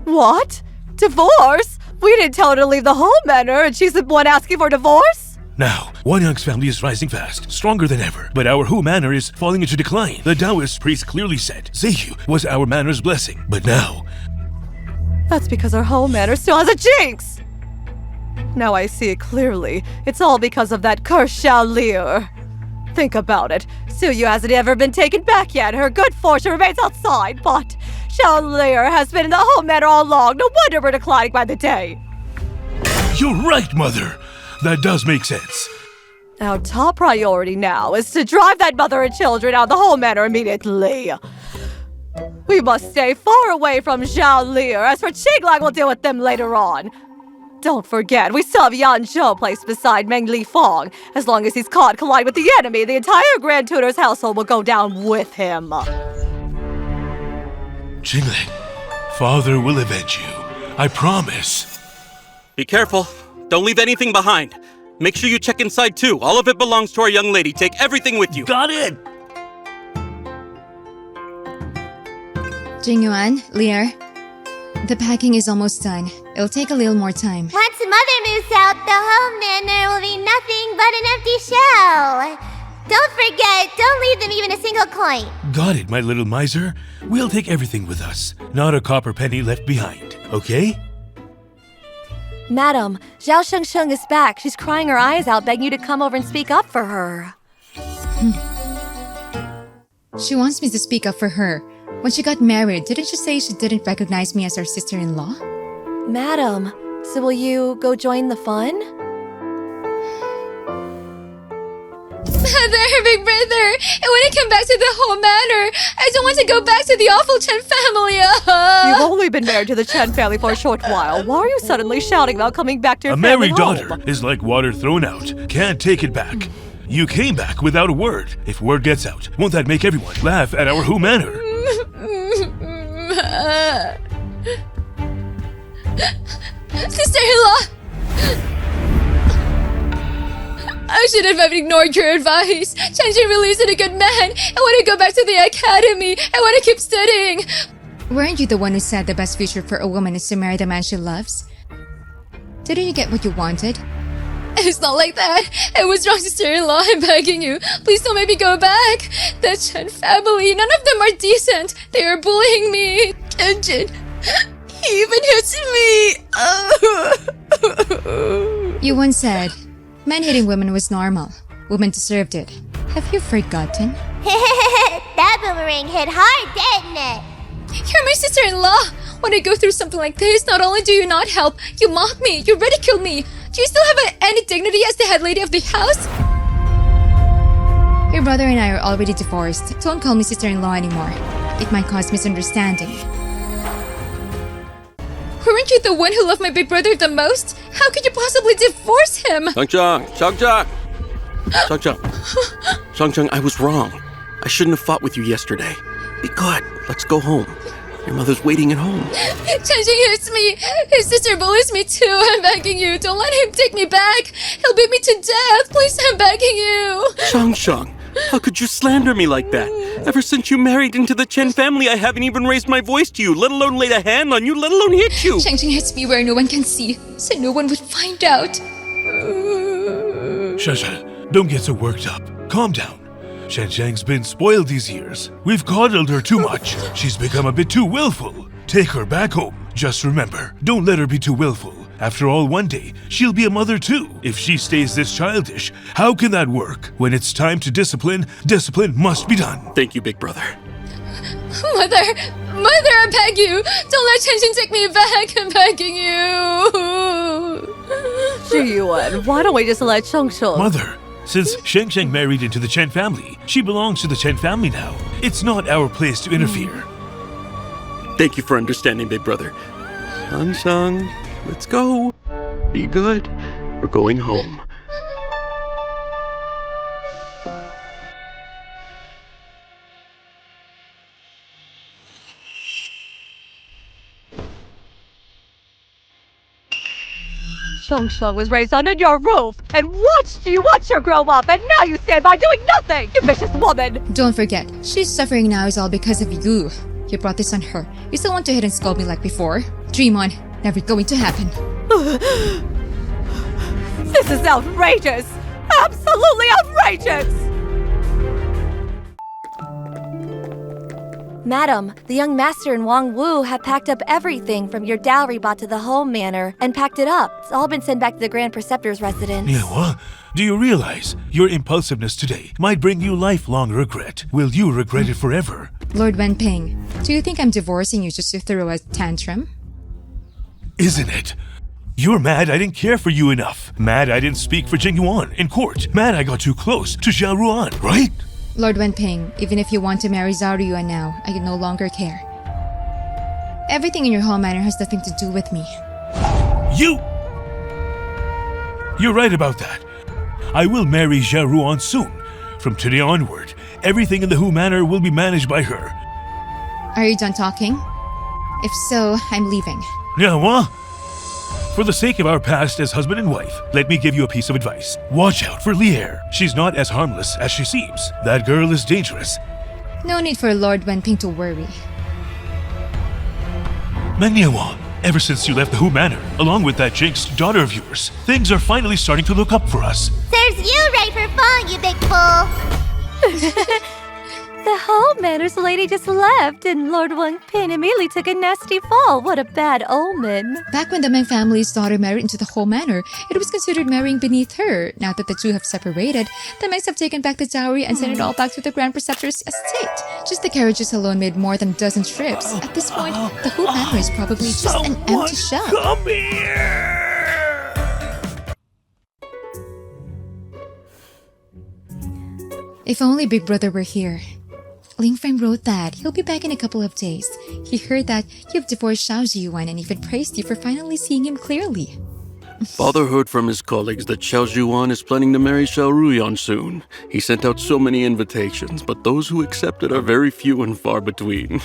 Speaker 4: What? Divorce? We didn't tell her to leave the home manor, and she's the one asking for divorce?
Speaker 2: Now, Wanyang's family is rising fast, stronger than ever, but our Hu manor is falling into decline. The Taoist priest clearly said Zeyu was our manor's blessing, but now...
Speaker 4: That's because our home manor still has a jinx! Now I see it clearly. It's all because of that cursed Xiao Liu. Think about it. Suyu hasn't ever been taken back yet. Her good fortune remains outside, but Xiao Liu has been in the home manor all along. No wonder we're declining by the day.
Speaker 2: You're right, Mother. That does make sense.
Speaker 4: Our top priority now is to drive that mother and children out of the home manor immediately. We must stay far away from Xiao Liu. As for Qinglang, we'll deal with them later on. Don't forget, we still have Yan Zhou placed beside Meng Li Fong. As long as he's caught colliding with the enemy, the entire Grand Tutor's household will go down with him.
Speaker 2: Qingling, Father will avenge you. I promise.
Speaker 3: Be careful. Don't leave anything behind. make sure you check inside too. All of it belongs to our young lady. Take everything with you.
Speaker 6: Got it!
Speaker 1: Jingyuan, Lear, the packing is almost done. It'll take a little more time.
Speaker 5: Once Mother moves out, the whole manor will be nothing but an empty shell. Don't forget, don't leave them even a single coin.
Speaker 2: Got it, my little miser. We'll take everything with us. Not a copper penny left behind, okay?
Speaker 4: Madam, Zhao Shengsheng is back. She's crying her eyes out, begging you to come over and speak up for her.
Speaker 1: She wants me to speak up for her. When she got married, didn't she say she didn't recognize me as her sister-in-law?
Speaker 4: Madam, so will you go join the fun?
Speaker 1: Mother, big brother, I want to come back to the whole manor. I don't want to go back to the awful Chen family.
Speaker 4: You've only been married to the Chen family for a short while. Why are you suddenly shouting about coming back to your
Speaker 2: A
Speaker 4: family
Speaker 2: married
Speaker 4: home?
Speaker 2: daughter is like water thrown out. Can't take it back. You came back without a word. If word gets out, won't that make everyone laugh at our Who manor?
Speaker 1: Sister-in-law! I shouldn't have ignored your advice. Chenjin really isn't a good man. I want to go back to the academy. I want to keep studying. Weren't you the one who said the best future for a woman is to marry the man she loves? Didn't you get what you wanted? It's not like that. I was wrong, sister-in-law. I'm begging you. Please don't make me go back. The Chen family, none of them are decent. They are bullying me. Chenjin, he even hits me. You once said, men hitting women was normal. Women deserved it. Have you forgotten?
Speaker 5: That boomerang hit hard, didn't it?
Speaker 1: You're my sister-in-law. When I go through something like this, not only do you not help, you mock me, you ridicule me. Do you still have any dignity as the head lady of the house? Your brother and I are already divorced. Don't call me sister-in-law anymore. It might cause misunderstanding. Weren't you the one who loved my big brother the most? How could you possibly divorce him?
Speaker 3: Shangcheng! I was wrong. I shouldn't have fought with you yesterday. Be good. Let's go home. Your mother's waiting at home.
Speaker 1: Chenjin hits me. His sister bullies me too. I'm begging you. Don't let him take me back. He'll beat me to death. Please, I'm begging you.
Speaker 3: Shangcheng, how could you slander me like that? Ever since you married into the Chen family, I haven't even raised my voice to you, let alone laid a hand on you, let alone hit you.
Speaker 1: Chenjin hits me where no one can see, so no one would find out.
Speaker 2: Shasha, don't get so worked up. Calm down. Shang's been spoiled these years. We've coddled her too much. She's become a bit too willful. Take her back home. Just remember, don't let her be too willful. After all, one day, she'll be a mother too. If she stays this childish, how can that work? When it's time to discipline, discipline must be done.
Speaker 3: Thank you, big brother.
Speaker 1: Mother, I beg you. Don't let Chenjin take me back. I'm begging you.
Speaker 4: Zhiyuan, why don't we just let Shengsheng?
Speaker 2: Mother, since Sheng married into the Chen family, she belongs to the Chen family now. It's not our place to interfere.
Speaker 3: Thank you for understanding, big brother. Shang, let's go. Be good. We're going home.
Speaker 4: Shengsheng was raised under your roof and watched you grow up, and now you stand by doing nothing, you vicious woman!
Speaker 1: Don't forget, she's suffering now is all because of you. You brought this on her. You still want to hit and scold me like before? Dream on. Never going to happen.
Speaker 4: This is outrageous! Absolutely outrageous! Madam, the young master and Wang Wu have packed up everything from your dowry bought to the home manor and packed it up. It's all been sent back to the Grand Preceptor's residence.
Speaker 2: Yeah, what? Do you realize your impulsiveness today might bring you lifelong regret? Will you regret it forever?
Speaker 1: Lord Wenping, do you think I'm divorcing you just to throw a tantrum?
Speaker 2: Isn't it? You're mad I didn't care for you enough. Mad I didn't speak for Jingyuan in court. Mad I got too close to Xiao Ruan, right?
Speaker 1: Lord Wenping, even if you want to marry Zhaoyuan now, I no longer care. Everything in your home manor has nothing to do with me.
Speaker 2: You're right about that. I will marry Xiao Ruan soon. From today onward, everything in the Hu manor will be managed by her.
Speaker 1: Are you done talking? If so, I'm leaving.
Speaker 2: Yeah, what? For the sake of our past as husband and wife, let me give you a piece of advice. Watch out for Lier. She's not as harmless as she seems. That girl is dangerous.
Speaker 1: No need for Lord Wenping to worry.
Speaker 2: Mengniawan, ever since you left the Hu Manor, along with that jinxed daughter of yours, things are finally starting to look up for us.
Speaker 5: Serves you right for falling, you big fool.
Speaker 4: The whole manor's lady just left, and Lord Wenping immediately took a nasty fall. What a bad omen.
Speaker 1: Back when the Meng family's daughter married into the whole manor, it was considered marrying beneath her. Now that the two have separated, the Mengs have taken back the dowry and sent it all back to the Grand Preceptor's estate. Just the carriages alone made more than a dozen trips. At this point, the whole manor is probably just an empty shell.
Speaker 2: Come here!
Speaker 1: If only Big Brother were here. Ling Feng wrote that he'll be back in a couple of days. He heard that you've divorced Xiao Ziyuan and even praised you for finally seeing him clearly.
Speaker 3: Father heard from his colleagues that Xiao Zhuan is planning to marry Xiao Ruyan soon. He sent out so many invitations, but those who accepted are very few and far between.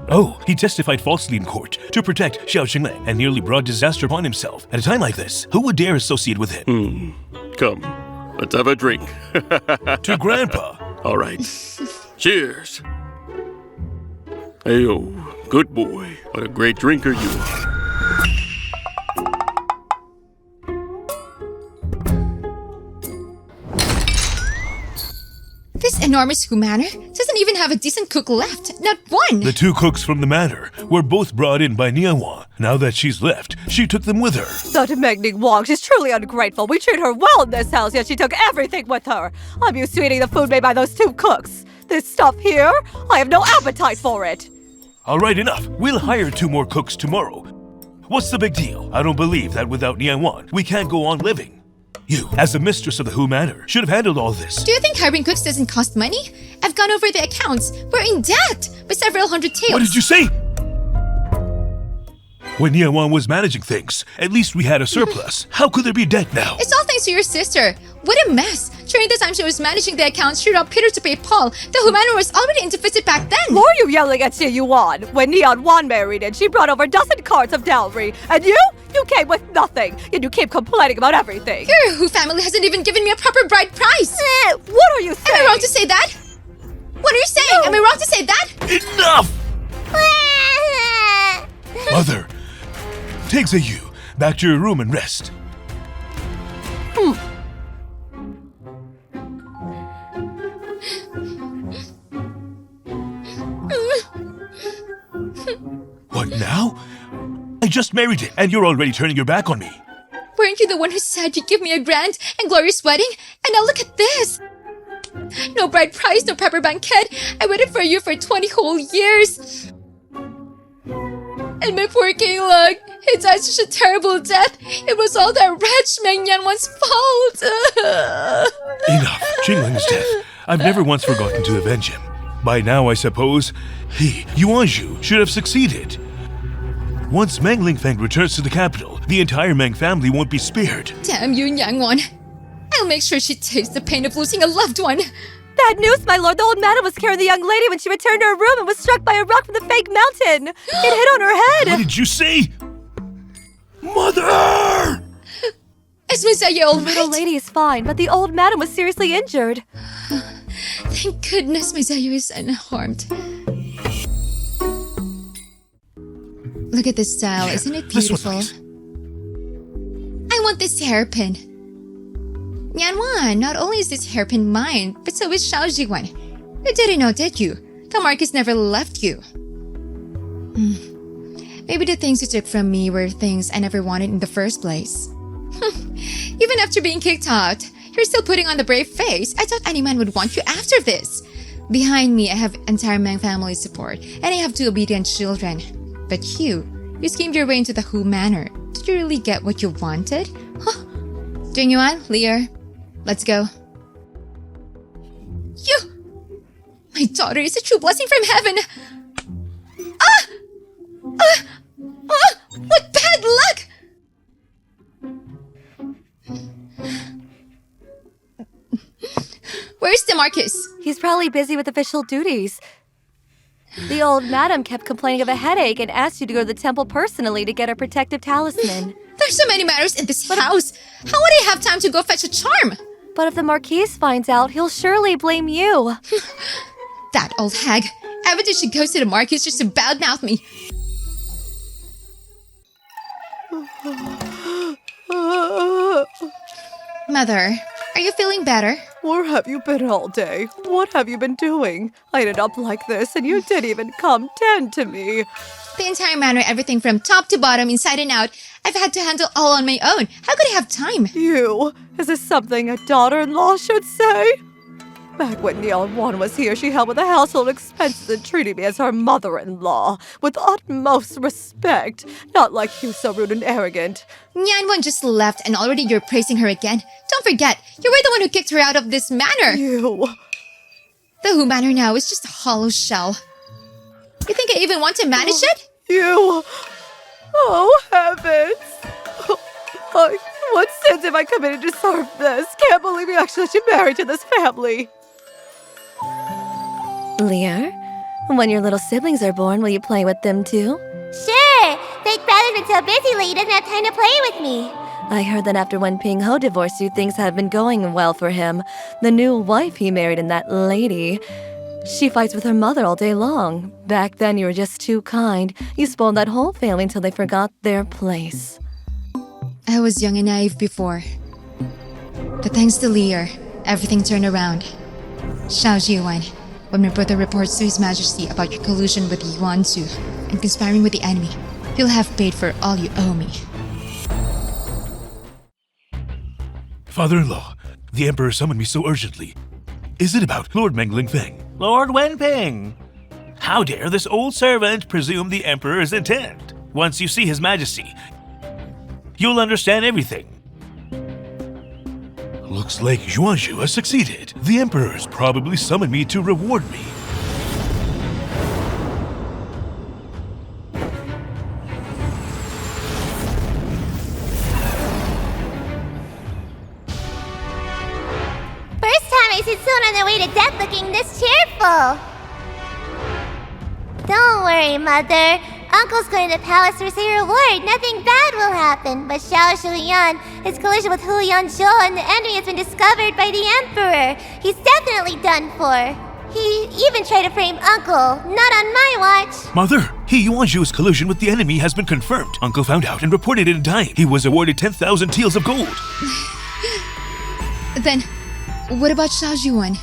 Speaker 2: Oh, he testified falsely in court to protect Xiao Qinglang and nearly brought disaster upon himself. At a time like this, who would dare associate with him?
Speaker 3: Come, let's have a drink.
Speaker 2: To Grandpa.
Speaker 3: All right. Cheers. Ayo, good boy. What a great drinker you are.
Speaker 1: This enormous Hu Manor doesn't even have a decent cook left. Not one!
Speaker 2: The two cooks from the manor were both brought in by Niawan. Now that she's left, she took them with her.
Speaker 4: That Mengning Wang, she's truly ungrateful. We treat her well in this house, yet she took everything with her. I'm used to eating the food made by those two cooks. This stuff here, I have no appetite for it.
Speaker 2: All right, enough. We'll hire 2 more cooks tomorrow. What's the big deal? I don't believe that without Niawan, we can't go on living. You, as the mistress of the Hu Manor, should have handled all this.
Speaker 1: Do you think hiring cooks doesn't cost money? I've gone over the accounts. We're in debt by several hundred taels.
Speaker 2: What did you say? When Niawan was managing things, at least we had a surplus. How could there be debt now?
Speaker 1: It's all thanks to your sister. What a mess. During the time she was managing the accounts, she robbed Peter to pay Paul. The Hu Manor was already in deficit back then.
Speaker 4: Why are you yelling at Xie Yuan? When Neon Wan married and she brought over a dozen carts of dowry. And you? You came with nothing. And you keep complaining about everything.
Speaker 1: Your Hu family hasn't even given me a proper bride price.
Speaker 4: What are you saying?
Speaker 1: Am I wrong to say that? What are you saying? Am I wrong to say that?
Speaker 2: Enough! Mother, take Zayu back to your room and rest. What now? I just married him, and you're already turning your back on me.
Speaker 1: Weren't you the one who said you'd give me a grand and glorious wedding? And now look at this! No bride price, no proper banquet. I waited for you for 20 whole years. And my poor King Lug, he died such a terrible death. It was all that wretch Meng Yanwan's fault.
Speaker 2: Enough. Qingling's death. I've never once forgotten to avenge him. By now, I suppose, Yuanzhu, should have succeeded. Once Meng Lingfeng returns to the capital, the entire Meng family won't be spared.
Speaker 1: Damn you, Nyangwan. I'll make sure she tastes the pain of losing a loved one.
Speaker 4: Bad news, my lord. The old madam was carrying the young lady when she returned to her room and was struck by a rock from the fake mountain. It hit on her head.
Speaker 2: What did you say? Mother!
Speaker 1: Is Miss Aya all
Speaker 4: The little
Speaker 1: right?
Speaker 4: lady is fine, but the old madam was seriously injured.
Speaker 1: Thank goodness Miss Aya is unharmed. Look at this style, isn't it
Speaker 2: This one,
Speaker 1: beautiful?
Speaker 2: please.
Speaker 1: I want this hairpin. Yanwan, not only is this hairpin mine, but so is Xiao Ziyuan. You didn't know, did you? The Marcus never left you. Maybe the things you took from me were things I never wanted in the first place. Even after being kicked out, you're still putting on the brave face. I thought any man would want you after this. Behind me, I have entire Meng family support, and I have 2 obedient children. But you schemed your way into the Hu Manor. Did you really get what you wanted? Huh? Jingyuan, Lear, let's go. My daughter is a true blessing from heaven. What bad luck! Where's DeMarcus?
Speaker 4: He's probably busy with official duties. The old madam kept complaining of a headache and asked you to go to the temple personally to get a protective talisman.
Speaker 1: There's so many matters in this house. How would I have time to go fetch a charm?
Speaker 4: But if the Marquise finds out, he'll surely blame you.
Speaker 1: That old hag. Every time she goes to the Marquis just to badmouth me. Mother, are you feeling better?
Speaker 7: Where have you been all day? What have you been doing? I ended up like this and you didn't even come tend to me.
Speaker 1: The entire manor, everything from top to bottom, inside and out, I've had to handle all on my own. How could I have time?
Speaker 7: You? Is this something a daughter-in-law should say? Back when Neon One was here, she helped with the household expenses and treated me as her mother-in-law with utmost respect. Not like you, so rude and arrogant.
Speaker 1: Nyan just left and already you're praising her again. Don't forget, you were the one who kicked her out of this manor.
Speaker 7: You.
Speaker 1: The Who manor now is just a hollow shell. You think I even want to manage it?
Speaker 7: You. Oh, heavens. What sins have I committed to deserve this? Can't believe you actually should marry to this family.
Speaker 4: Lear, when your little siblings are born, will you play with them too?
Speaker 5: Sure. Big Brother's been so busy lately, he doesn't have time to play with me.
Speaker 4: I heard that after when Ping Ho divorced you, things have been going well for him. The new wife he married and that lady, she fights with her mother all day long. Back then you were just too kind. You spoiled that whole family until they forgot their place.
Speaker 1: I was young and naive before. But thanks to Lear, everything turned around. Xiao Jiwan, when my brother reports to His Majesty about your collusion with Yuan Zhu and conspiring with the enemy, you'll have paid for all you owe me.
Speaker 2: Father-in-law, the Emperor summoned me so urgently. Is it about Lord Mengling Feng?
Speaker 6: Lord Wenping! How dare this old servant presume the Emperor's intent? Once you see His Majesty, you'll understand everything.
Speaker 2: Looks like Yuanzhu has succeeded. The Emperor's probably summoned me to reward me.
Speaker 5: First time I see someone on their way to death looking this cheerful. Don't worry, Mother. Uncle's going to the palace to receive a reward. Nothing bad will happen. But Xiao Shuyan, his collision with Hu Yanzhou and the enemy has been discovered by the Emperor. He's definitely done for. He even tried to frame Uncle. Not on my watch.
Speaker 2: Mother, Yuanzhu's collusion with the enemy has been confirmed. Uncle found out and reported it in time. He was awarded 10,000 taels of gold.
Speaker 1: Then, what about Xiao Jiwan?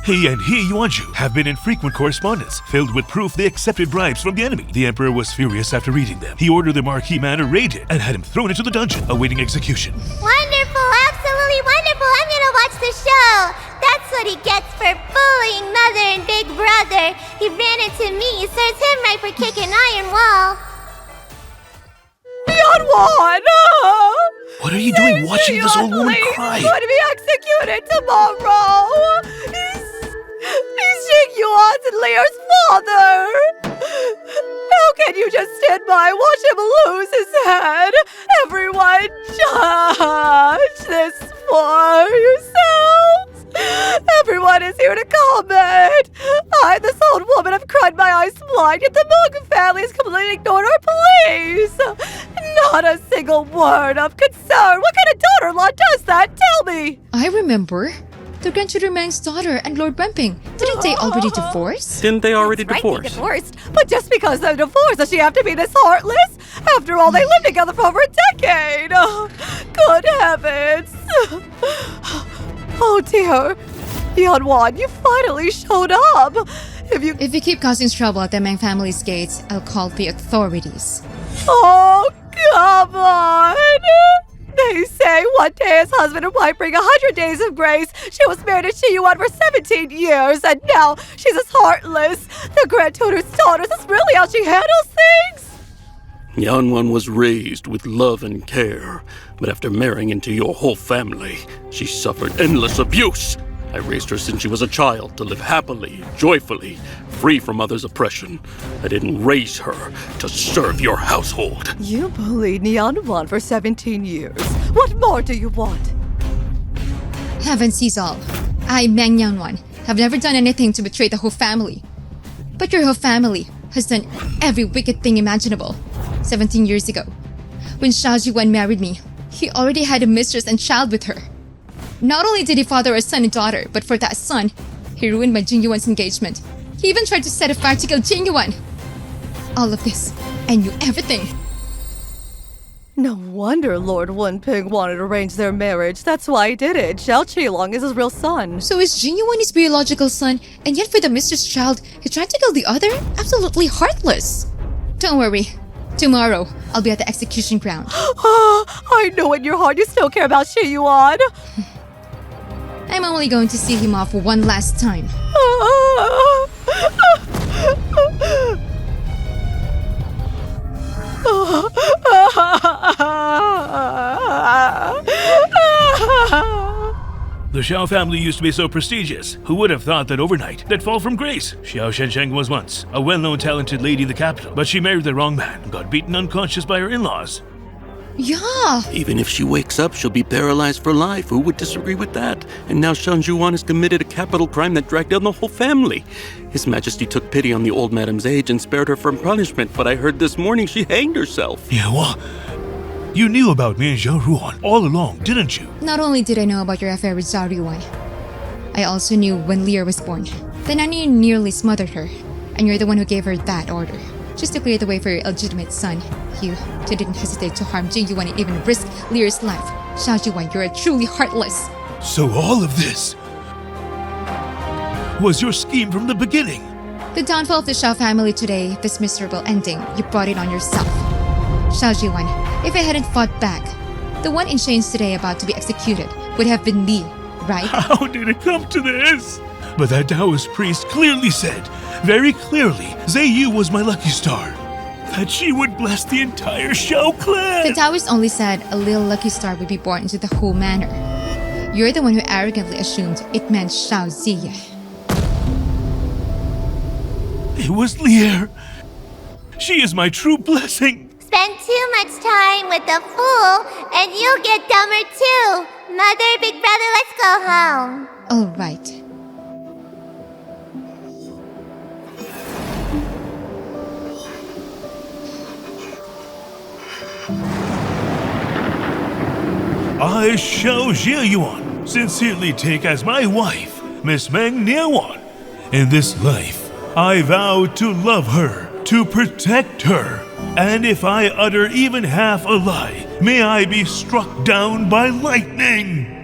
Speaker 2: He and Yuanzhu have been in frequent correspondence, filled with proof they accepted bribes from the enemy. The Emperor was furious after reading them. He ordered the Marquis Manor raided and had him thrown into the dungeon, awaiting execution.
Speaker 5: Wonderful, absolutely wonderful. I'm gonna watch the show. That's what he gets for bullying Mother and Big Brother. He ran into me. Serves him right for kicking iron wall.
Speaker 7: Yuan!
Speaker 2: What are you doing watching this old woman cry?
Speaker 7: He's going to be executed tomorrow. He's Jing Yuan's and Lear's father. How can you just stand by and watch him lose his head? Everyone, judge this for yourselves. Everyone is here to comment. I, this old woman, have cried my eyes blind, yet the Mung family has completely ignored our pleas. Not a single word of concern. What kind of daughter-in-law does that? Tell me.
Speaker 1: I remember. The grandchildren Meng's daughter and Lord Wenping. Didn't they already divorce?
Speaker 3: Didn't they already
Speaker 7: That's right, they
Speaker 3: divorce?
Speaker 7: divorced. But just because they're divorced, does she have to be this heartless? After all, they lived together for over a decade. Oh, good heavens. Oh dear. Yanwan, you finally showed up.
Speaker 1: If you keep causing trouble at the Meng family's gates, I'll call the authorities.
Speaker 7: Oh, come on. They say one day his husband and wife bring 100 days of grace. She was married to Shi Yuan for 17 years, and now she's as heartless. The Grand Tutor's daughter, is this really how she handles things?
Speaker 3: Yanwan was raised with love and care, but after marrying into your whole family, she suffered endless abuse. I raised her since she was a child to live happily, joyfully, free from others' oppression. I didn't raise her to serve your household.
Speaker 7: You bullied Yanwan for 17 years. What more do you want?
Speaker 1: Heaven sees all. I, Meng Yanwan, have never done anything to betray the whole family. But your whole family has done every wicked thing imaginable. 17 years ago, When Xiao Yuan married me, he already had a mistress and child with her. Not only did he father a son and daughter, but for that son, he ruined my Jing Yuan's engagement. He even tried to set a fire to kill Jing Yuan. All of this, and knew everything.
Speaker 7: No wonder Lord Wenping wanted to arrange their marriage. That's why he did it. Xiao Qilong is his real son.
Speaker 1: So is Jing Yuan his biological son, and yet for the mistress child, he tried to kill the other? Absolutely heartless. Don't worry. Tomorrow, I'll be at the execution ground.
Speaker 7: I know in your heart you still care about Xi Yuan.
Speaker 1: I'm only going to see him off one last time.
Speaker 2: The Xiao family used to be so prestigious. Who would have thought that overnight they'd fall from grace? Xiao Shensheng was once a well-known talented lady in the capital, but she married the wrong man and got beaten unconscious by her in-laws.
Speaker 1: Yeah.
Speaker 3: Even if she wakes up, she'll be paralyzed for life. Who would disagree with that? And now Shan Zhuan has committed a capital crime that dragged down the whole family. His Majesty took pity on the old madam's age and spared her from punishment, but I heard this morning she hanged herself.
Speaker 2: Yeah, well, you knew about me and Zhao Ruan all along, didn't you?
Speaker 1: Not only did I know about your affair with Zhao Yuan, I also knew when Lear was born. The nanny nearly smothered her, and you're the one who gave her that order. Just to clear the way for your illegitimate son. You didn't hesitate to harm Jing Yuan and even risk Lear's life. Xiao Yuan, you're truly heartless.
Speaker 2: So all of this was your scheme from the beginning.
Speaker 1: The downfall of the Xiao family today, this miserable ending, you brought it on yourself. Xiao Yuan, if I hadn't fought back, the one in chains today about to be executed would have been Li, right?
Speaker 2: How did it come to this? But that Taoist priest clearly said, very clearly, Zheyu was my lucky star. That she would bless the entire Xiao clan.
Speaker 1: The Taoist only said a little lucky star would be born into the whole manor. You're the one who arrogantly assumed it meant Xiao Ziye.
Speaker 2: It was Lear. She is my true blessing.
Speaker 5: Spend too much time with the fool, and you'll get dumber too. Mother, big brother, let's go home.
Speaker 1: All right.
Speaker 2: I, Xiao Zheyuan, sincerely take as my wife, Miss Meng Niawan. In this life, I vow to love her, to protect her, and if I utter even half a lie, may I be struck down by lightning.